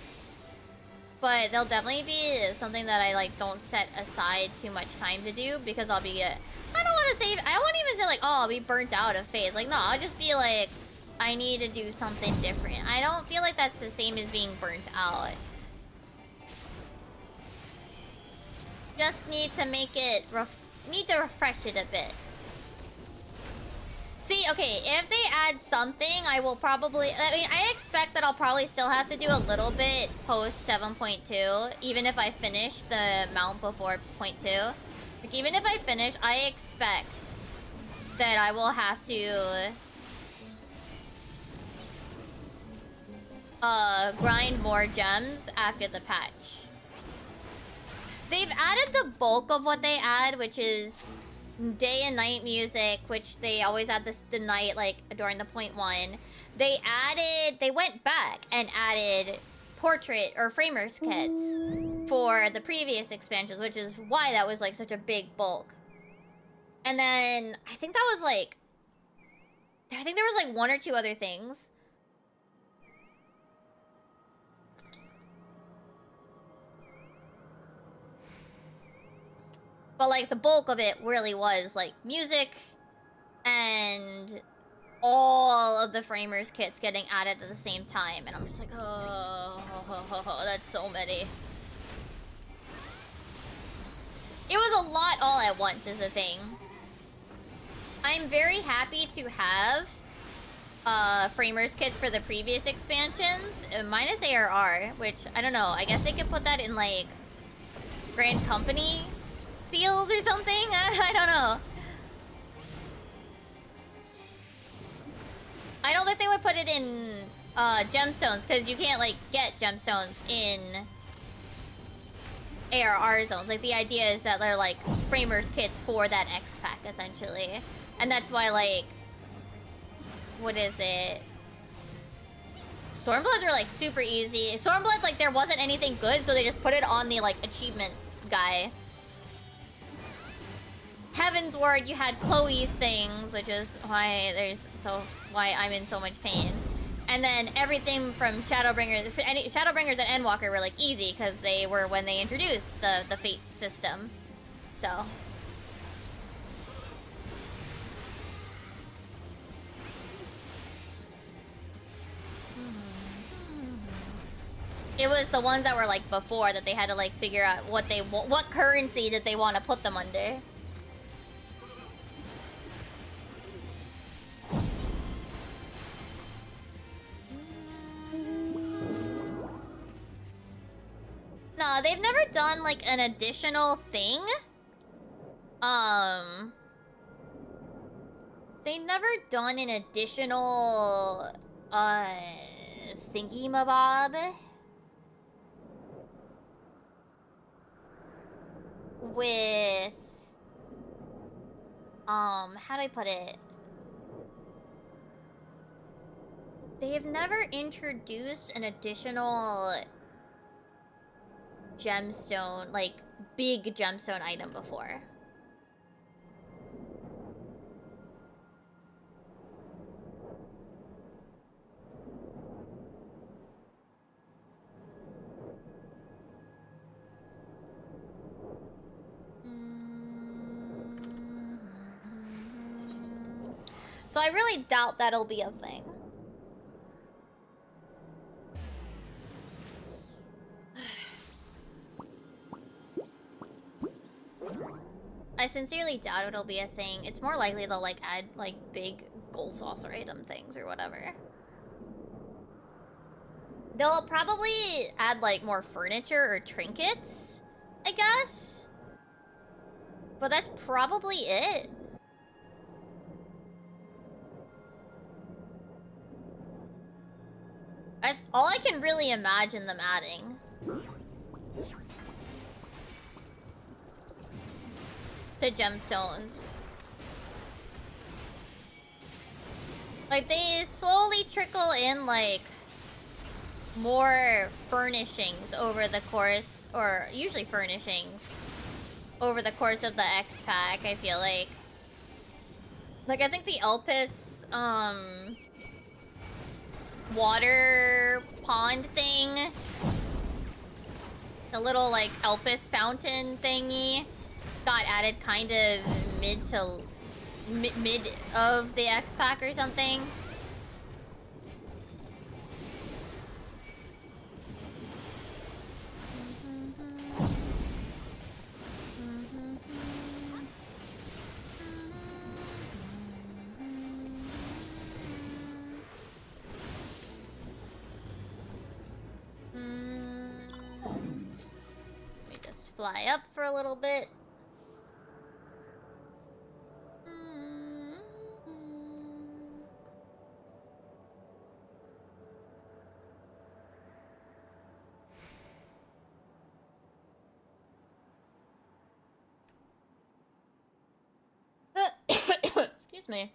But they'll definitely be something that I like don't set aside too much time to do because I'll be I don't want to say, I won't even say like, oh, I'll be burnt out of fates. Like, no, I'll just be like, I need to do something different. I don't feel like that's the same as being burnt out. Just need to make it, need to refresh it a bit. See, okay, if they add something, I will probably... I mean, I expect that I'll probably still have to do a little bit post 7.2, even if I finish the mount before 0.2. Like, even if I finish, I expect that I will have to... grind more gems after the patch. They've added the bulk of what they add, which is... day and night music, which they always add the night like during the 0.1. They went back and added portrait or framers kits for the previous expansions, which is why that was like such a big bulk. And then I think that was like, I think there was like one or two other things. But, like, the bulk of it really was, like, music and all of the framers kits getting added at the same time. And I'm just like, oh, that's so many. It was a lot all at once is the thing. I'm very happy to have framers kits for the previous expansions, minus ARR, which, I don't know, I guess they could put that in, like, Grand Company seals or something? I don't know. I don't think they would put it in gemstones, because you can't, like, get gemstones in ARR zones. Like, the idea is that they're, like, framers kits for that X-Pack, essentially. And that's why, like... what is it? Stormbloods are, like, super easy. Stormbloods, like, there wasn't anything good, so they just put it on the, like, achievement guy. Heaven's Word, you had Chloe's things, which is why I'm in so much pain. And then everything from Shadowbringers and Endwalker were like easy because they were when they introduced the fate system. So it was the ones that were like before that they had to like figure out what currency did they want to put them under. No, they've never done like an additional thing. They never done an additional thingy-mabob with how do I put it? They have never introduced an additional gemstone, like big gemstone item before. So I really doubt that'll be a thing. I sincerely doubt it'll be a thing. It's more likely they'll like add like big gold saucer item things or whatever. They'll probably add like more furniture or trinkets, I guess. But that's probably it. That's all I can really imagine them adding. The gemstones. Like, they slowly trickle in, like, more furnishings over the course, or usually furnishings, over the course of the X-Pack, I feel like. Like, I think the Elpis, water pond thing, the little, like, Elpis fountain thingy, got added kind of mid of the X-Pack or something. Let me just fly up for a little bit. Excuse me.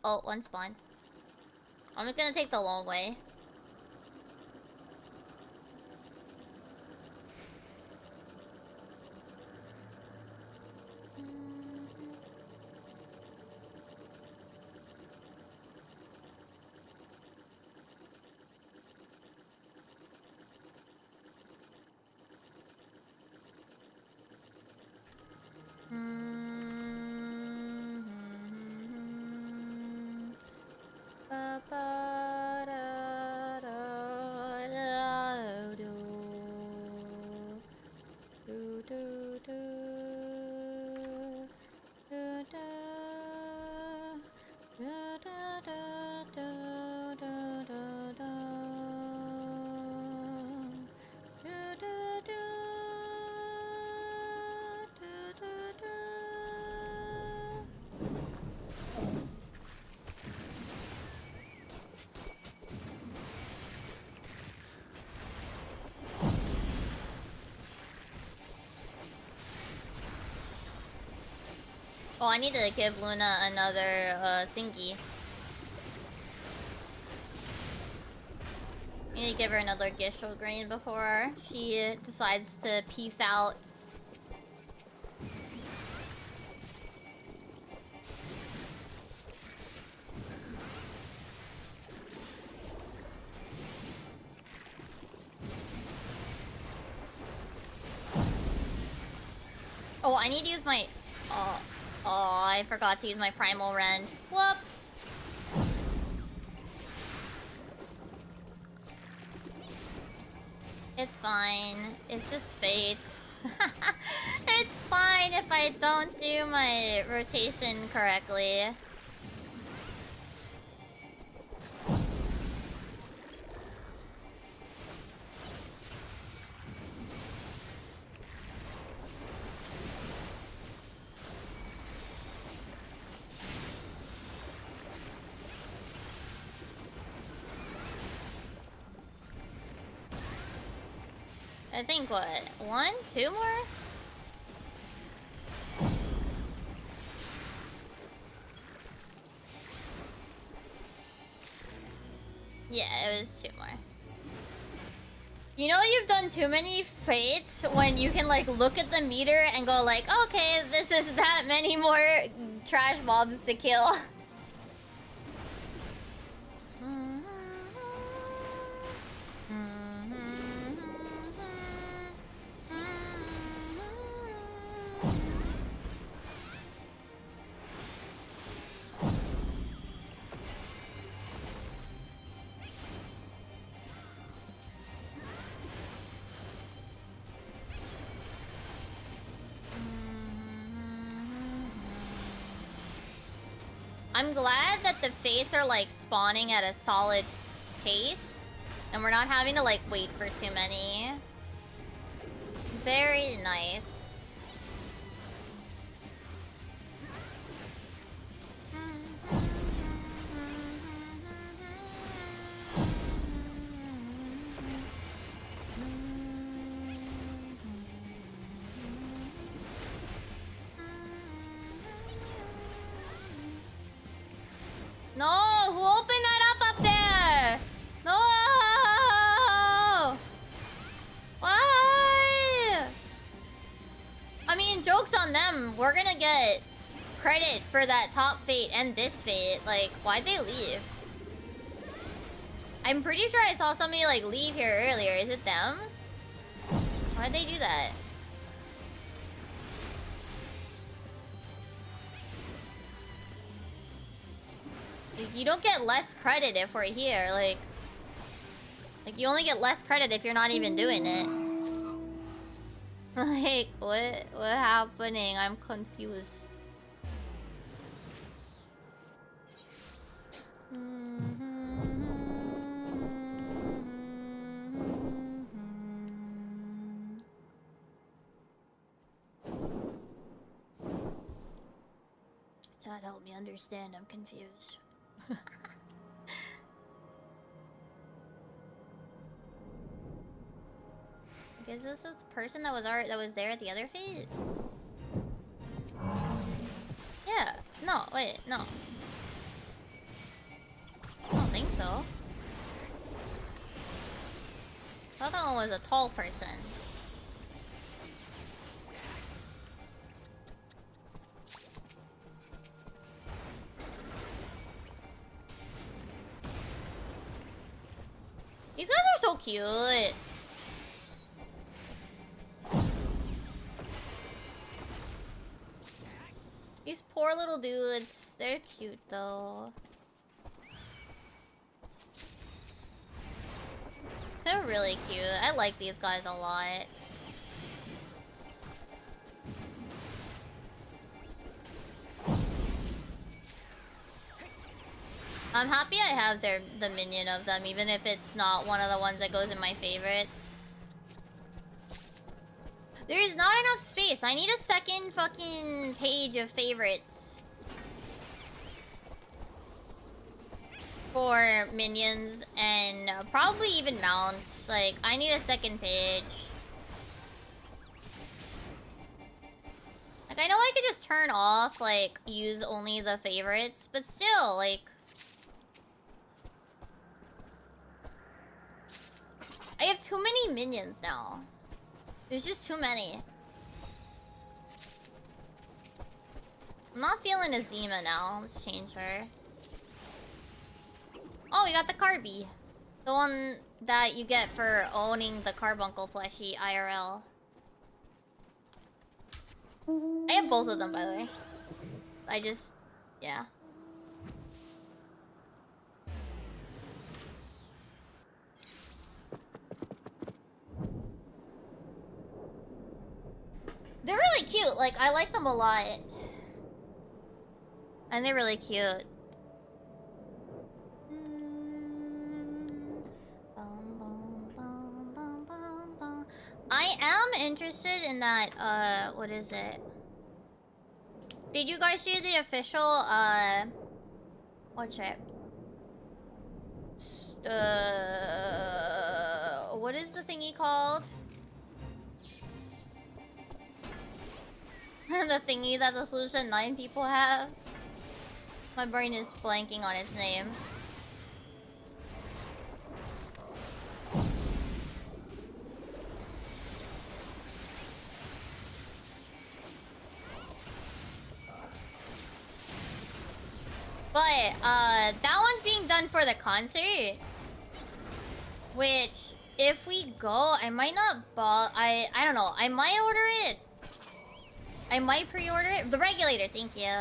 Oh, one spawn. I'm just gonna take the long way. Oh, I need to give Luna another thingy. I need to give her another Gishel grain before she decides to peace out. Oh, I need to use my... Oh, I forgot to use my Primal Rend. Whoops. It's fine. It's just fates. It's fine if I don't do my rotation correctly. I think what? 1, 2 more? Yeah, it was 2 more. You know you've done too many fates when you can like look at the meter and go like, okay, this is that many more trash mobs to kill. I'm glad that the fates are like spawning at a solid pace and we're not having to like wait for too many. Very nice. No! Who opened that up there? No! Why? I mean, joke's on them. We're gonna get credit for that top fate and this fate. Like, why'd they leave? I'm pretty sure I saw somebody, like, leave here earlier. Is it them? Why'd they do that? You don't get less credit if we're here, like you only get less credit if you're not even doing it. Like, what happening? I'm confused. Chat, help me understand. I'm confused. Is this the person that was there at the other fate? Yeah. No, wait, no. I don't think so. I thought that one was a tall person. These guys are so cute. These poor little dudes. They're cute though. They're really cute. I like these guys a lot. I'm happy I have the minion of them, even if it's not one of the ones that goes in my favorites. There's not enough space. I need a second fucking page of favorites for minions and probably even mounts. Like, I need a second page. Like, Like, I know I could just turn off, like, use only the favorites, but still, like... I have too many minions now. There's just too many. I'm not feeling Azima now. Let's change her. Oh, we got the Carby. The one that you get for owning the Carbuncle plushie IRL. I have both of them, by the way. I just... yeah. They're really cute. Like, I like them a lot. And they're really cute. I am interested in that, what is it? Did you guys do the official, what's it? What is the thingy called? The thingy that the Solution 9 people have? My brain is blanking on its name. But, that one's being done for the concert. Which, if we go, I might not I don't know. I might order it. I might pre-order it. The regulator, thank you.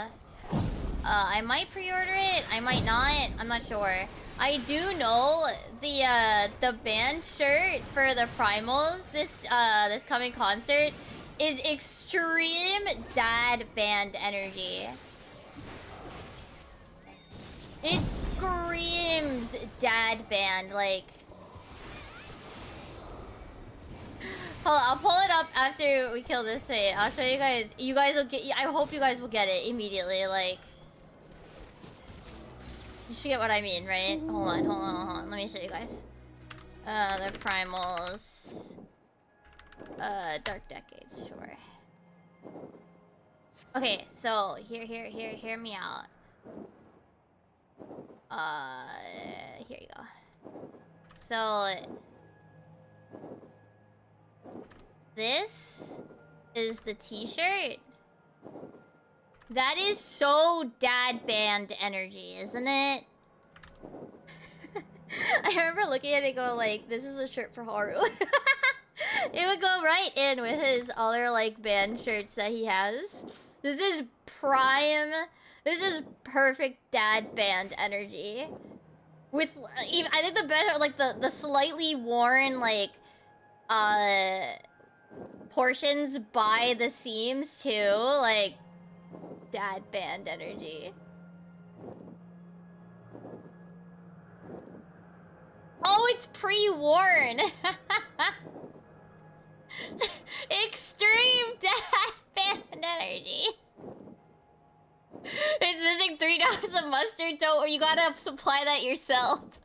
I might pre-order it. I might not. I'm not sure. I do know the band shirt for the Primals this coming concert is extreme dad band energy. It screams dad band, like... Hold on, I'll pull it up after we kill this thing. I'll show you guys. You guys will get... I hope you guys will get it immediately, like... You should get what I mean, right? Hold on. Let me show you guys. The Primals... Dark Decades, sure. Okay, so, hear me out. Here you go. So... This is the t-shirt. That is so dad band energy, isn't it? I remember looking at it go like, this is a shirt for Haru. It would go right in with his other like band shirts that he has. This is prime. This is perfect dad band energy. With, I think the better, like the slightly worn like, portions by the seams too, like dad band energy. Oh, it's pre-worn. Extreme dad band energy. It's missing 3 drops of mustard. Don't, you gotta supply that yourself.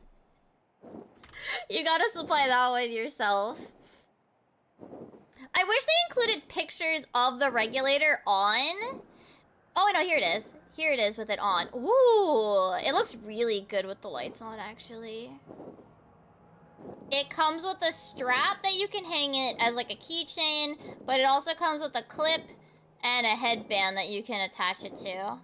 You gotta supply that one yourself. I wish they included pictures of the regulator on. Oh, no, here it is. Here it is with it on. Ooh, it looks really good with the lights on, actually. It comes with a strap that you can hang it as like a keychain, but it also comes with a clip and a headband that you can attach it to.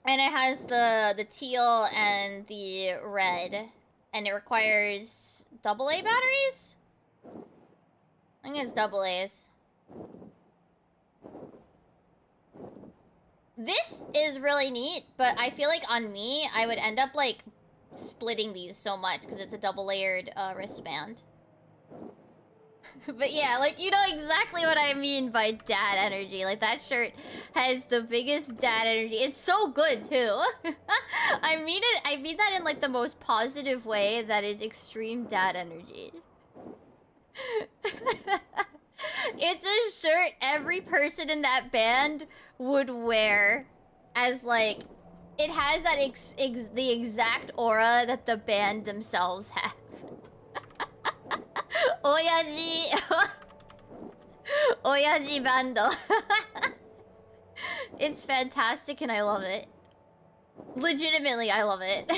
And it has the teal and the red, and it requires AA batteries? I think it's AA's. This is really neat, but I feel like on me, I would end up like splitting these so much because it's a double layered wristband. But yeah, like, you know exactly what I mean by dad energy. Like, that shirt has the biggest dad energy. It's so good, too. I mean that in, like, the most positive way that is extreme dad energy. It's a shirt every person in that band would wear as, like... It has that the exact aura that the band themselves have. Oyaji! Oyaji bando. It's fantastic and I love it. Legitimately, I love it.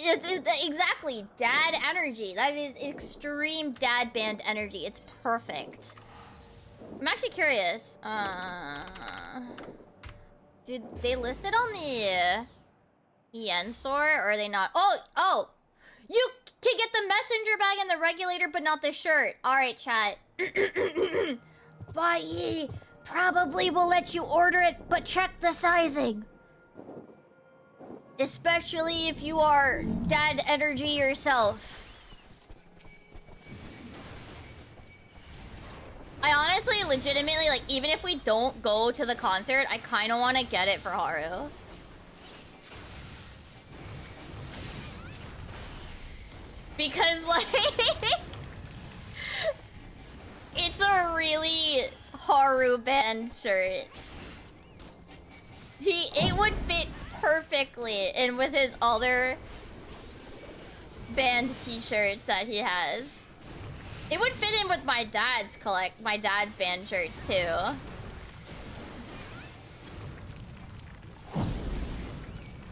It's exactly dad energy. That is extreme dad band energy. It's perfect. I'm actually curious. Did they list it on the EN store, or are they not? Oh! You can get the messenger bag and the regulator, but not the shirt. All right, chat. Bye. Probably will let you order it, but check the sizing. Especially if you are dad energy yourself. I honestly, legitimately, like, even if we don't go to the concert, I kind of want to get it for Haru. Because, like, it's a really Haru band shirt. It would fit perfectly in with his other band t-shirts that he has. It would fit in with my dad's band shirts too.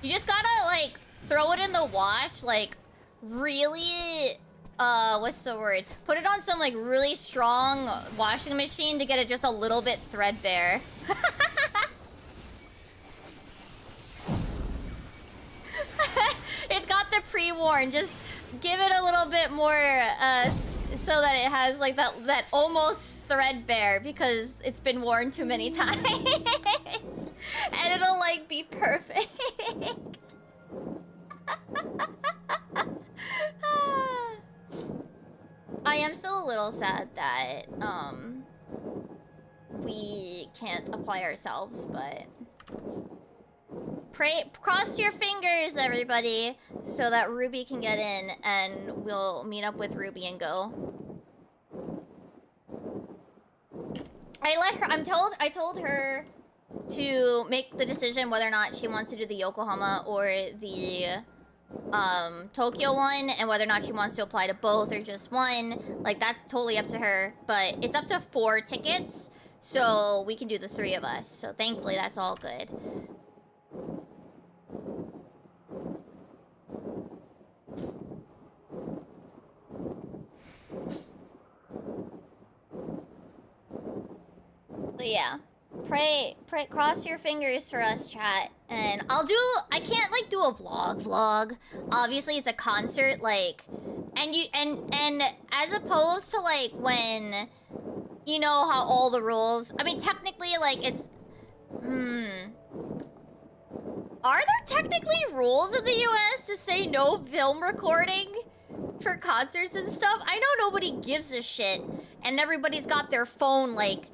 You just gotta like throw it in the wash, like really what's the word? Put it on some like really strong washing machine to get it just a little bit threadbare. It's got the pre-worn. Just give it a little bit more so that it has like that almost threadbare, because it's been worn too many times. And it'll like be perfect. I am still a little sad that we can't apply ourselves, but cross your fingers, everybody, so that Ruby can get in, and we'll meet up with Ruby and go. I told her to make the decision whether or not she wants to do the Yokohama or the Tokyo one, and whether or not she wants to apply to both or just one. Like, that's totally up to her, but it's up to 4 tickets, so we can do the 3 of us. So thankfully that's all good. But yeah, pray, cross your fingers for us, chat. And I can't like do a vlog. Obviously it's a concert, like, and as opposed to like when, you know how all the rules, I mean, technically like it's, are there technically rules in the US to say no film recording for concerts and stuff? I know nobody gives a shit, and everybody's got their phone, like,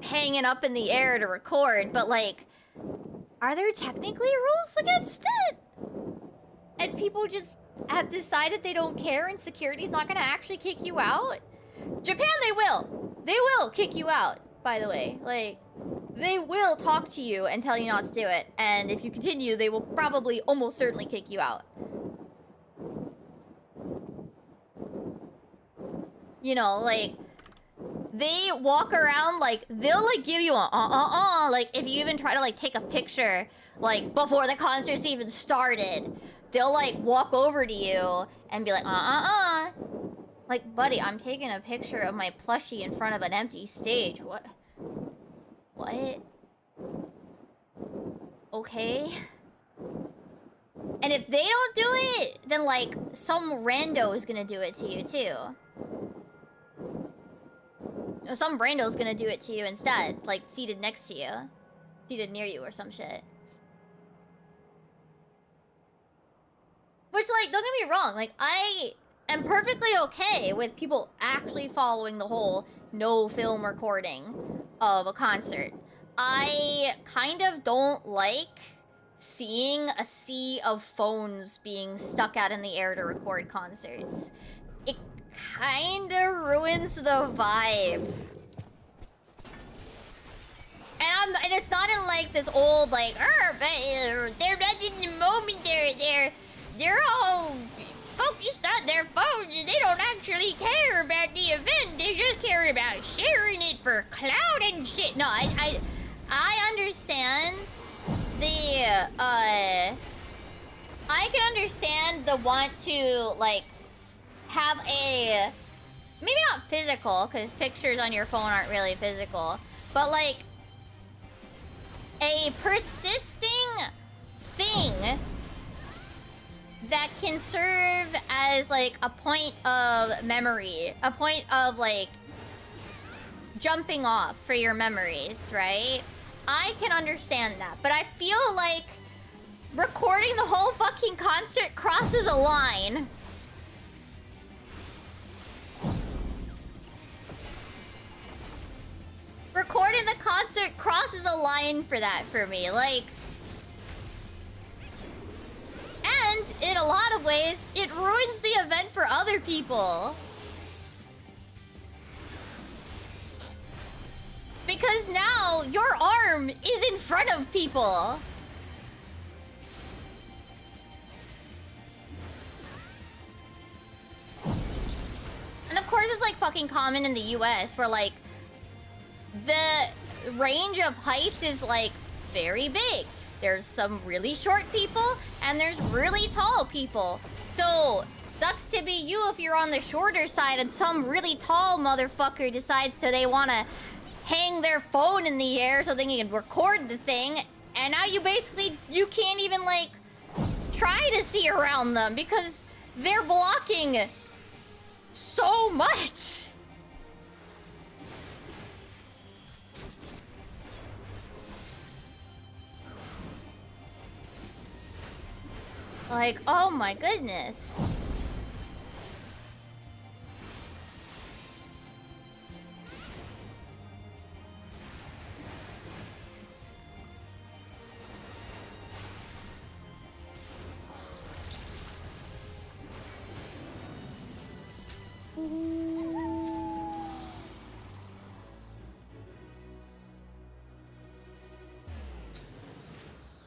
hanging up in the air to record, but, like, are there technically rules against it? And people just have decided they don't care and security's not gonna actually kick you out? Japan, they will. They will kick you out, by the way. Like, they will talk to you and tell you not to do it. And if you continue, they will probably almost certainly kick you out. You know, like, they walk around, like, they'll, like, give you a like, if you even try to, like, take a picture, like, before the concert's even started, they'll, like, walk over to you and be like, Like, buddy, I'm taking a picture of my plushie in front of an empty stage. What? Okay. And if they don't do it, then, like, some rando is gonna do it to you, too. Some brando's gonna do it to you instead, like, seated next to you. Seated near you or some shit. Which, like, don't get me wrong, like, I am perfectly okay with people actually following the whole no film recording of a concert. I kind of don't like seeing a sea of phones being stuck out in the air to record concerts. It kinda ruins the vibe. And and it's not in like this old like, they're not in the moment. They're all focused on their phones and they don't actually care about the event. They just care about sharing it for clout and shit. No, I understand the I can understand the want to like have a, maybe not physical, because pictures on your phone aren't really physical, but like a persisting thing that can serve as like a point of memory, a point of like jumping off for your memories, right? I can understand that, but I feel like recording the whole fucking concert crosses a line. Recording the concert crosses a line for that for me, like... And, in a lot of ways, it ruins the event for other people. Because now, your arm is in front of people. And of course, it's like fucking common in the US where like the range of heights is like very big. There's some really short people and there's really tall people. So sucks to be you if you're on the shorter side and some really tall motherfucker decides they want to hang their phone in the air so they can record the thing. And now you can't even like try to see around them because they're blocking so much. Like, oh my goodness.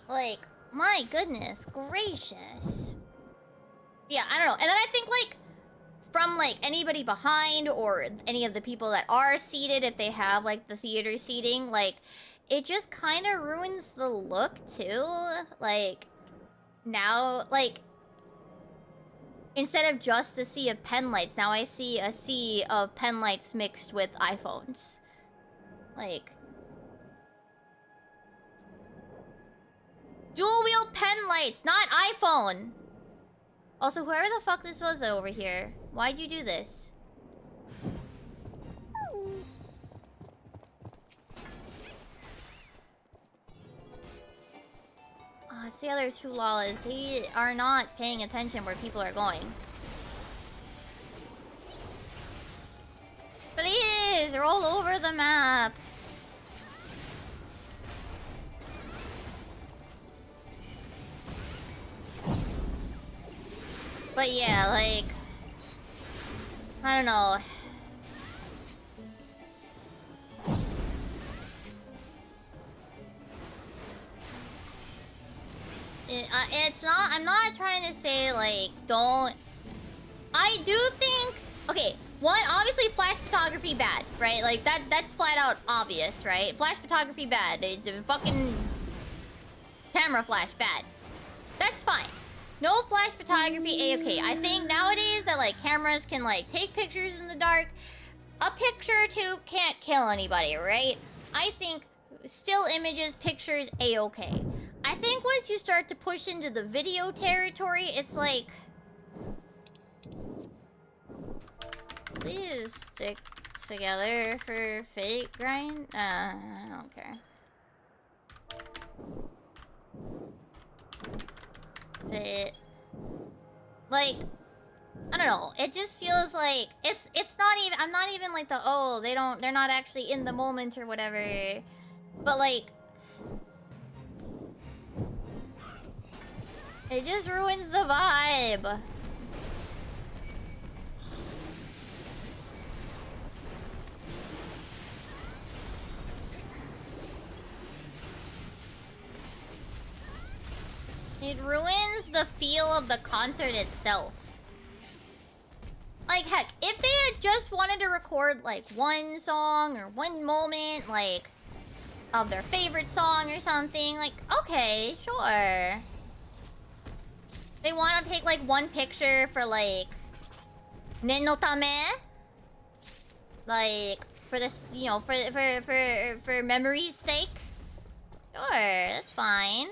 Like, my goodness gracious. Yeah, I don't know. And then I think, like, from, like, anybody behind or any of the people that are seated, if they have, like, the theater seating, like, it just kind of ruins the look, too. Like, now, like, instead of just the sea of pen lights, now I see a sea of pen lights mixed with iPhones. Like... dual wheel pen lights, not iPhone. Also, whoever the fuck this was over here, why'd you do this? Oh, it's the other two lollas. They are not paying attention where people are going. Please, roll over the map. But yeah, like... I don't know. It's not... I'm not trying to say, like, don't... I do think... Okay, one, obviously flash photography bad, right? Like, that's flat out obvious, right? Flash photography bad. It's fucking... camera flash bad. That's fine. No flash photography, A-okay. I think nowadays that, like, cameras can, like, take pictures in the dark. A picture or two can't kill anybody, right? I think still images, pictures, A-okay. I think once you start to push into the video territory, it's like... Please stick together for fake grind? I don't care. But, like, I don't know. It just feels like it's not even. I'm not even like they're not actually in the moment or whatever. But like, it just ruins the vibe. It ruins the feel of the concert itself. Like, heck, if they had just wanted to record, like, one song or one moment, like, of their favorite song or something, like, okay, sure. They want to take, like, one picture for, like, nen no tame? Like, for this, you know, for memory's sake? Sure, that's fine.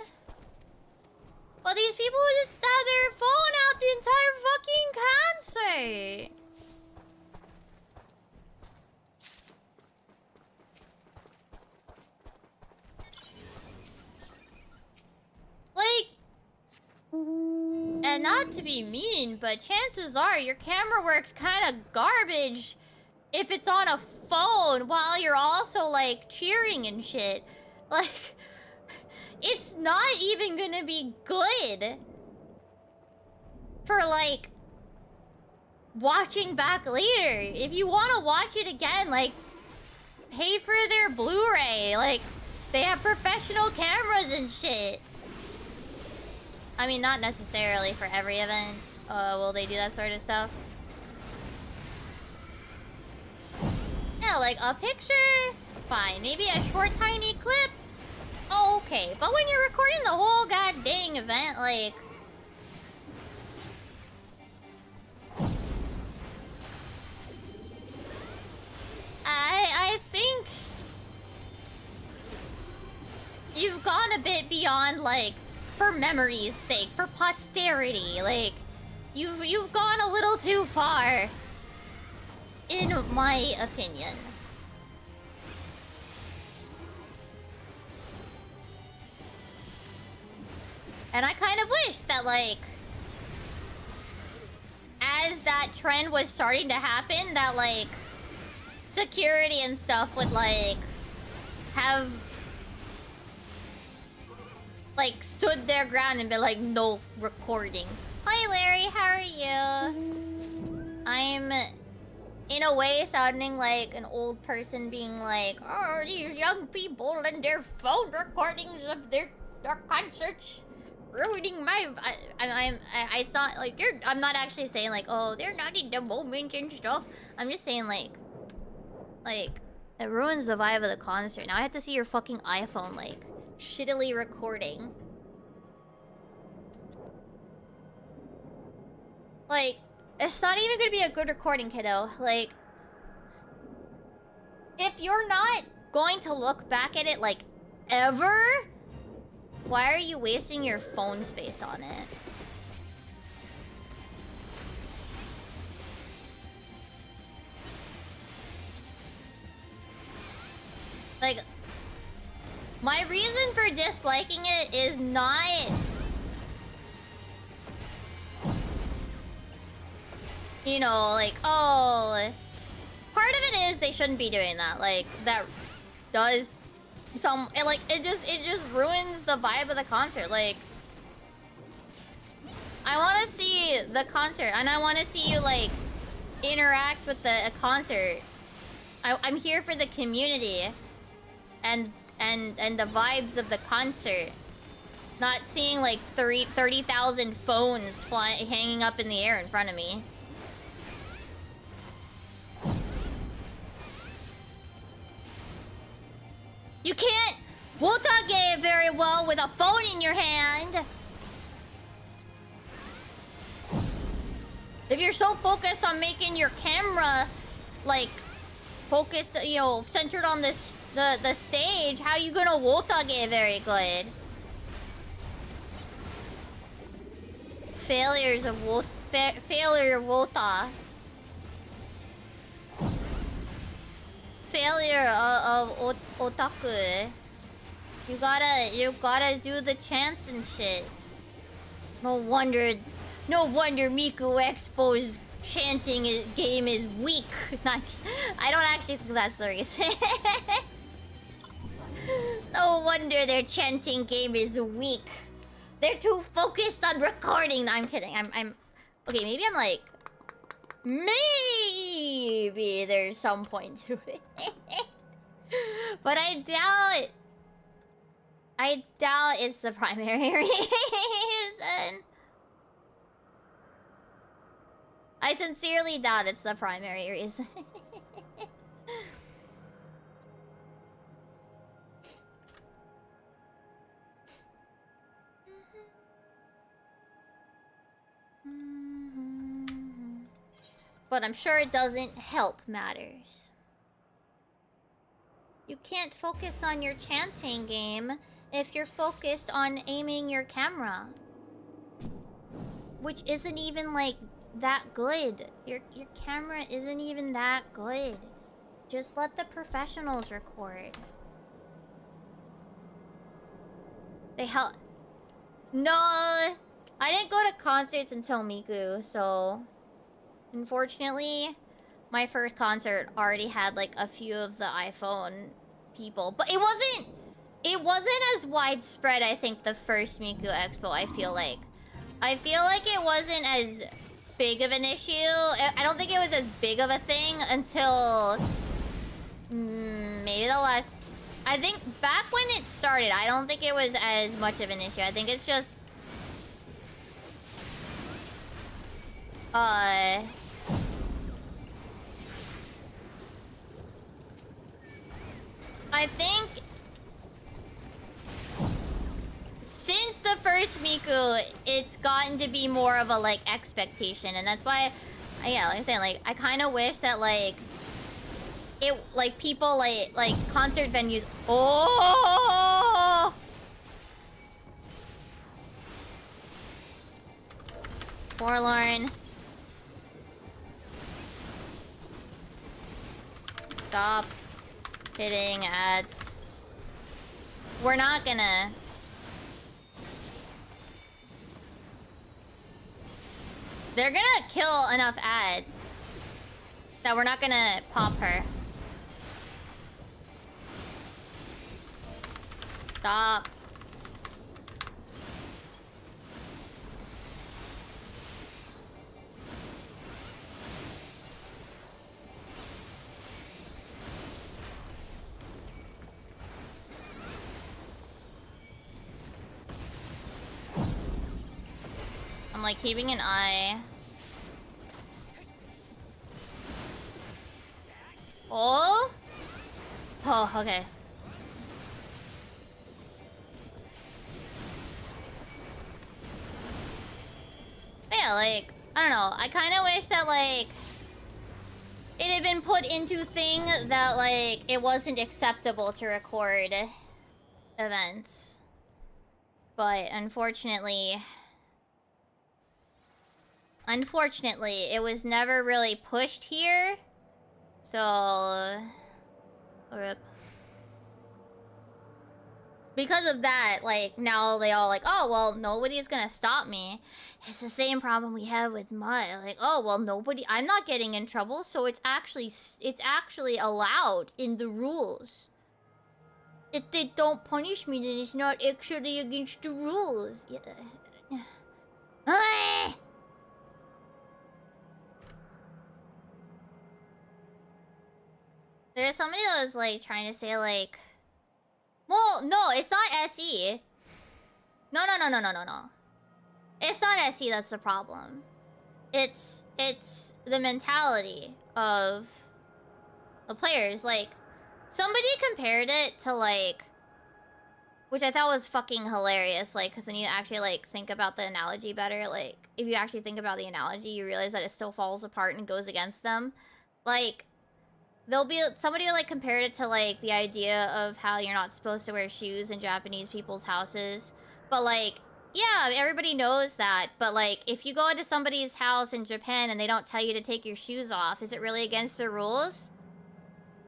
But these people just have their phone out the entire fucking concert. Like, and not to be mean, but chances are your camera work's kind of garbage if it's on a phone while you're also, like, cheering and shit. Like, it's not even gonna be good for, like, watching back later. If you want to watch it again, like, pay for their Blu-ray. Like, they have professional cameras and shit. I mean, not necessarily for every event. Will they do that sort of stuff? Yeah, like, a picture? Fine. Maybe a short, tiny clip? Okay, but when you're recording the whole god dang event, like... I think... you've gone a bit beyond, like, for memory's sake, for posterity, like... You've gone a little too far. In my opinion. And I kind of wish that, like, as that trend was starting to happen, that, like, security and stuff would, like, have, like, stood their ground and be like, no recording. Hi, Larry, how are you? I'm, in a way, sounding like an old person being like, oh, these young people and their phone recordings of their concerts. Ruining my... it's not like I'm not actually saying like, oh, they're not in the moment and stuff. I'm just saying like it ruins the vibe of the concert. Now I have to see your fucking iPhone like shittily recording. Like, it's not even gonna be a good recording, kiddo. Like, if you're not going to look back at it like ever, why are you wasting your phone space on it? Like, my reason for disliking it is not... you know, like, oh... part of it is they shouldn't be doing that. Like, that does... it just ruins the vibe of the concert. Like, I want to see the concert and I want to see you like interact with the concert. I'm here for the community and the vibes of the concert, not seeing like 30,000 phones hanging up in the air in front of me. You can't wotage very well with a phone in your hand. If you're so focused on making your camera, like, focused, you know, centered on this the stage, how you gonna wotage very good? Failures of failure wota. Failure of otaku. You gotta do the chants and shit. No wonder Miku Expo's chanting game is weak. I don't actually think that's the reason. No wonder their chanting game is weak. They're too focused on recording. No, I'm kidding. I'm okay. Maybe I'm like. Maybe there's some point to it. But I doubt I doubt it's the primary reason. I sincerely doubt it's the primary reason. But I'm sure it doesn't help matters. You can't focus on your chanting game if you're focused on aiming your camera. Which isn't even, like, that good. Your camera isn't even that good. Just let the professionals record. They help. No, I didn't go to concerts until Miku, so unfortunately, my first concert already had like a few of the iPhone people, but it wasn't as widespread. I think the first Miku Expo. I feel like it wasn't as big of an issue. I don't think it was as big of a thing until maybe the last. I think back when it started, I don't think it was as much of an issue. I think it's just I think since the first Miku, it's gotten to be more of a like expectation, and that's why, yeah, like I'm saying, like I kind of wish that like it, like people like concert venues. Oh, Forlorn. Stop hitting ads. We're not gonna. They're gonna kill enough ads that we're not gonna pop her. Stop. I'm like keeping an eye. Oh? Oh, okay. Yeah, like, I don't know. I kind of wish that, like, it had been put into thing that, like, it wasn't acceptable to record events. But unfortunately, it was never really pushed here. So, rip. Because of that, like, now they all like, oh, well, nobody's gonna stop me. It's the same problem we have with Mud. Like, oh, well, I'm not getting in trouble, so it's actually allowed in the rules. If they don't punish me, then it's not actually against the rules. Yeah. There's somebody that was, like, trying to say, like... Well, no, it's not SE. No. It's not SE that's the problem. It's the mentality of the players. Like, somebody compared it to, like... Which I thought was fucking hilarious, like, because when you actually, like, think about the analogy better, like, if you actually think about the analogy, you realize that it still falls apart and goes against them. Like... Somebody will, like, compare it to, like, the idea of how you're not supposed to wear shoes in Japanese people's houses. But, like, yeah, everybody knows that. But, like, if you go into somebody's house in Japan and they don't tell you to take your shoes off, is it really against the rules?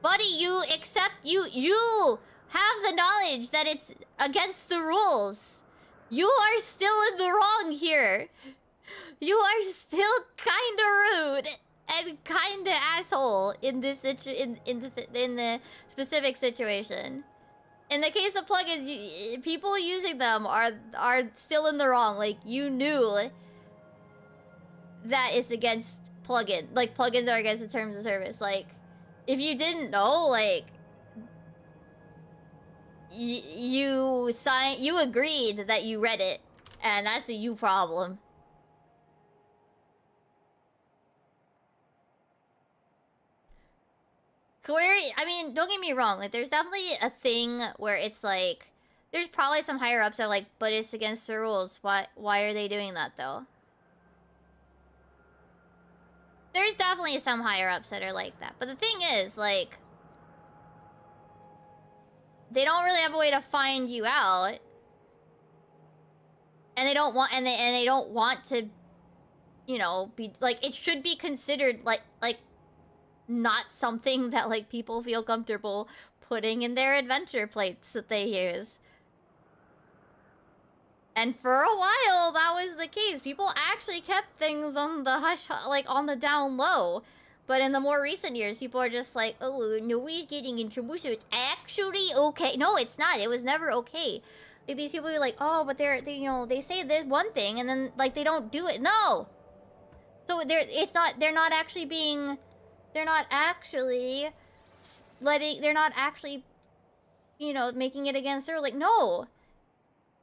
Buddy, you have the knowledge that it's against the rules. You are still in the wrong here. You are still kinda rude. And kinda asshole in this in the specific situation. In the case of plugins, people using them are still in the wrong. Like, you knew that it's against plugin. Like, plugins are against the terms of service. Like, if you didn't know, like, you agreed that you read it, and that's a you problem. Query, I mean, don't get me wrong, like, there's definitely a thing where it's like, there's probably some higher ups that are like, but it's against the rules. Why are they doing that, though? There's definitely some higher ups that are like that. But the thing is, like, they don't really have a way to find you out. And they don't want, and they don't want to, you know, be, like, it should be considered, like, not something that, like, people feel comfortable putting in their adventure plates that they use. And for a while, that was the case. People actually kept things on the hush, like, on the down low. But in the more recent years, people are just like, oh, nobody's getting in trouble, so it's actually okay. No, it's not. It was never okay. Like, these people are like, oh, but they, you know, they say this one thing, and then, like, they don't do it. No! So, they're not actually being... They're not actually they're not actually, you know, making it against her. Like, no.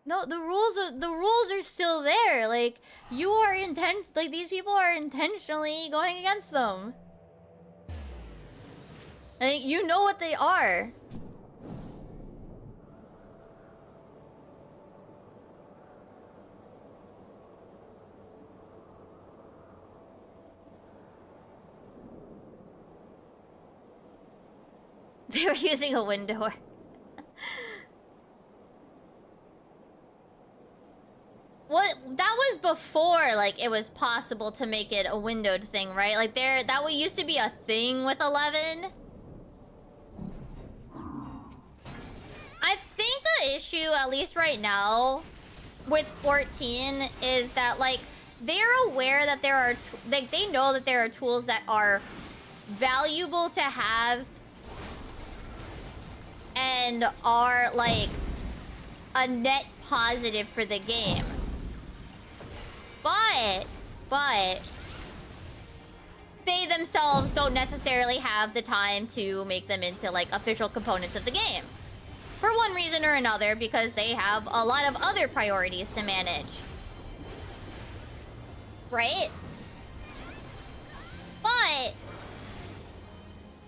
No, the rules are still there. Like, you are like, these people are intentionally going against them. Like, you know what they are. They were using a window. What? That was before, like, it was possible to make it a windowed thing, right? Like, that used to be a thing with 11. I think the issue, at least right now, with 14 is that, like, they're aware that there are... like, they know that there are tools that are valuable to have and are, like, a net positive for the game. But they themselves don't necessarily have the time to make them into, like, official components of the game. For one reason or another, because they have a lot of other priorities to manage. Right? But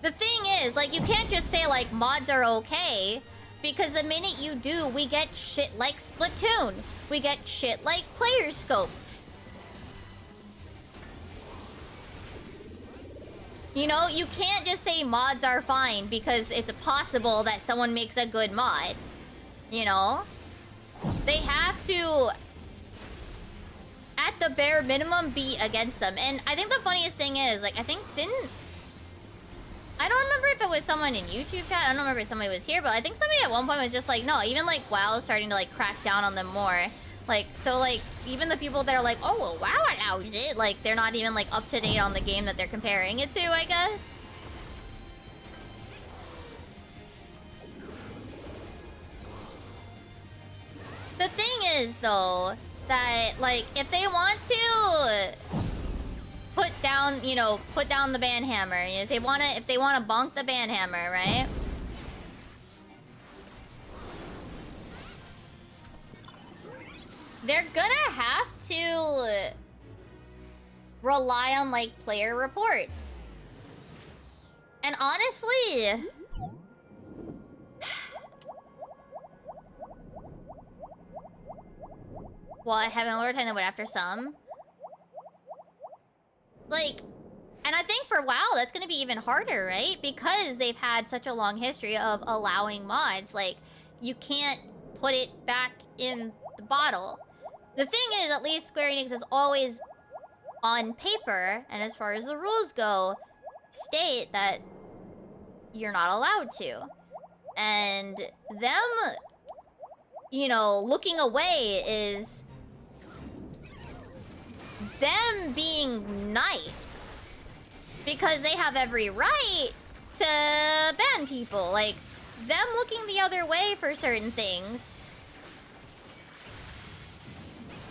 the thing is, like, you can't just say, like, mods are okay, because the minute you do, we get shit like Splatoon. We get shit like Player Scope. You know, you can't just say mods are fine because it's possible that someone makes a good mod. You know? They have to, at the bare minimum, be against them. And I think the funniest thing is, like, I don't remember if it was someone in YouTube chat. I don't remember if somebody was here, but I think somebody at one point was just like, no, even, like, WoW is starting to, like, crack down on them more. Like, so, like, even the people that are like, oh, well, WoW allows it, like, they're not even, like, up to date on the game that they're comparing it to, I guess. The thing is, though, that, like, if they want to put down, you know, put down the banhammer, you know, if they wanna bonk the banhammer, right? They're gonna have to rely on, like, player reports. And honestly, well, I have more time than what after some. Like, and I think for WoW, that's gonna be even harder, right? Because they've had such a long history of allowing mods. Like, you can't put it back in the bottle. The thing is, at least Square Enix is always on paper, and as far as the rules go, state that you're not allowed to. And them, you know, looking away is them being nice. Because they have every right to ban people. Like, them looking the other way for certain things.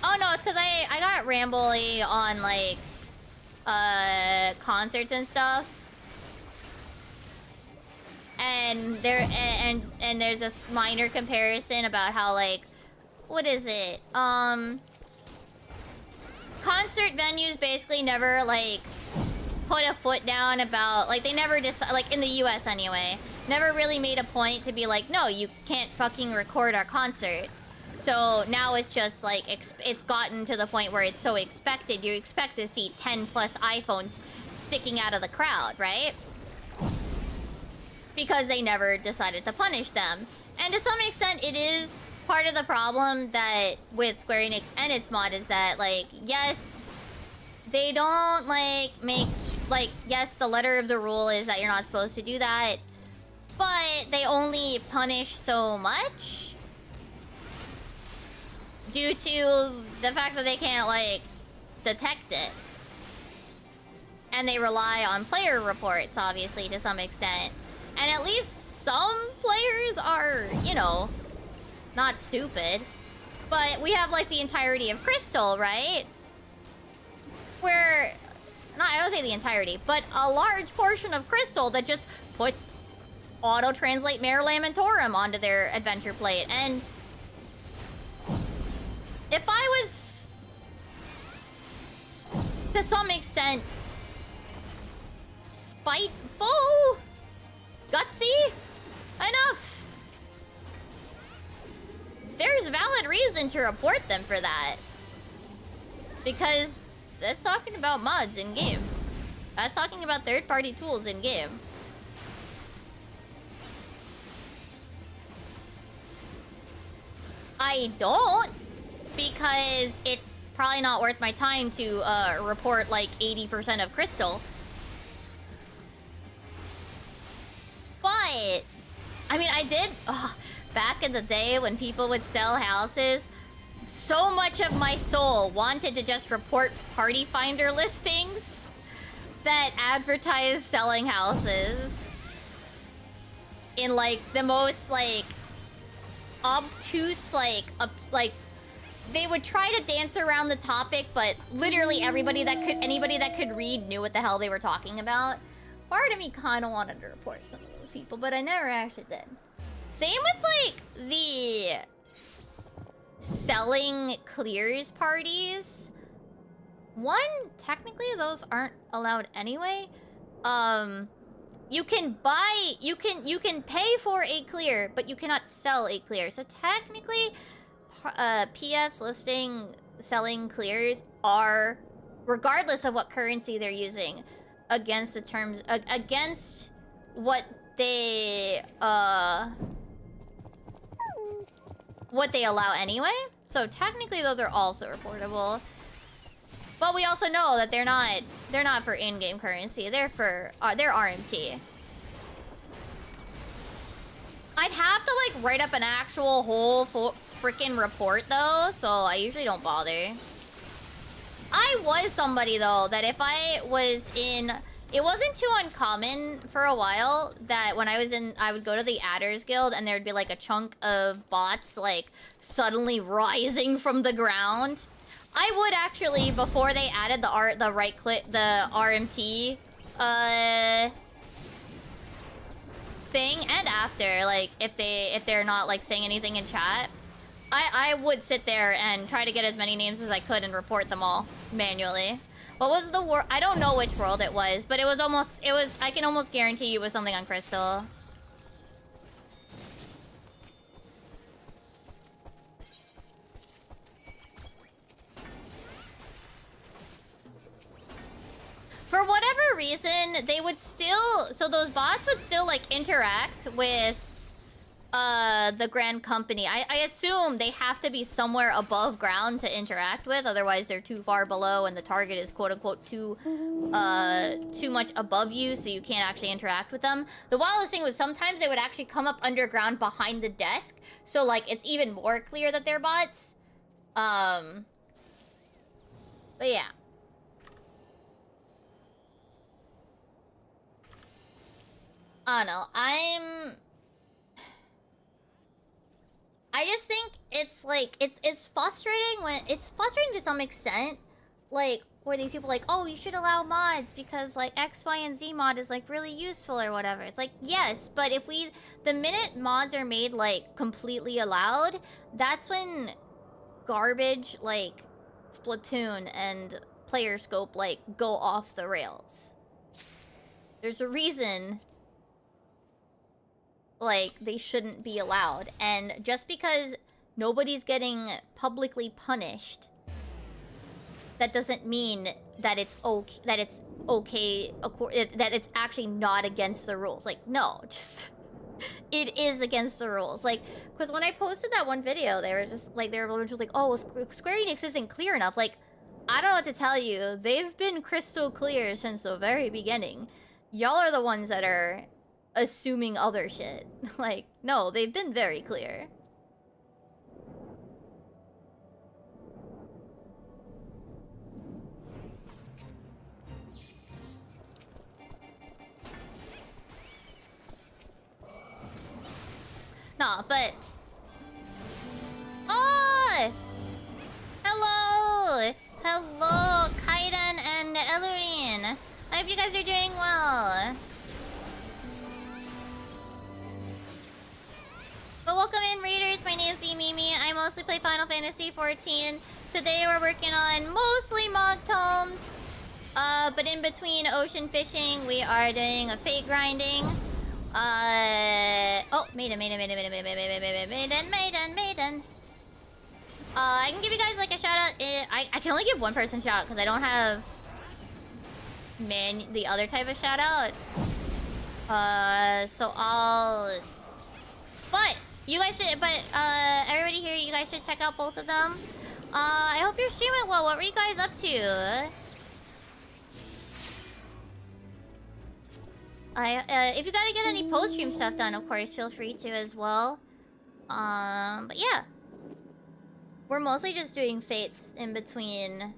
Oh no, it's because I got rambly on, like, concerts and stuff. And and there's this minor comparison about how, like, what is it? Concert venues basically never, like, put a foot down about, like, they never decide, like, in the US anyway, never really made a point to be like, no, you can't fucking record our concert. So now it's just, like, it's gotten to the point where it's so expected. You expect to see 10 plus iPhones sticking out of the crowd, right? Because they never decided to punish them. And to some extent, it is part of the problem that with Square Enix and its mod is that, like, yes, they don't, like, make, like, yes, the letter of the rule is that you're not supposed to do that, but they only punish so much due to the fact that they can't, like, detect it. And they rely on player reports, obviously, to some extent. And at least some players are, you know, not stupid. But we have, like, the entirety of Crystal, right? Where... I don't say the entirety, but a large portion of Crystal that just puts auto-translate Mare Lamentorum onto their adventure plate. And if I was, to some extent, spiteful, gutsy enough, there's valid reason to report them for that. Because that's talking about mods in-game. That's talking about third-party tools in-game. I don't, because it's probably not worth my time to report like 80% of Crystal. But, I mean, I did, back in the day when people would sell houses, so much of my soul wanted to just report party finder listings that advertised selling houses in, like, the most, like, obtuse, like, they would try to dance around the topic, but literally anybody that could read knew what the hell they were talking about. Part of me kind of wanted to report some of those people, but I never actually did. Same with, like, the selling clears parties. One, technically those aren't allowed anyway. You can pay for a clear, but you cannot sell a clear. So technically, PF's selling clears are, regardless of what currency they're using, against the terms, against what they allow anyway. So technically those are also reportable. But we also know that they're not for in-game currency. They're for they're RMT. I'd have to, like, write up an actual whole freaking report though, so I usually don't bother. I was somebody though that if I was in, it wasn't too uncommon for a while that when I was in, I would go to the Adders Guild and there'd be like a chunk of bots like suddenly rising from the ground. I would actually, before they added the right click, the RMT thing, and after, like, if they're not like saying anything in chat, I would sit there and try to get as many names as I could and report them all manually. What was the world? I don't know which world it was, but it was, I can almost guarantee you it was something on Crystal. For whatever reason, they would still, so those bots would still, like, interact with the Grand Company. I assume they have to be somewhere above ground to interact with, otherwise they're too far below and the target is quote-unquote too much above you, so you can't actually interact with them. The wildest thing was sometimes they would actually come up underground behind the desk, so, like, it's even more clear that they're bots. But yeah. I don't know, I just think it's like, it's frustrating to some extent, like, Or these people like, oh, you should allow mods because like X, Y, and Z mod is like really useful or whatever. It's like, yes, but if the minute mods are made like completely allowed, that's when garbage like Splatoon and Player Scope like go off the rails. There's a reason like they shouldn't be allowed, and just because nobody's getting publicly punished, that doesn't mean that it's okay, that it's actually not against the rules. Like, no, just it is against the rules. Like, because when I posted that one video, they were literally like, oh, well, Square Enix isn't clear enough. Like, I don't know what to tell you. They've been crystal clear since the very beginning. Y'all are the ones that are assuming other shit. Like, no, they've been very clear. Nah, but... Oh! Hello! Hello, Kaiden and Elurine. I hope you guys are doing well. But welcome in, Raiders. My name is Mimi. I mostly play Final Fantasy XIV. Today we're working on mostly Mogtomes. But in between ocean fishing, we are doing a fate grinding. Oh, maiden. I can give you guys like a shout out. I can only give one person shout out because I don't have the other type of shout out. So I'll. But you guys should. But everybody here, you guys should check out both of them. I hope you're streaming well. What were you guys up to? If you gotta get any post-stream stuff done, of course, feel free to as well. But yeah. We're mostly just doing fates in between...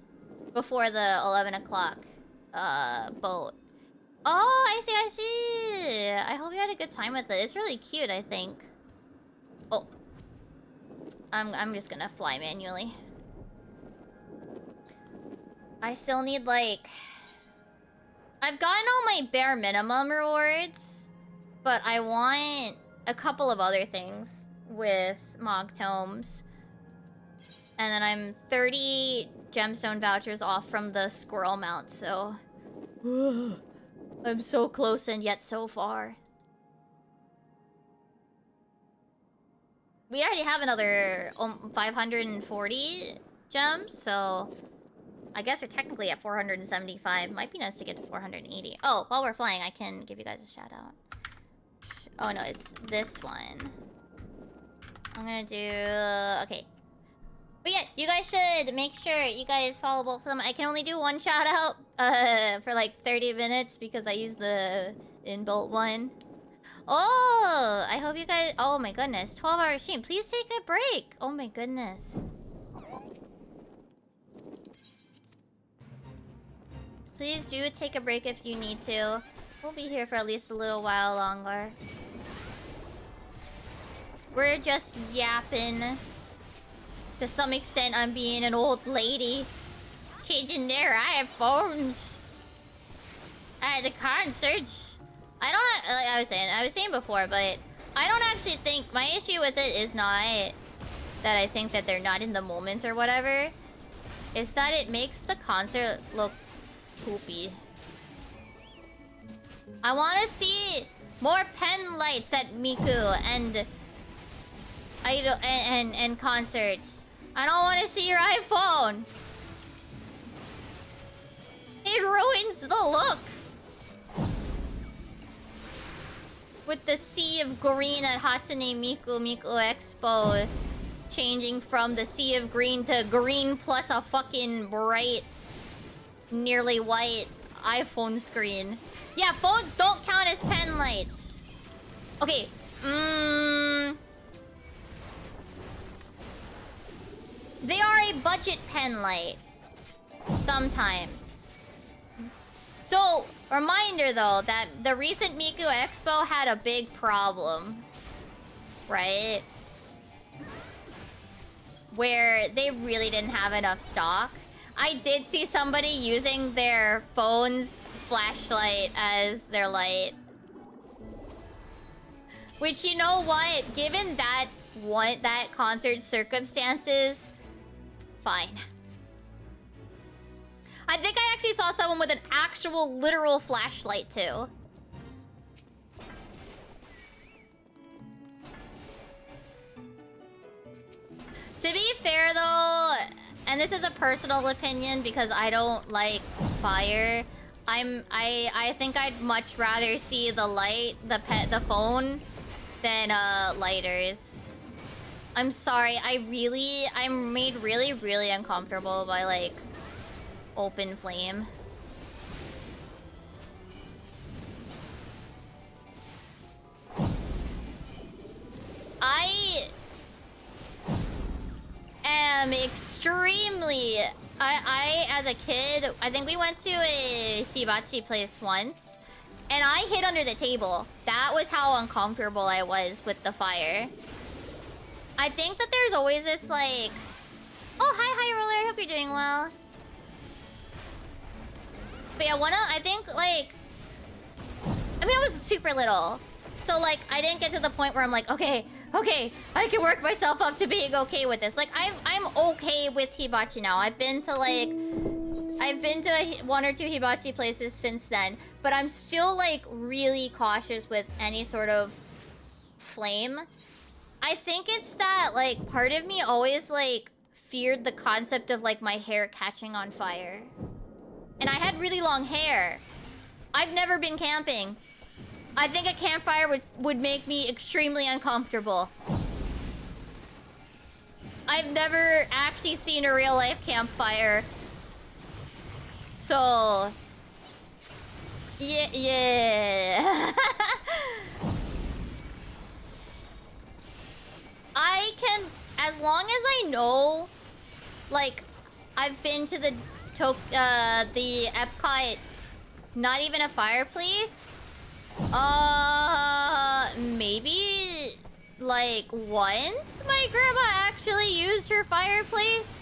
before the 11 o'clock, boat. Oh, I see! I hope you had a good time with it. It's really cute, I think. Oh. I'm just gonna fly manually. I still need, like... I've gotten all my bare minimum rewards, but I want a couple of other things with Mogtomes. And then I'm 30 gemstone vouchers off from the squirrel mount, so... I'm so close and yet so far. We already have another 540 gems, so... I guess we're technically at 475. Might be nice to get to 480. Oh, while we're flying, I can give you guys a shout out. Oh no, it's this one. I'm gonna do... Okay. But yeah, you guys should make sure you guys follow both of them. I can only do one shout out for like 30 minutes because I use the inbuilt one. Oh, I hope you guys... Oh my goodness, 12-hour stream. Please take a break. Oh my goodness. Please do take a break if you need to. We'll be here for at least a little while longer. We're just yapping. To some extent, I'm being an old lady. Kids in there, I have phones. At the concert. I don't... Like I was saying before, but... I don't actually think... My issue with it is not... that I think that they're not in the moments or whatever. It's that it makes the concert look... poopy. I want to see more pen lights at Miku and concerts. I don't want to see your iPhone. It ruins the look. With the sea of green at Hatsune Miku Expo changing from the sea of green to green plus a fucking bright nearly white iPhone screen. Yeah, phones don't count as pen lights. Okay. They are a budget pen light. Sometimes. So, reminder though, that the recent Miku Expo had a big problem. Right? Where they really didn't have enough stock. I did see somebody using their phone's flashlight as their light. Which, you know what? Given that concert circumstances, fine. I think I actually saw someone with an actual literal flashlight too. To be fair though, and this is a personal opinion because I don't like fire, I think I'd much rather see the light, the phone, than lighters. I'm sorry, I'm made really, really uncomfortable by like open flame. I am extremely... I, as a kid, I think we went to a hibachi place once, and I hid under the table. That was how uncomfortable I was with the fire. I think that there's always this, like... Oh, hi, Roller. Hope you're doing well. But yeah, I think, like... I mean, I was super little. So, like, I didn't get to the point where I'm like, okay, I can work myself up to being okay with this. Like, I'm okay with hibachi now. I've been to one or two hibachi places since then. But I'm still, like, really cautious with any sort of flame. I think it's that, like, part of me always, like, feared the concept of, like, my hair catching on fire. And I had really long hair. I've never been camping. I think a campfire would make me extremely uncomfortable. I've never actually seen a real life campfire. So... Yeah. I can... As long as I know... Like, I've been to the Epcot... Not even a fireplace? Maybe... Like, once my grandma actually used her fireplace?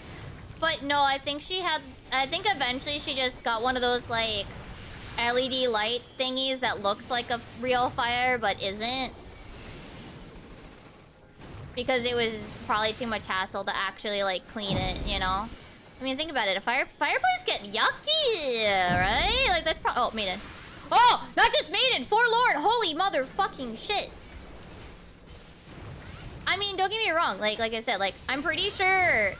But no, I think eventually she just got one of those, like, LED light thingies that looks like a real fire, but isn't. Because it was probably too much hassle to actually, like, clean it, you know? I mean, think about it. A fireplace get yucky, right? Like, that's oh, maiden. Oh, not just maiden, forlorn. Holy motherfucking shit. I mean, don't get me wrong. Like I said, like, I'm pretty sure...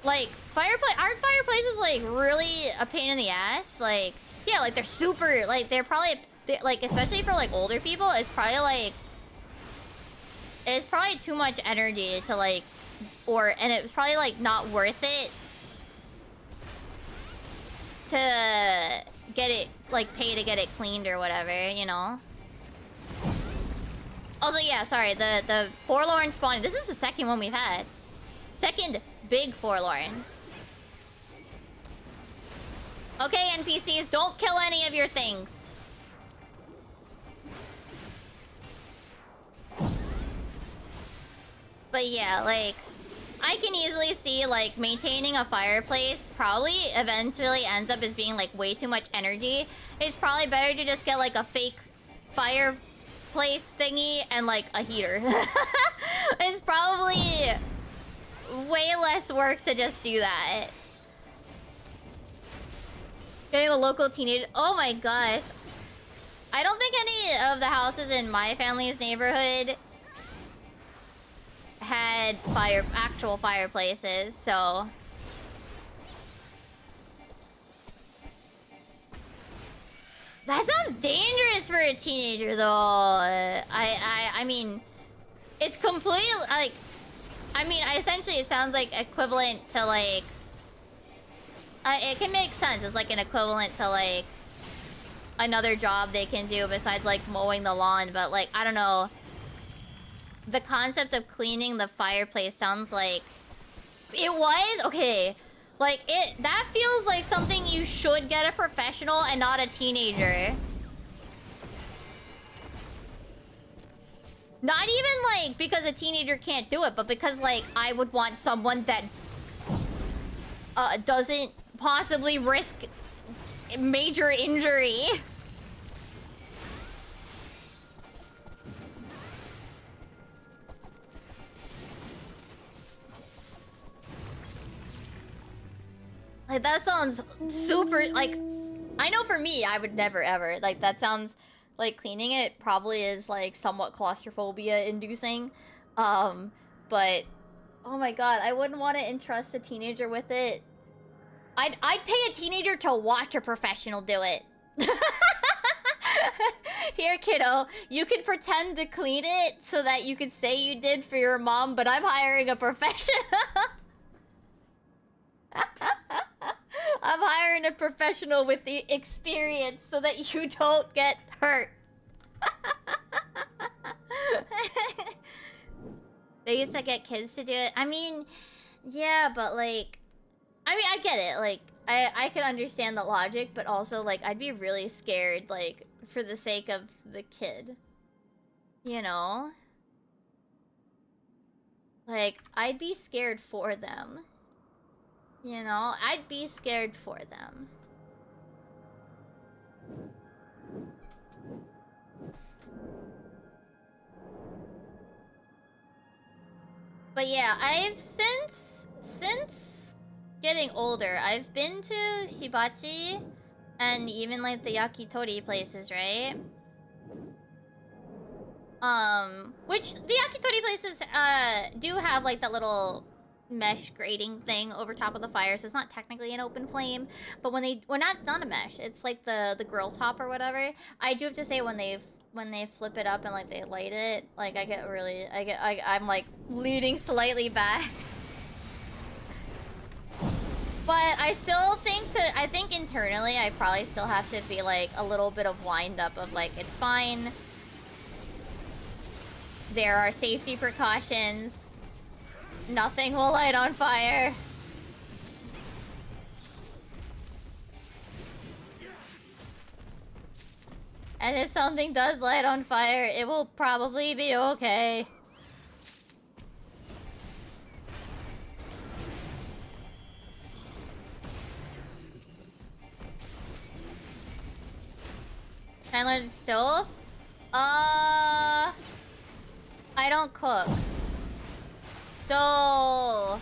Like, aren't fireplaces, like, really a pain in the ass? Like, yeah, like, they're super... Like, they're like, especially for, like, older people, it's probably, like... It's probably too much energy to, like... And it's probably, like, not worth it to get it, like, pay to get it cleaned or whatever, you know? Also, yeah, sorry, the forlorn spawning. This is the second one we've had. Second big forlorn. Okay, NPCs, don't kill any of your things. But yeah, like... I can easily see, like, maintaining a fireplace probably eventually ends up as being, like, way too much energy. It's probably better to just get, like, a fake fireplace thingy and, like, a heater. It's probably way less work to just do that. Getting a local teenager... Oh my gosh. I don't think any of the houses in my family's neighborhood had actual fireplaces, so... That sounds dangerous for a teenager, though. I mean... It's completely, like... I mean, essentially it sounds like equivalent to, like... it can make sense. It's like an equivalent to, like... another job they can do besides, like, mowing the lawn, but, like, I don't know. The concept of cleaning the fireplace sounds like... It was? Okay. Like, that feels like something you should get a professional and not a teenager. Not even, like, because a teenager can't do it, but because, like, I would want someone that doesn't possibly risk major injury. Like, that sounds super, like, I know for me, I would never ever, like, that sounds, like, cleaning it probably is, like, somewhat claustrophobia inducing, but, oh my god, I wouldn't want to entrust a teenager with it. I'd pay a teenager to watch a professional do it. Here, kiddo, you can pretend to clean it so that you could say you did for your mom, but I'm hiring a professional. I'm hiring a professional with the experience so that you don't get hurt. They used to get kids to do it. I mean, yeah, but like, I mean, I get it. Like, I could understand the logic, but also, like, I'd be really scared, like, for the sake of the kid. You know? Like, I'd be scared for them. You know? I'd be scared for them. But yeah, I've since getting older, I've been to Shibachi and even like the yakitori places, right? Which the yakitori places do have like that little mesh grating thing over top of the fire, so it's not technically an open flame. But when that's not a mesh, it's like the grill top or whatever. I do have to say when they flip it up and like they light it, like I'm like leaning slightly back. But I still think I think internally I probably still have to be like a little bit of wind up of like, it's fine. There are safety precautions. Nothing will light on fire. And if something does light on fire, it will probably be okay. Can I learn stove? I don't cook. So,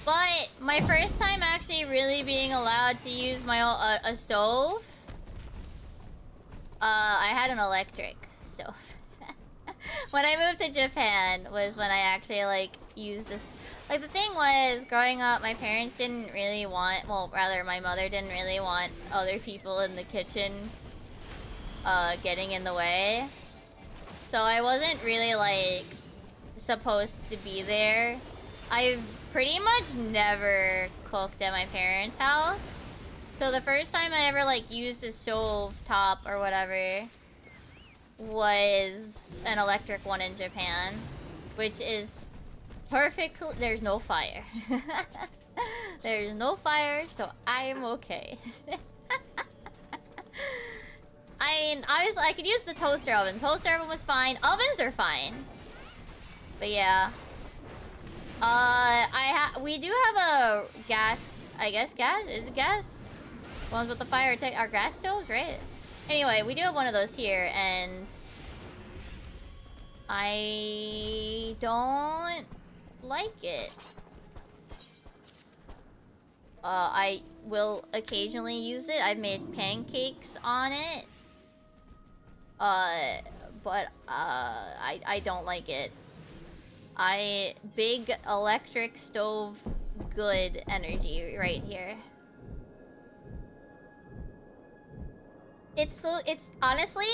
but my first time actually really being allowed to use my own a stove, I had an electric stove. When I moved to Japan was when I actually like used this. Like, the thing was, growing up, my parents didn't really want, well, rather my mother didn't really want other people in the kitchen getting in the way. So I wasn't really like supposed to be there. I've pretty much never cooked at my parents' house. So the first time I ever like used a stove top or whatever was an electric one in Japan, which is perfect. There's no fire. There's no fire, so I'm okay. I mean, I could use the toaster oven. Toaster oven was fine. Ovens are fine. But yeah. We do have a gas, I guess gas? Is it gas? Ones with the fire are gas stoves, right? Anyway, we do have one of those here, and I don't like it. I will occasionally use it. I've made pancakes on it. But I don't like it. Big electric stove, good energy right here. It's honestly,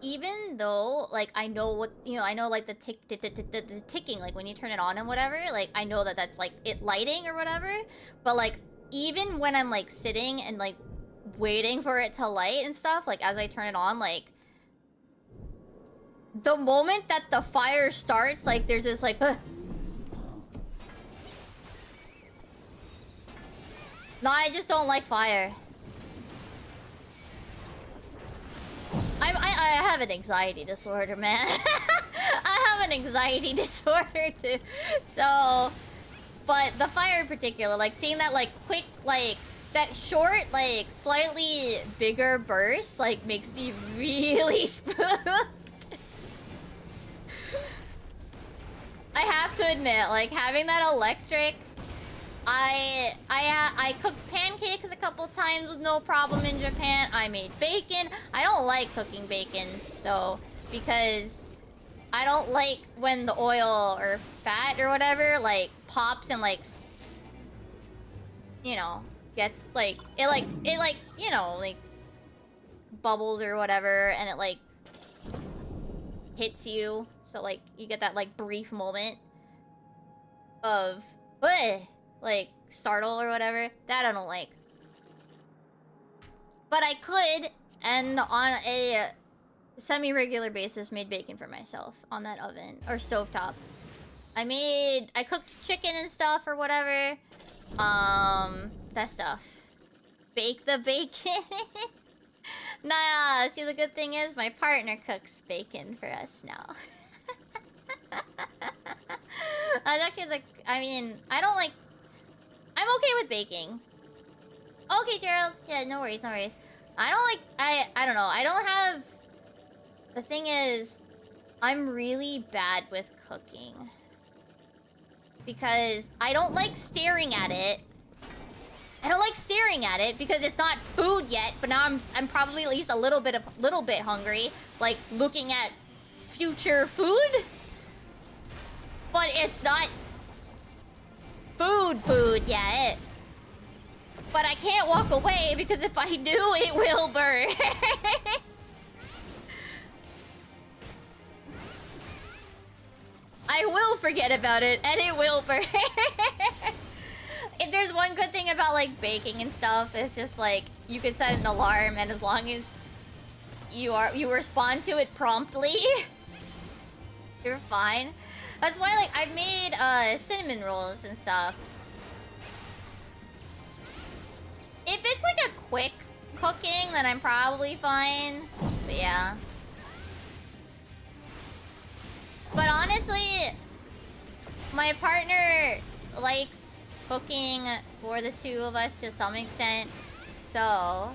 even though, like, I know what, you know, I know, like, the ticking, like, when you turn it on and whatever, like, I know that that's, like, it lighting or whatever, but, like, even when I'm, like, sitting and, like, waiting for it to light and stuff, like, as I turn it on, like, the moment that the fire starts, like, there's this, like, No, I just don't like fire. I have an anxiety disorder, man. I have an anxiety disorder too. So, but the fire in particular, like seeing that like quick, like that short, like slightly bigger burst, like makes me really spooked. I have to admit, like having that electric, I cooked pancakes a couple times with no problem in Japan. I made bacon. I don't like cooking bacon though, because I don't like when the oil or fat or whatever like pops and like, you know, gets like it you know, like bubbles or whatever, and it like hits you. So like you get that like brief moment of like startle or whatever. That I don't like. But I could, and on a semi-regular basis, made bacon for myself on that oven or stovetop. I cooked chicken and stuff or whatever. That stuff. Bake the bacon. Nah, see the good thing is my partner cooks bacon for us now. That's actually I mean, I don't like... I'm okay with baking. Okay, Gerald. Yeah, no worries, no worries. I don't like... I don't know. I don't have... The thing is, I'm really bad with cooking. Because I don't like staring at it. I don't like staring at it because it's not food yet, but now I'm probably at least a little bit hungry, like looking at future food. But it's not food yet. But I can't walk away because if I do, it will burn. I will forget about it and it will burn. If there's one good thing about like baking and stuff, it's just like you can set an alarm, and as long as you respond to it promptly, you're fine. That's why like I've made cinnamon rolls and stuff. If it's like a quick cooking, then I'm probably fine. But yeah. But honestly, my partner likes cooking for the two of us to some extent. So,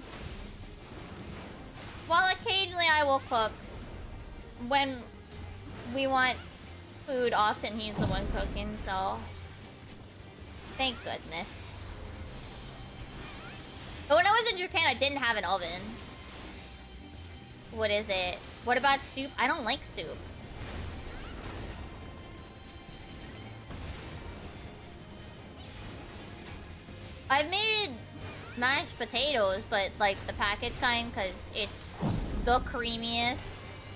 while occasionally I will cook, when we want food, often he's the one cooking, so thank goodness. But when I was in Japan, I didn't have an oven. What is it? What about soup? I don't like soup. I've made mashed potatoes, but like the packet kind, because it's the creamiest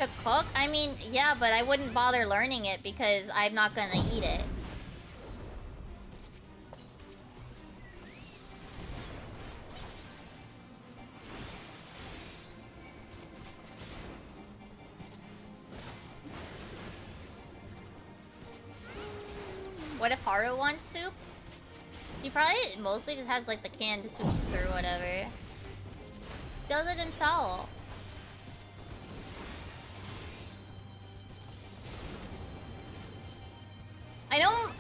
to cook. I mean, yeah, but I wouldn't bother learning it because I'm not gonna eat it. What if Haru wants soup? He probably mostly just has like the canned soups or whatever. Does it himself.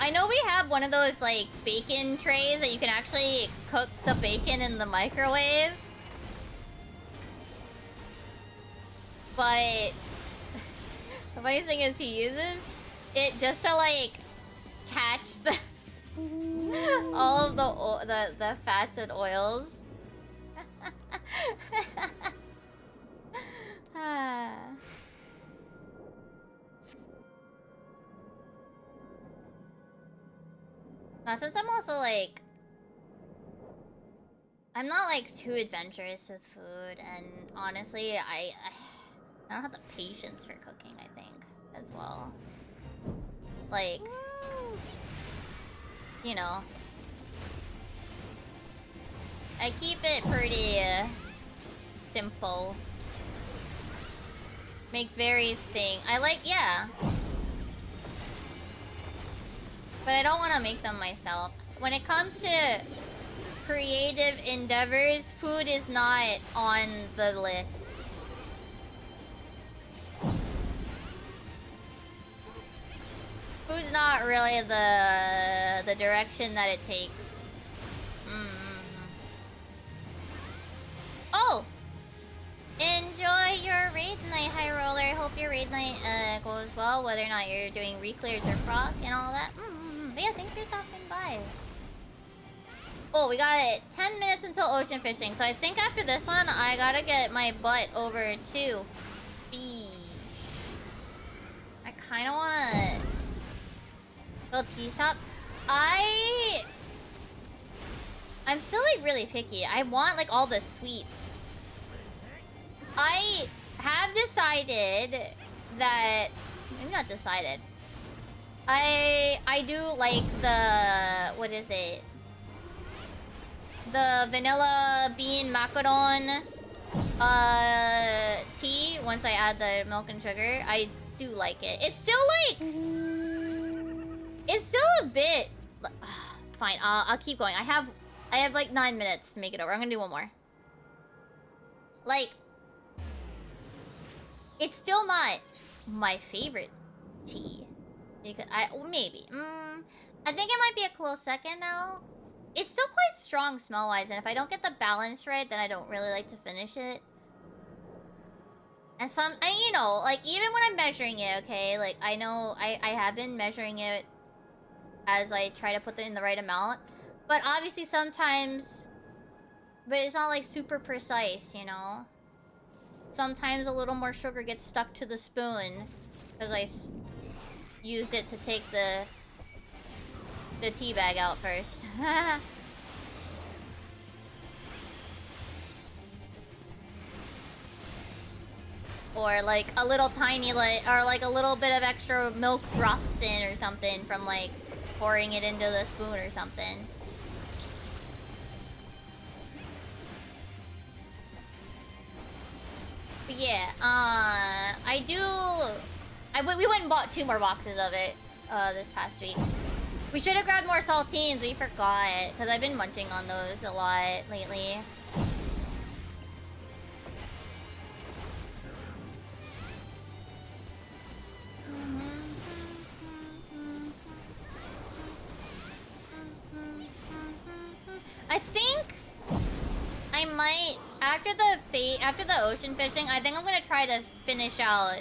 I know we have one of those like bacon trays that you can actually cook the bacon in the microwave. But the funny thing is he uses it just to like catch the all of the fats and oils. Now, since I'm also like, I'm not like too adventurous with food, and honestly, I don't have the patience for cooking, I think, as well. Like, you know, I keep it pretty simple. Make I like, yeah. But I don't want to make them myself. When it comes to creative endeavors, food is not on the list. Food's not really the direction that it takes. Oh! Enjoy your raid night, High Roller. Hope your raid night goes well, whether or not you're doing re-clears or proc and all that. But yeah, thanks for stopping by. Oh, we got 10 minutes until ocean fishing, so I think after this one, I gotta get my butt over to fish. I kinda wanna go tea shop. I'm still like really picky. I want like all the sweets. I have decided that maybe not decided. I do like the what is it? The vanilla bean macaron tea once I add the milk and sugar. I do like it. It's still like it's still a bit fine. I'll keep going. I have like 9 minutes to make it over. I'm gonna do one more. Like it's still not my favorite tea. Because maybe. I think it might be a close second now. It's still quite strong smell-wise, and if I don't get the balance right, then I don't really like to finish it. And you know, like, even when I'm measuring it, okay? Like, I know I have been measuring it as I try to put it in the right amount. But obviously sometimes... But it's not, like, super precise, you know? Sometimes a little more sugar gets stuck to the spoon because I used it to take the tea bag out first. Or like a little tiny or like a little bit of extra milk drops in or something from like pouring it into the spoon or something. But yeah, we went and bought 2 more boxes of it this past week. We should have grabbed more saltines, we forgot, because I've been munching on those a lot lately. I think I might after the ocean fishing, I think I'm gonna try to finish out.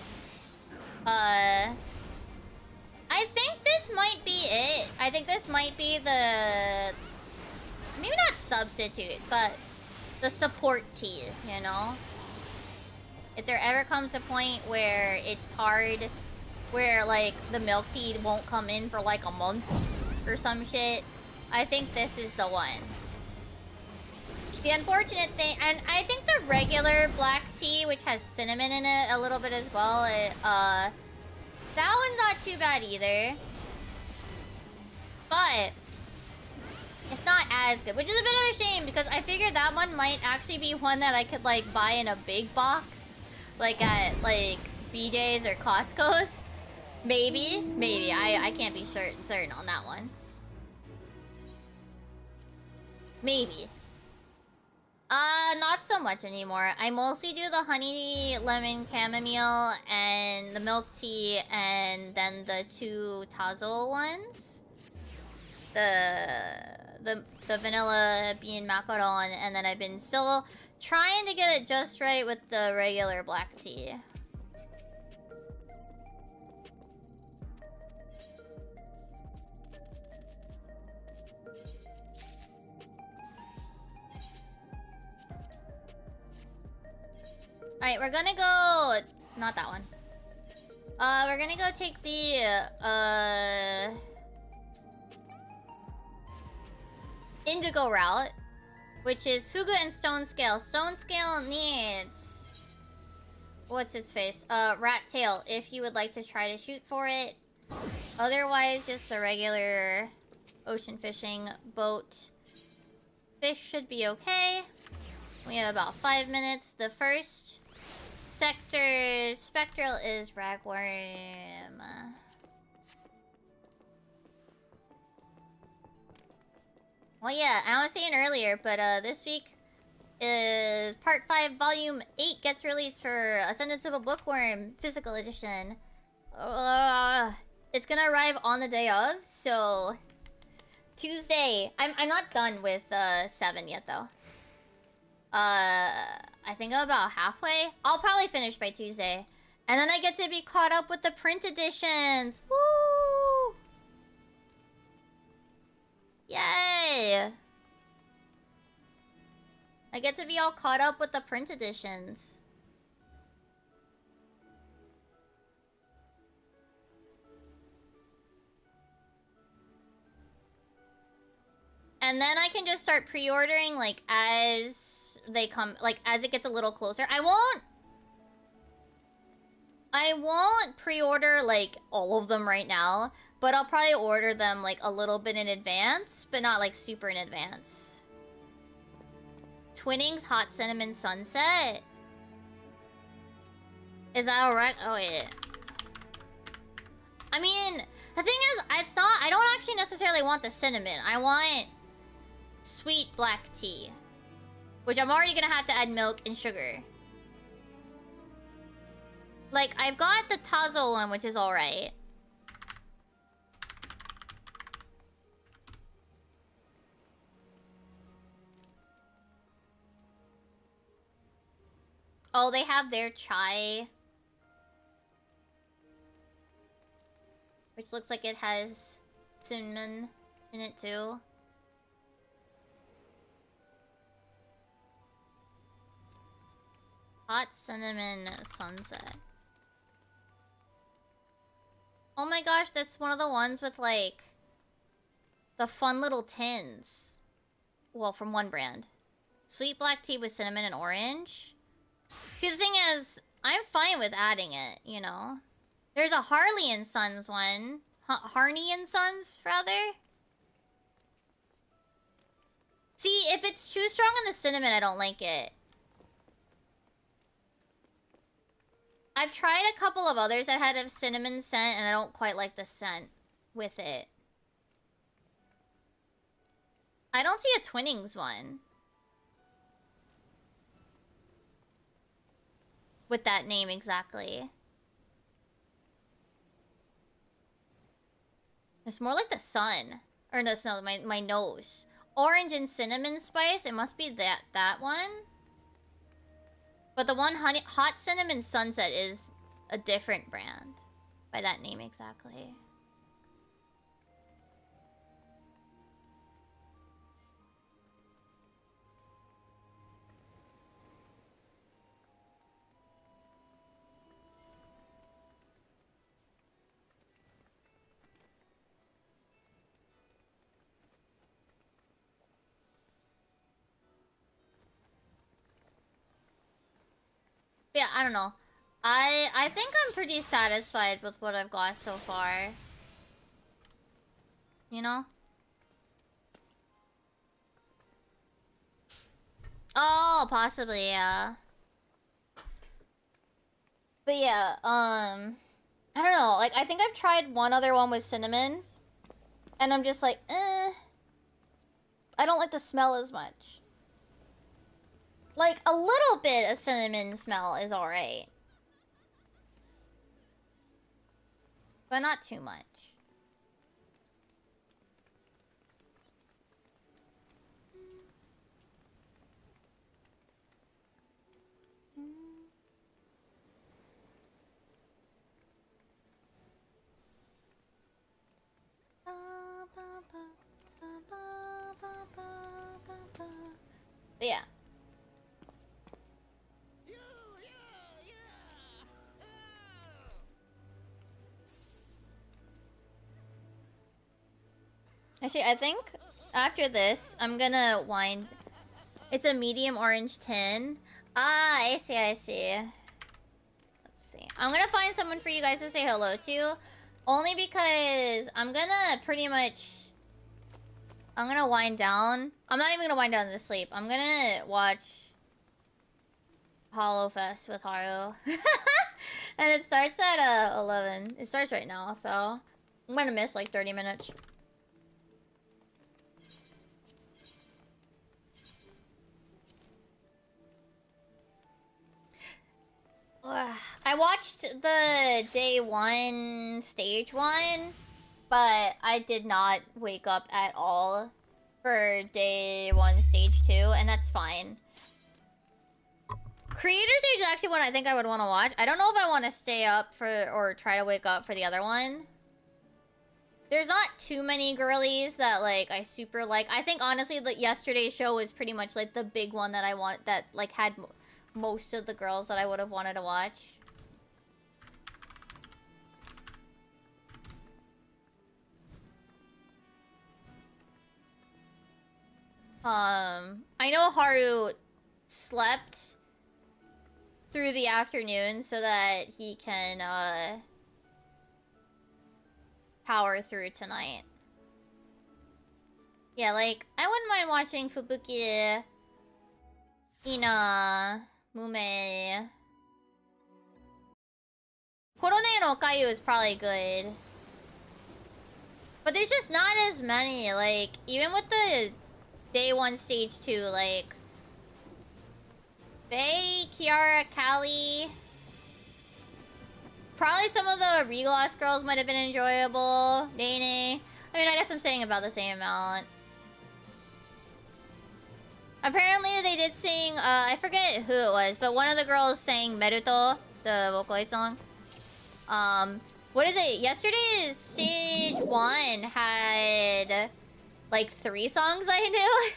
I think this might be it. I think this might be the maybe not substitute, but the support tea. You know, if there ever comes a point where it's hard, where like the milk tea won't come in for like a month or some shit, I think this is the one. The unfortunate thing, and I think the regular black tea, which has cinnamon in it a little bit as well, that one's not too bad either. But it's not as good, which is a bit of a shame because I figured that one might actually be one that I could like buy in a big box, like at like BJ's or Costco's. Maybe. I can't be certain on that one. Maybe. Not so much anymore. I mostly do the honey lemon chamomile and the milk tea and then the 2 Tazo ones. The vanilla bean macaron, and then I've been still trying to get it just right with the regular black tea. Alright, we're gonna go... Not that one. We're gonna go take the, indigo route, which is Fugu and Stone Scale. Stone Scale needs... What's its face? Rat Tail, if you would like to try to shoot for it. Otherwise, just the regular ocean fishing boat. Fish should be okay. We have about 5 minutes. The first sector spectral is ragworm. Well, yeah, I was saying earlier, but this week is Part 5, Volume 8 gets released for Ascendance of a Bookworm Physical Edition. It's gonna arrive on the day of, so Tuesday. I'm not done with 7 yet though. I think I'm about halfway. I'll probably finish by Tuesday. And then I get to be caught up with the print editions. Woo! Yay! I get to be all caught up with the print editions. And then I can just start pre-ordering, like, as they come, like, as it gets a little closer. I won't pre-order, like, all of them right now, but I'll probably order them, like, a little bit in advance, but not, like, super in advance. Twinnings Hot Cinnamon Sunset? Is that alright? Oh, yeah. I mean, the thing is, I don't actually necessarily want the cinnamon. I want sweet black tea, which I'm already gonna have to add milk and sugar. Like, I've got the Tazo one, which is alright. Oh, they have their chai, which looks like it has cinnamon in it too. Hot Cinnamon Sunset. Oh my gosh, that's one of the ones with, like, the fun little tins. Well, from one brand. Sweet black tea with cinnamon and orange. See, the thing is, I'm fine with adding it, you know? There's a Harley and Sons one. Harney and Sons, rather. See, if it's too strong in the cinnamon, I don't like it. I've tried a couple of others that had a cinnamon scent, and I don't quite like the scent with it. I don't see a Twinnings one with that name exactly. It's more like the sun. Or no, my nose. Orange and cinnamon spice. It must be that one. But the one Hot Cinnamon Sunset is a different brand. By that name exactly. Yeah, I don't know. I think I'm pretty satisfied with what I've got so far. You know? Oh, possibly, yeah. But yeah, I don't know. Like, I think I've tried one other one with cinnamon. And I'm just like, eh. I don't like the smell as much. Like, a little bit of cinnamon smell is alright. But not too much. But yeah. Actually, I think after this, I'm gonna wind... It's a medium orange tin. Ah, I see, I see. Let's see. I'm gonna find someone for you guys to say hello to. Only because I'm gonna pretty much... I'm gonna wind down. I'm not even gonna wind down to sleep. I'm gonna watch... Hollow Fest with Haru. And it starts at 11. It starts right now, so... I'm gonna miss like 30 minutes. I watched the day 1 stage 1, but I did not wake up at all for day 1 stage 2, and that's fine. Creator stage is actually one I think I would want to watch. I don't know if I want to stay up for or try to wake up for the other one. There's not too many girlies that like I super like. I think honestly like yesterday's show was pretty much like the big one that I want that like had most of the girls that I would have wanted to watch. I know Haru slept through the afternoon so that he can power through tonight. Yeah, like I wouldn't mind watching Fubuki, Ina, Mume. Korone no Okayu is probably good. But there's just not as many, like, even with the day 1 stage 2, like Faye, Kiara, Callie. Probably some of the Regloss girls might have been enjoyable. Nene. I mean, I guess I'm saying about the same amount. Apparently, they did sing, I forget who it was, but one of the girls sang Meruto, the Vocaloid song. What is it? Yesterday's stage 1 had, like, 3 songs I knew.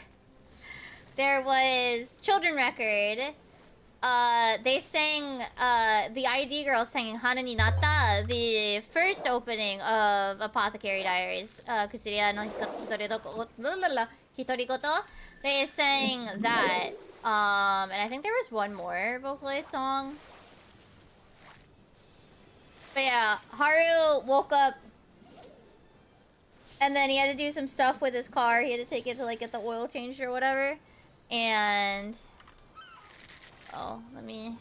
There was Children Record. They sang, the ID girls sang Hana ni Natta, the first opening of Apothecary Diaries. Kusuria no Hitorikoto. They sang that. And I think there was one more Vocaloid song. But yeah, Haru woke up. And then he had to do some stuff with his car. He had to take it to, like, get the oil changed or whatever. And... oh, let me...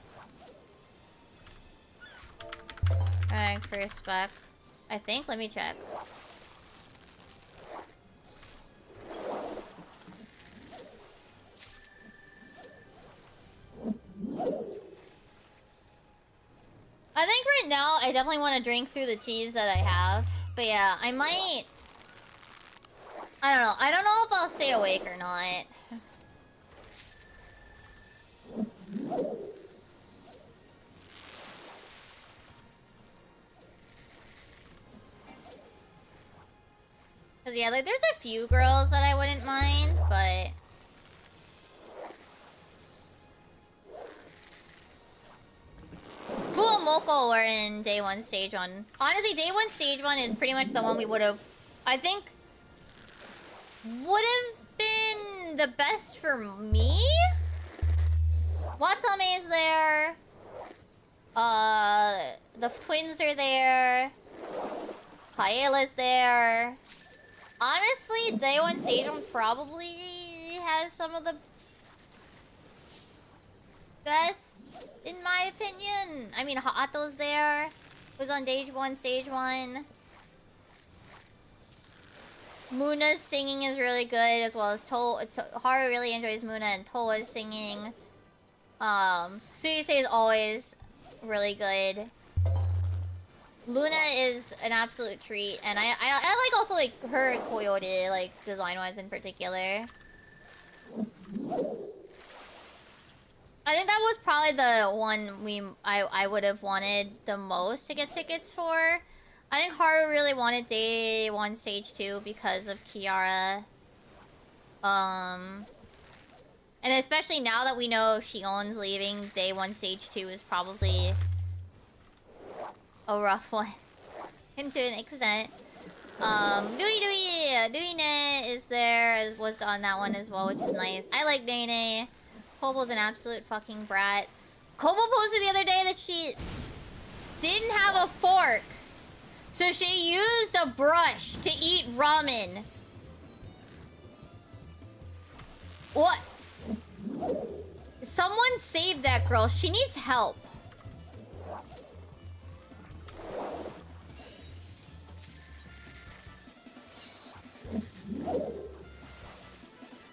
rank for spec. I think, let me check. I think right now, I definitely want to drink through the teas that I have. But yeah, I might... I don't know. I don't know if I'll stay awake or not. Cause yeah, like there's a few girls that I wouldn't mind, but... Fu and Moko were in day 1 stage 1. Honestly, day 1 stage 1 is pretty much the one we would have... I think... would have been the best for me? Watame is there. The twins are there. Paela's there. Honestly, day 1 stage 1 probably has some of the best, in my opinion. I mean, Hato's there. Was on day 1 stage 1. Muna's singing is really good, as well as Haru really enjoys Muna, and Toa's singing. Suisei is always really good. Luna is an absolute treat, and I like also like her and Coyote, like design-wise in particular. I think that was probably the one I would have wanted the most to get tickets for. I think Haru really wanted day 1 stage 2 because of Kiara. And especially now that we know Shion's leaving, day 1 stage 2 is probably a rough one. And to an extent. Duine is there, was on that one as well, which is nice. I like Nene. Kobo's an absolute fucking brat. Kobo posted the other day that she didn't have a fork. So she used a brush to eat ramen. What? Someone save that girl. She needs help.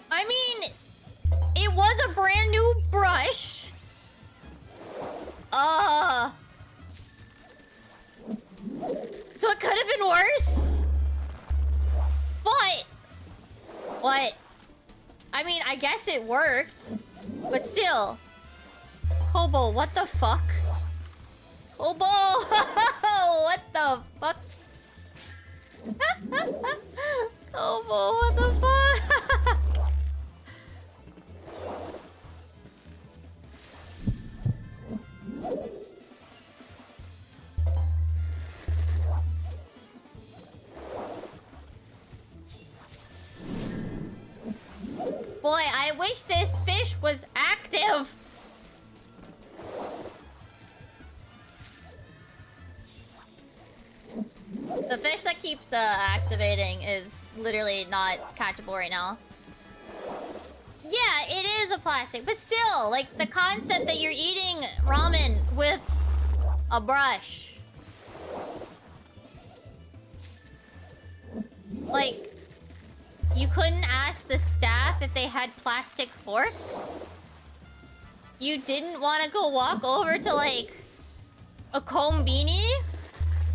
I mean, it was a brand new brush. guess it worked. But still. Hobo, what the fuck? Hobo! What the fuck? Hobo, what the fuck? Boy, I wish this fish was active. The fish that keeps activating is literally not catchable right now. Yeah, it is a plastic, but still, like, the concept that you're eating ramen with a brush. Like, you couldn't ask the staff if they had plastic forks? You didn't want to go walk over to, like, a kombini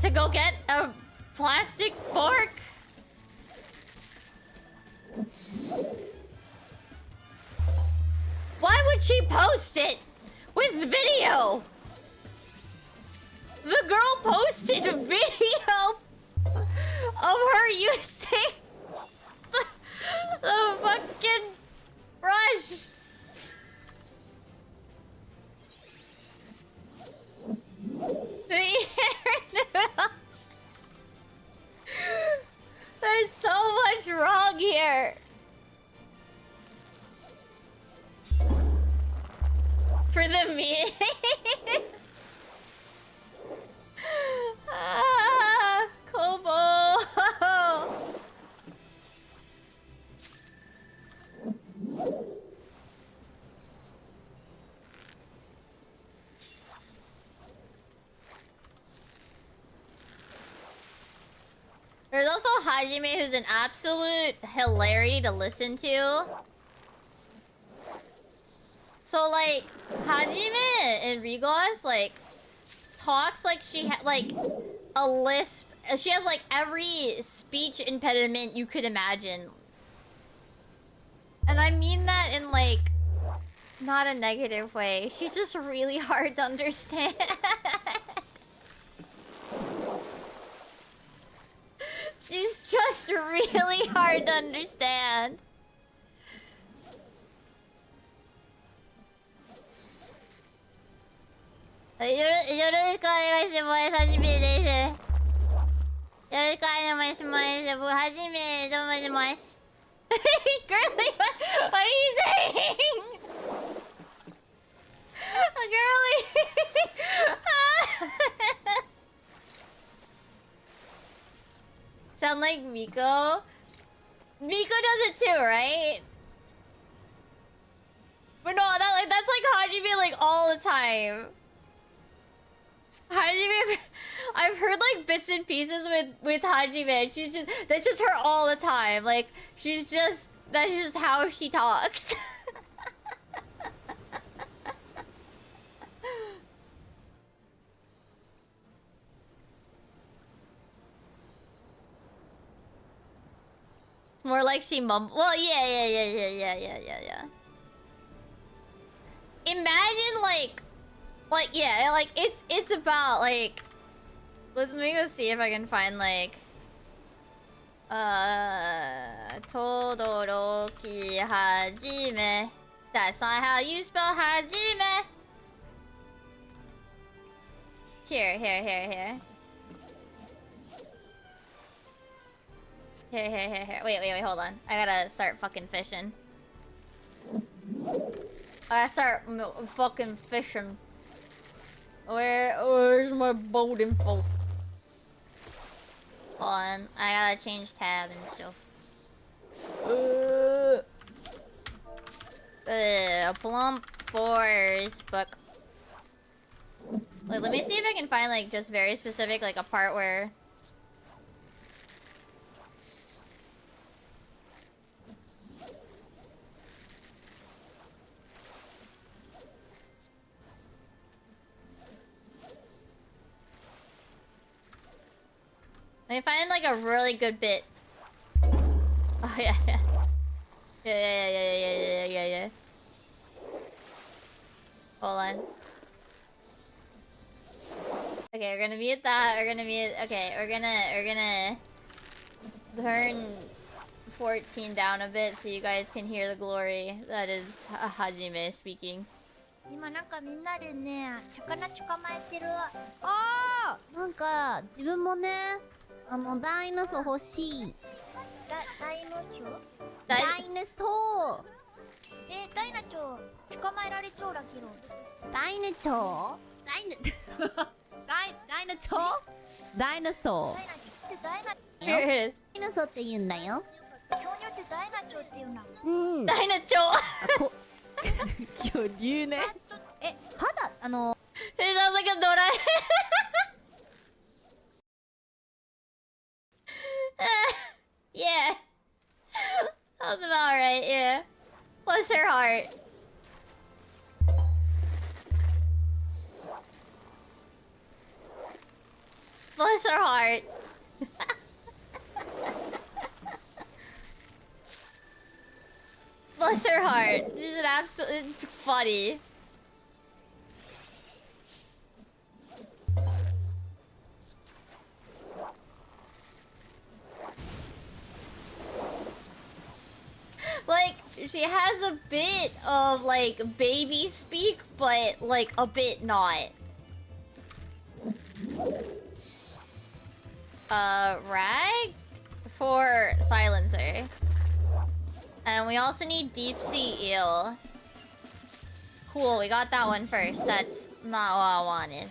to go get a plastic fork? Why would she post it with video? The girl posted a video of her using the fucking brush. There's so much wrong here. For the meeting. Kobo. There's also Hajime, who's an absolute hilarity to listen to. So, like, Hajime in Rigos, like, talks like she had, like, a lisp. She has, like, every speech impediment you could imagine. And I mean that in, like, not a negative way. She's just really hard to understand. She's just really hard to understand. Girly, what are you saying? Girly. Sound like Miko? Miko does it too, right? But no, that's like Hajime like all the time. Hajime, I've heard like bits and pieces with Hajime. She's just, that's just her all the time. Like that's just how she talks. More like she mumbles. Well, yeah. Imagine like yeah, like it's about like. Let me go see if I can find like. Todoroki Hajime. That's not how you spell Hajime. Here. Here. Wait, hold on. I gotta start fucking fishing. I gotta start fucking fishing. Where's my boat info? Hold on. I gotta change tab and stuff. Plump Force book. Wait, let me see if I can find like just very specific, like a part where. Let me find like a really good bit. Oh yeah. yeah. Hold on. Okay, we're gonna mute that. We're gonna mute. Okay, we're gonna turn 14 down a bit so you guys can hear the glory. That is Hajime speaking. 今なんかみんなでね、魚捕まえてる。あーなんか自分もねダイノソー欲しい。ダイノチョウ？ダイノソダイナチョウ捕まえられちゃうらけど。ーダイノチョウダイノチョウダイノソダイナチョウってダイナ。Here it is. ーダイノソーって言うんだよ。恐竜ってダイナチョウって言うな。うん。ダイナチョウ恐竜ね。肌It sounds like a Dora. Yeah. Sounds about right, yeah. Bless her heart. Bless her heart. Bless her heart. She's an absolute funny. Like, she has a bit of, like, baby speak, but, like, a bit not. Rag? For silencer. And we also need deep sea eel. Cool, we got that one first. That's not what I wanted.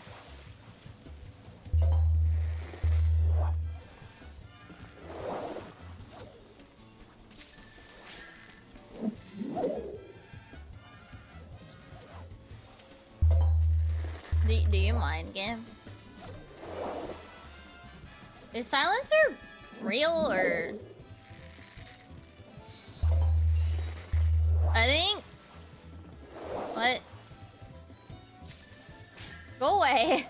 Do you mind, game? Is silencer real or... I think... What? Go away.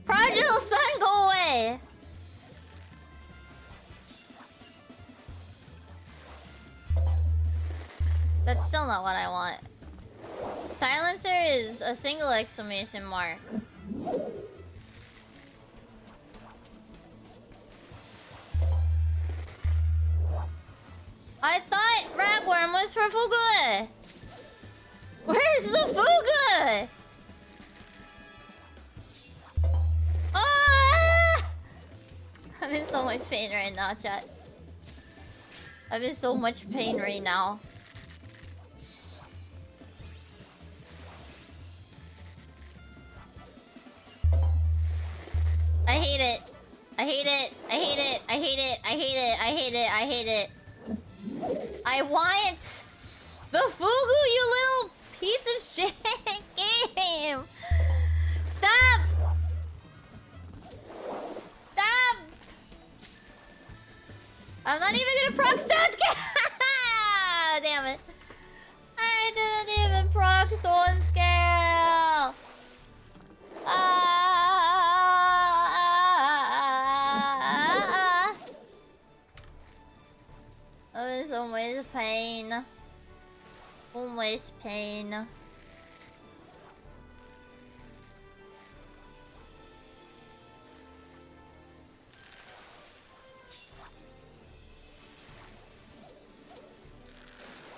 Prodigal son, go away. That's still not what I want. Silencer is a single exclamation mark. I thought ragworm was for fugu. Where's the fugu? Ah! I'm in so much pain right now, chat. I'm in so much pain right now. I hate it. I hate it. I hate it. I hate it. I hate it. I hate it. I hate it. I want the fugu, you little piece of shit game. Stop. Stop. I'm not even gonna proc stone scale. Damn it. I didn't even proc stone scale. I'm in so much pain. So much pain.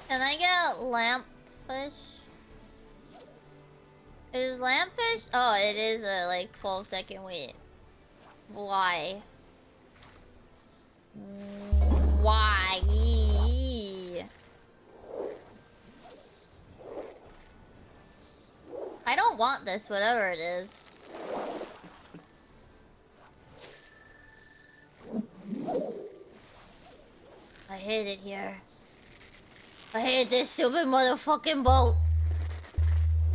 Can I get lampfish? Is lampfish? Oh, it is a like 12-second wait. Why? Why? I don't want this, whatever it is. I hate it here. I hate this stupid motherfucking boat.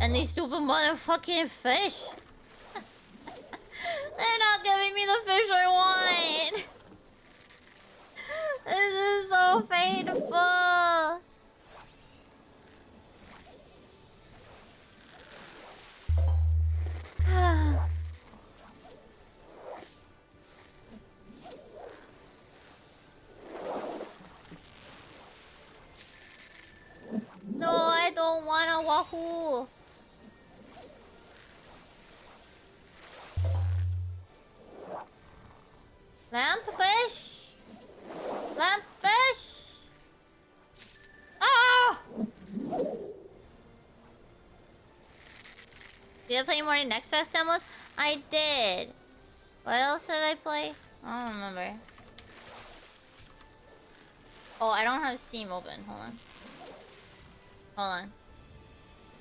And these stupid motherfucking fish. They're not giving me the fish I want. This is so painful. No, I Wahoo! Lampfish! Lampfish! Ah! Did you play more Next Fest demos? I did. What else did I play? I don't remember. Oh, I don't have Steam open. Hold on. Hold on.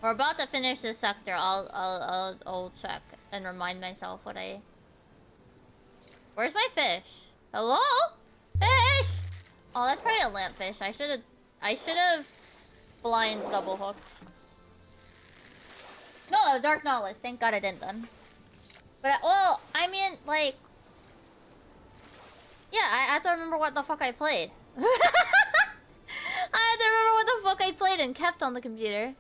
We're about to finish this sector. I'll check and remind myself what I. Where's my fish? Hello? Fish! Oh, that's probably a lampfish. I should have blind double hooked. No, Dark Nautilus. Thank God I didn't then. But well, I mean, like, yeah, I have to remember what the fuck I played. I have to remember what the fuck I played and kept on the computer.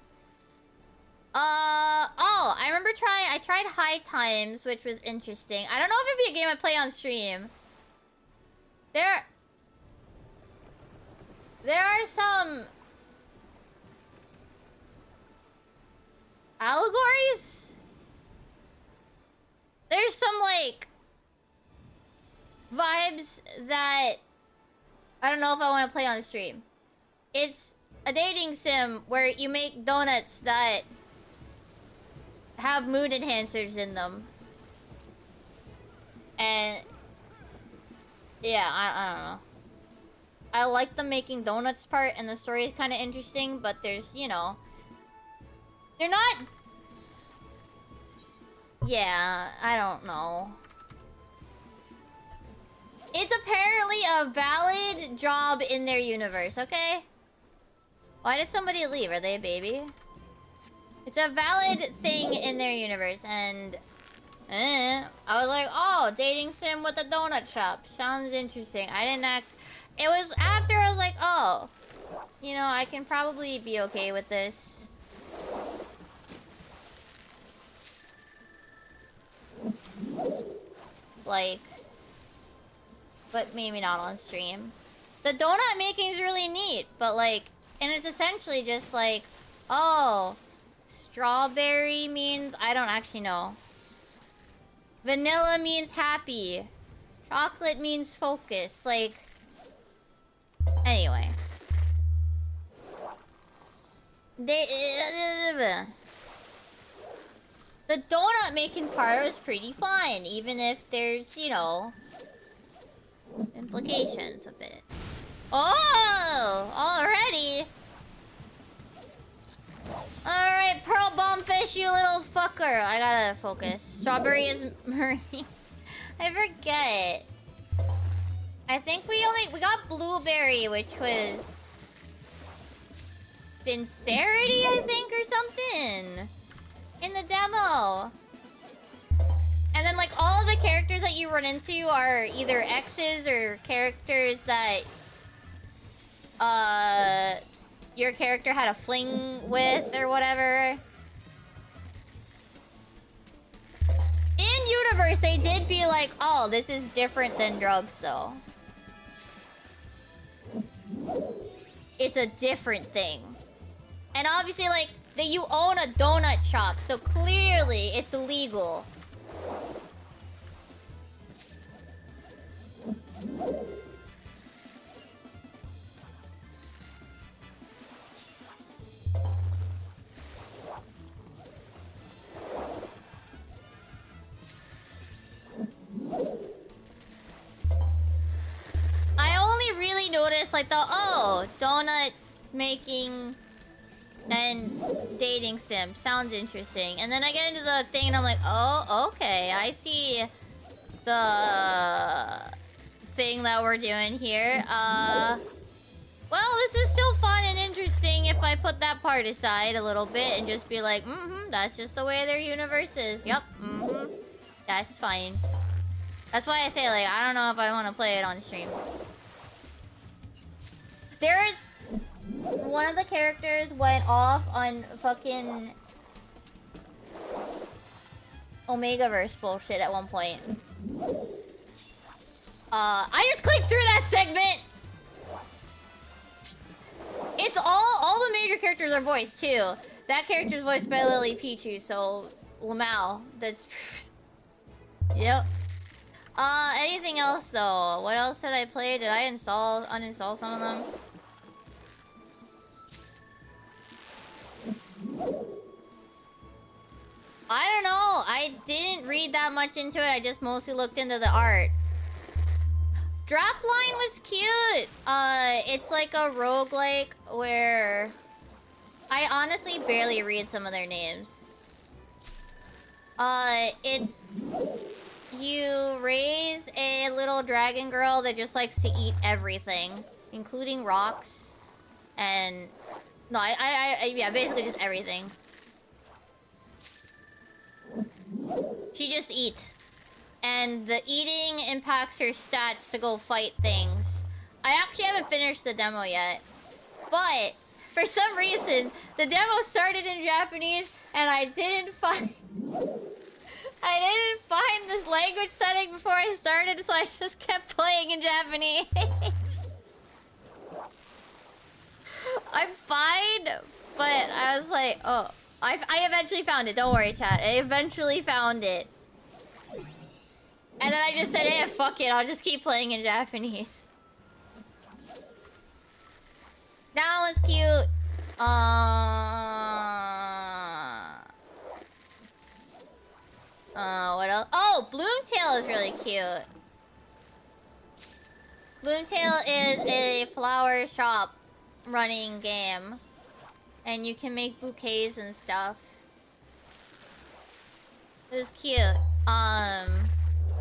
Oh, I remember I tried High Times, which was interesting. I don't know if it'd be a game I play on stream. There are some allegories? There's some, like, vibes that I don't know if I want to play on stream. It's a dating sim where you make donuts that have mood enhancers in them. And yeah, I don't know. I like the making donuts part, and the story is kind of interesting, but there's, you know, they're not. Yeah, I don't know. It's apparently a valid job in their universe, okay? Why did somebody leave? Are they a baby? It's a valid thing in their universe, and I was like, oh, dating sim with a donut shop. Sounds interesting. I didn't act. It was after I was like, oh, you know, I can probably be okay with this. Like, but maybe not on stream. The donut making is really neat, but like, and it's essentially just like, oh, strawberry means, I don't actually know. Vanilla means happy. Chocolate means focus. Like, anyway. The donut making part was pretty fun, even if there's, you know, implications of it. Oh! Already? Alright, Pearl Bombfish, you little fucker. I gotta focus. Strawberry is marine. I forget. I think we got Blueberry, which was Sincerity, I think, or something. In the demo. And then, like, all of the characters that you run into are either exes or characters that your character had a fling with or whatever. In universe, they did be like, oh, this is different than drugs, though. It's a different thing. And obviously, like, that you own a donut shop, so clearly it's illegal. I only really noticed, like, the, oh, donut making and dating sim sounds interesting, and then I get into the thing and I'm like, oh, okay, I see the thing that we're doing here. Well, this is still fun and interesting if I put that part aside a little bit and just be like, that's just the way their universe is. Yep, that's fine. That's why I say, like, I don't know if I want to play it on stream. There is one of the characters went off on fucking Omegaverse bullshit at one point. I just clicked through that segment! It's all the major characters are voiced too. That character's voiced by Lily Pichu, so Lamau. That's yep. Anything else though? What else did I play? Did I uninstall some of them? I don't know. I didn't read that much into it. I just mostly looked into the art. Drapline was cute. It's like a roguelike where I honestly barely read some of their names. It's you raise a little dragon girl that just likes to eat everything, including rocks, and no, yeah, basically just everything. She just eats. And the eating impacts her stats to go fight things. I actually haven't finished the demo yet. But, for some reason, the demo started in Japanese, and I didn't find this language setting before I started, so I just kept playing in Japanese. I'm fine, but I was like, oh. I eventually found it. Don't worry, chat. I eventually found it. And then I just said, hey, fuck it. I'll just keep playing in Japanese. That was cute. What else? Oh, Bloomtail is really cute. Bloomtail is a flower shop running game. And you can make bouquets and stuff. It was cute.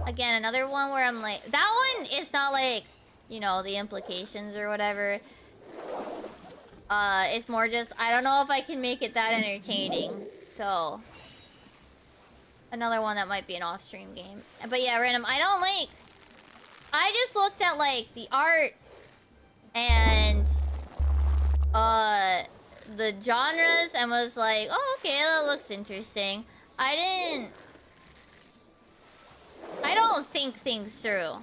Again, another one where I'm like... That one is not like, you know, the implications or whatever. It's more just... I don't know if I can make it that entertaining. So... Another one that might be an off-stream game. But yeah, random. I don't like... I just looked at, like, the art... And... the genres and was like, oh, okay, that looks interesting. I don't think things through.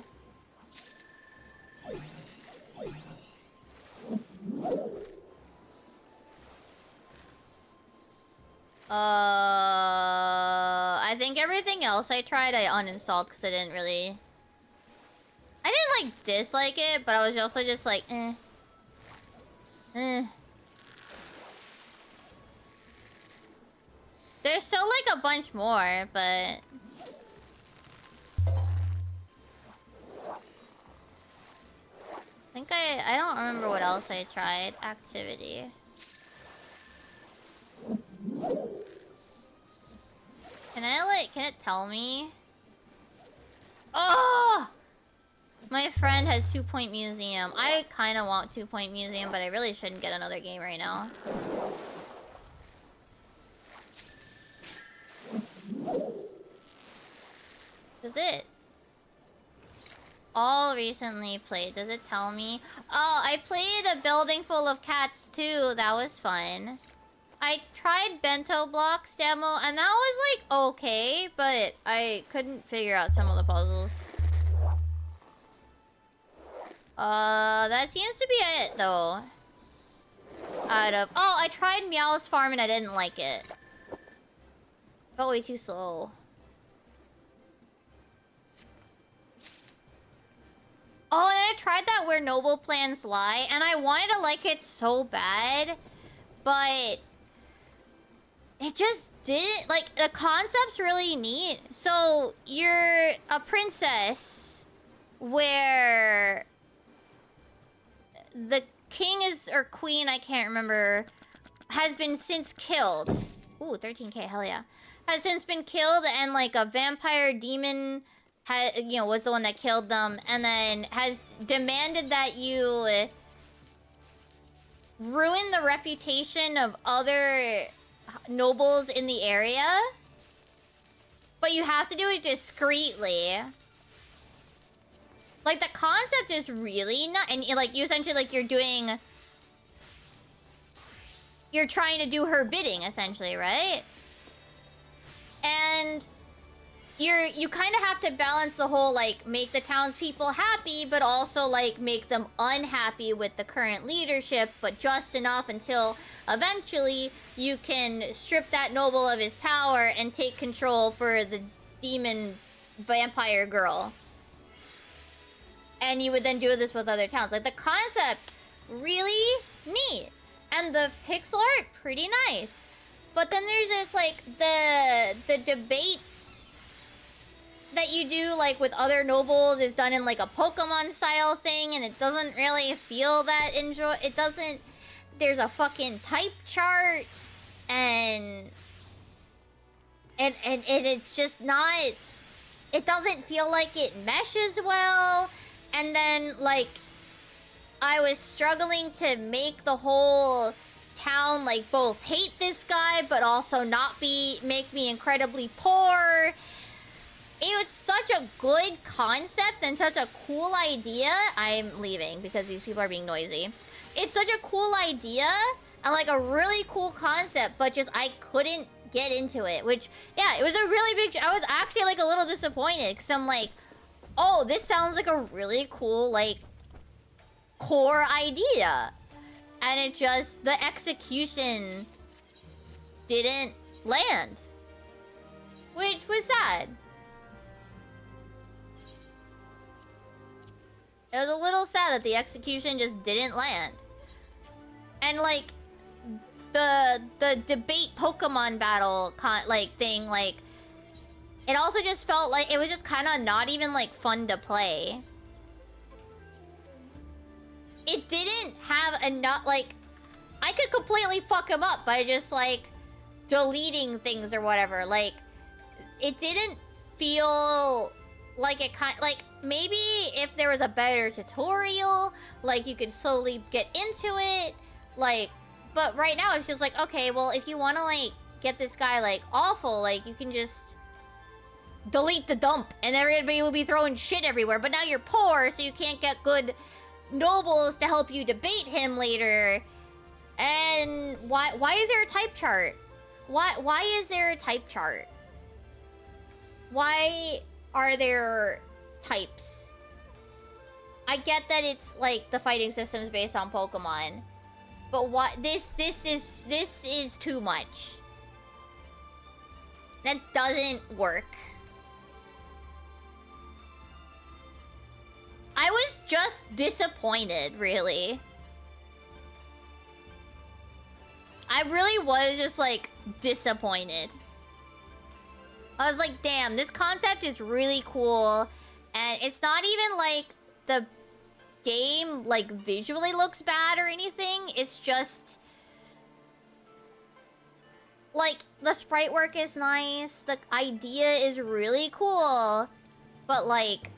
I think everything else I tried, I uninstalled because I didn't really... I didn't, like, dislike it, but I was also just like, eh. There's still, like, a bunch more, but... I think I don't remember what else I tried. Activity. Can it tell me? Oh! My friend has 2 Point Museum. I kind of want 2 Point Museum, but I really shouldn't get another game right now. Does it? All recently played. Does it tell me? Oh, I played a building full of cats too. That was fun. I tried Bento Blocks demo, and that was like okay, but I couldn't figure out some of the puzzles. That seems to be it though. Oh, I tried Meow's Farm and I didn't like it. Felt way too slow. Oh, and I tried that Where Noble Plans Lie, and I wanted to like it so bad, but it just didn't. Like, the concept's really neat. So, you're a princess where the king is, or queen, I can't remember, has been since killed. Ooh, 13k, hell yeah. Has since been killed, and like a vampire demon was the one that killed them, and then has demanded that you ruin the reputation of other nobles in the area. But you have to do it discreetly. Like, the concept is really not, and like, you essentially, like, you're trying to do her bidding, essentially, right? And you kind of have to balance the whole, like, make the townspeople happy, but also, like, make them unhappy with the current leadership, but just enough until eventually you can strip that noble of his power and take control for the demon vampire girl. And you would then do this with other towns. Like, the concept, really neat. And the pixel art, pretty nice. But then there's this, like, the debates that you do, like, with other nobles is done in, like, a Pokemon-style thing, and it doesn't really feel that it doesn't... There's a fucking type chart, and it's just not... It doesn't feel like it meshes well, and then, like, I was struggling to make the whole town, like, both hate this guy, but also not make me incredibly poor. It was such a good concept and such a cool idea. I'm leaving because these people are being noisy. It's such a cool idea and, like, a really cool concept, but just I couldn't get into it, which, yeah, it was a really big... I was actually, like, a little disappointed because I'm like, oh, this sounds like a really cool, like, core idea. And it just... The execution didn't land. Which was sad. It was a little sad that the execution just didn't land. And, like, the debate Pokemon battle thing, like, it also just felt like it was just kind of not even, like, fun to play. It didn't have enough, like, I could completely fuck him up by just, like, deleting things or whatever. Like, it didn't feel like it like, maybe if there was a better tutorial, like, you could slowly get into it, like, but right now it's just like, okay, well, if you want to, like, get this guy, like, awful, like, you can just delete the dump and everybody will be throwing shit everywhere, but now you're poor, so you can't get good nobles to help you debate him later. And why is there a type chart? Why is there a type chart? Why are there types? I get that it's, like, the fighting system's based on Pokemon, but what this is too much. That doesn't work. I was just disappointed, really. I really was just, like, disappointed. I was like, damn, this concept is really cool. And it's not even like the game, like, visually looks bad or anything. It's just... like, the sprite work is nice. The idea is really cool. But, like...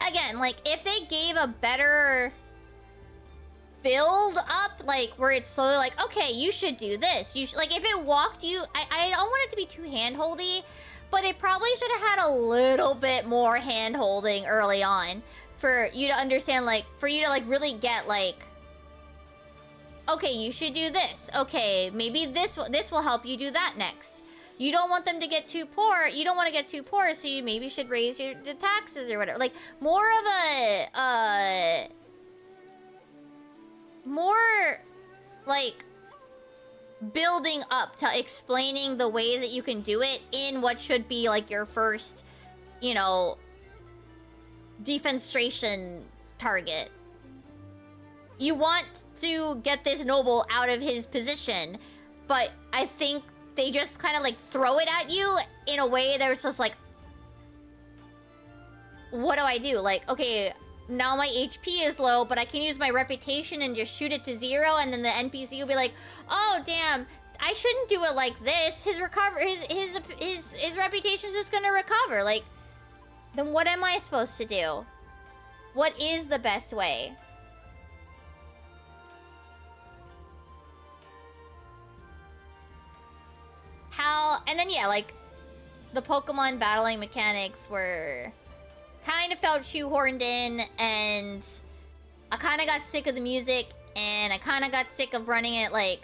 Again, like, if they gave a better... build up, like, where it's slowly like, okay, you should do this. You should, like, if it walked you, I don't want it to be too hand-holdy, but it probably should have had a little bit more hand-holding early on for you to understand, like, for you to, like, really get, like, okay, you should do this. Okay, maybe this will help you do that next. You don't want them to get too poor. You don't want to get too poor, so you maybe should raise the taxes or whatever. Like, more of a, more, like, building up to explaining the ways that you can do it in what should be, like, your first, you know, defenstration target. You want to get this noble out of his position, but I think they just kind of, like, throw it at you in a way that's just like, what do I do? Like, okay, now my HP is low, but I can use my reputation and just shoot it to 0, and then the NPC will be like, oh, damn, I shouldn't do it like this. His reputation's just gonna recover. Like, then what am I supposed to do? What is the best way? How... And then, yeah, like, the Pokemon battling mechanics were... kind of felt shoehorned in, and I kind of got sick of the music, and I kind of got sick of running it, like...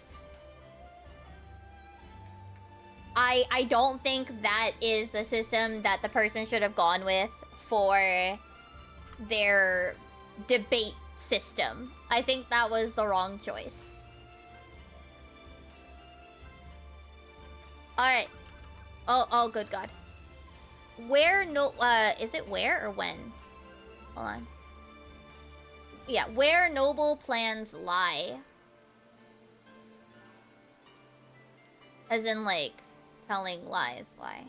I don't think that is the system that the person should have gone with for their debate system. I think that was the wrong choice. Alright. Oh, good God. Where no... is it where or when? Hold on. Yeah, where noble plans lie. As in, like, telling lies lie.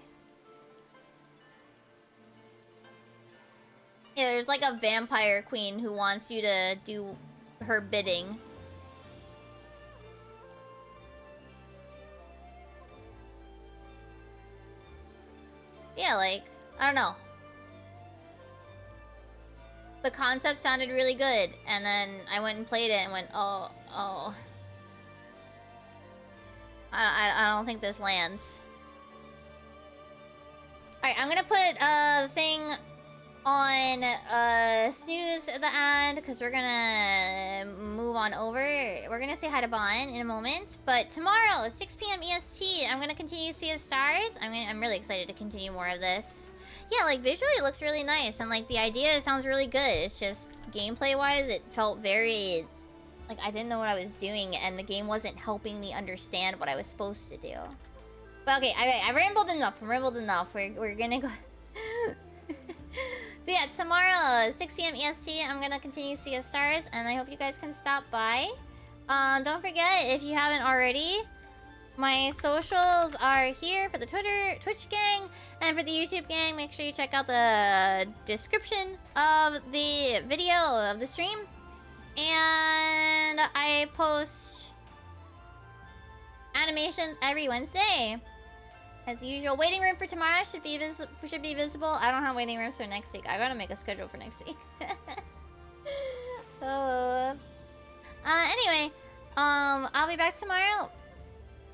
Yeah, there's like a vampire queen who wants you to do her bidding. Yeah, like, I don't know. The concept sounded really good, and then I went and played it and went, oh. I don't think this lands. Alright, I'm gonna put a thing on snooze at the end, because we're gonna move on over. We're gonna say hi to Bon in a moment, but tomorrow, 6 p.m. EST, I'm gonna continue Sea of Stars. I'm really excited to continue more of this. Yeah, like, visually it looks really nice, and like, the idea sounds really good. It's just, gameplay-wise, it felt very... like, I didn't know what I was doing, and the game wasn't helping me understand what I was supposed to do. But okay, I rambled enough. We're gonna go... So yeah, tomorrow, 6 p.m. EST, I'm gonna continue Sea of Stars, and I hope you guys can stop by. Don't forget, if you haven't already, my socials are here for the Twitch gang, and for the YouTube gang, make sure you check out the description of the video of the stream. And I post animations every Wednesday. As usual, waiting room for tomorrow should be visible. I don't have waiting rooms for next week. I gotta make a schedule for next week. Anyway, I'll be back tomorrow.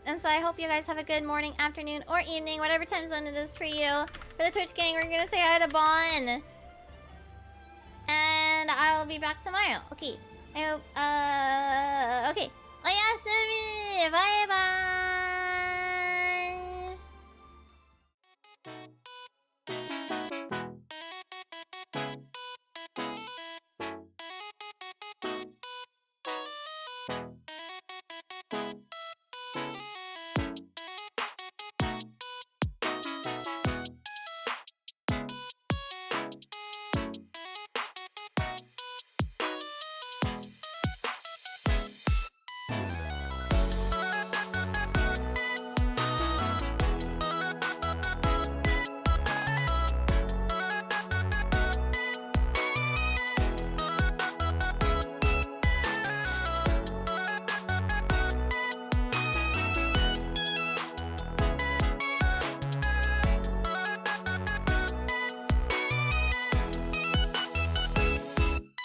And so I hope you guys have a good morning, afternoon, or evening, whatever time zone it is for you. For the Twitch gang, we're gonna say hi to Bon. And I'll be back tomorrow. Okay. I hope, okay. Oh yes, bye bye.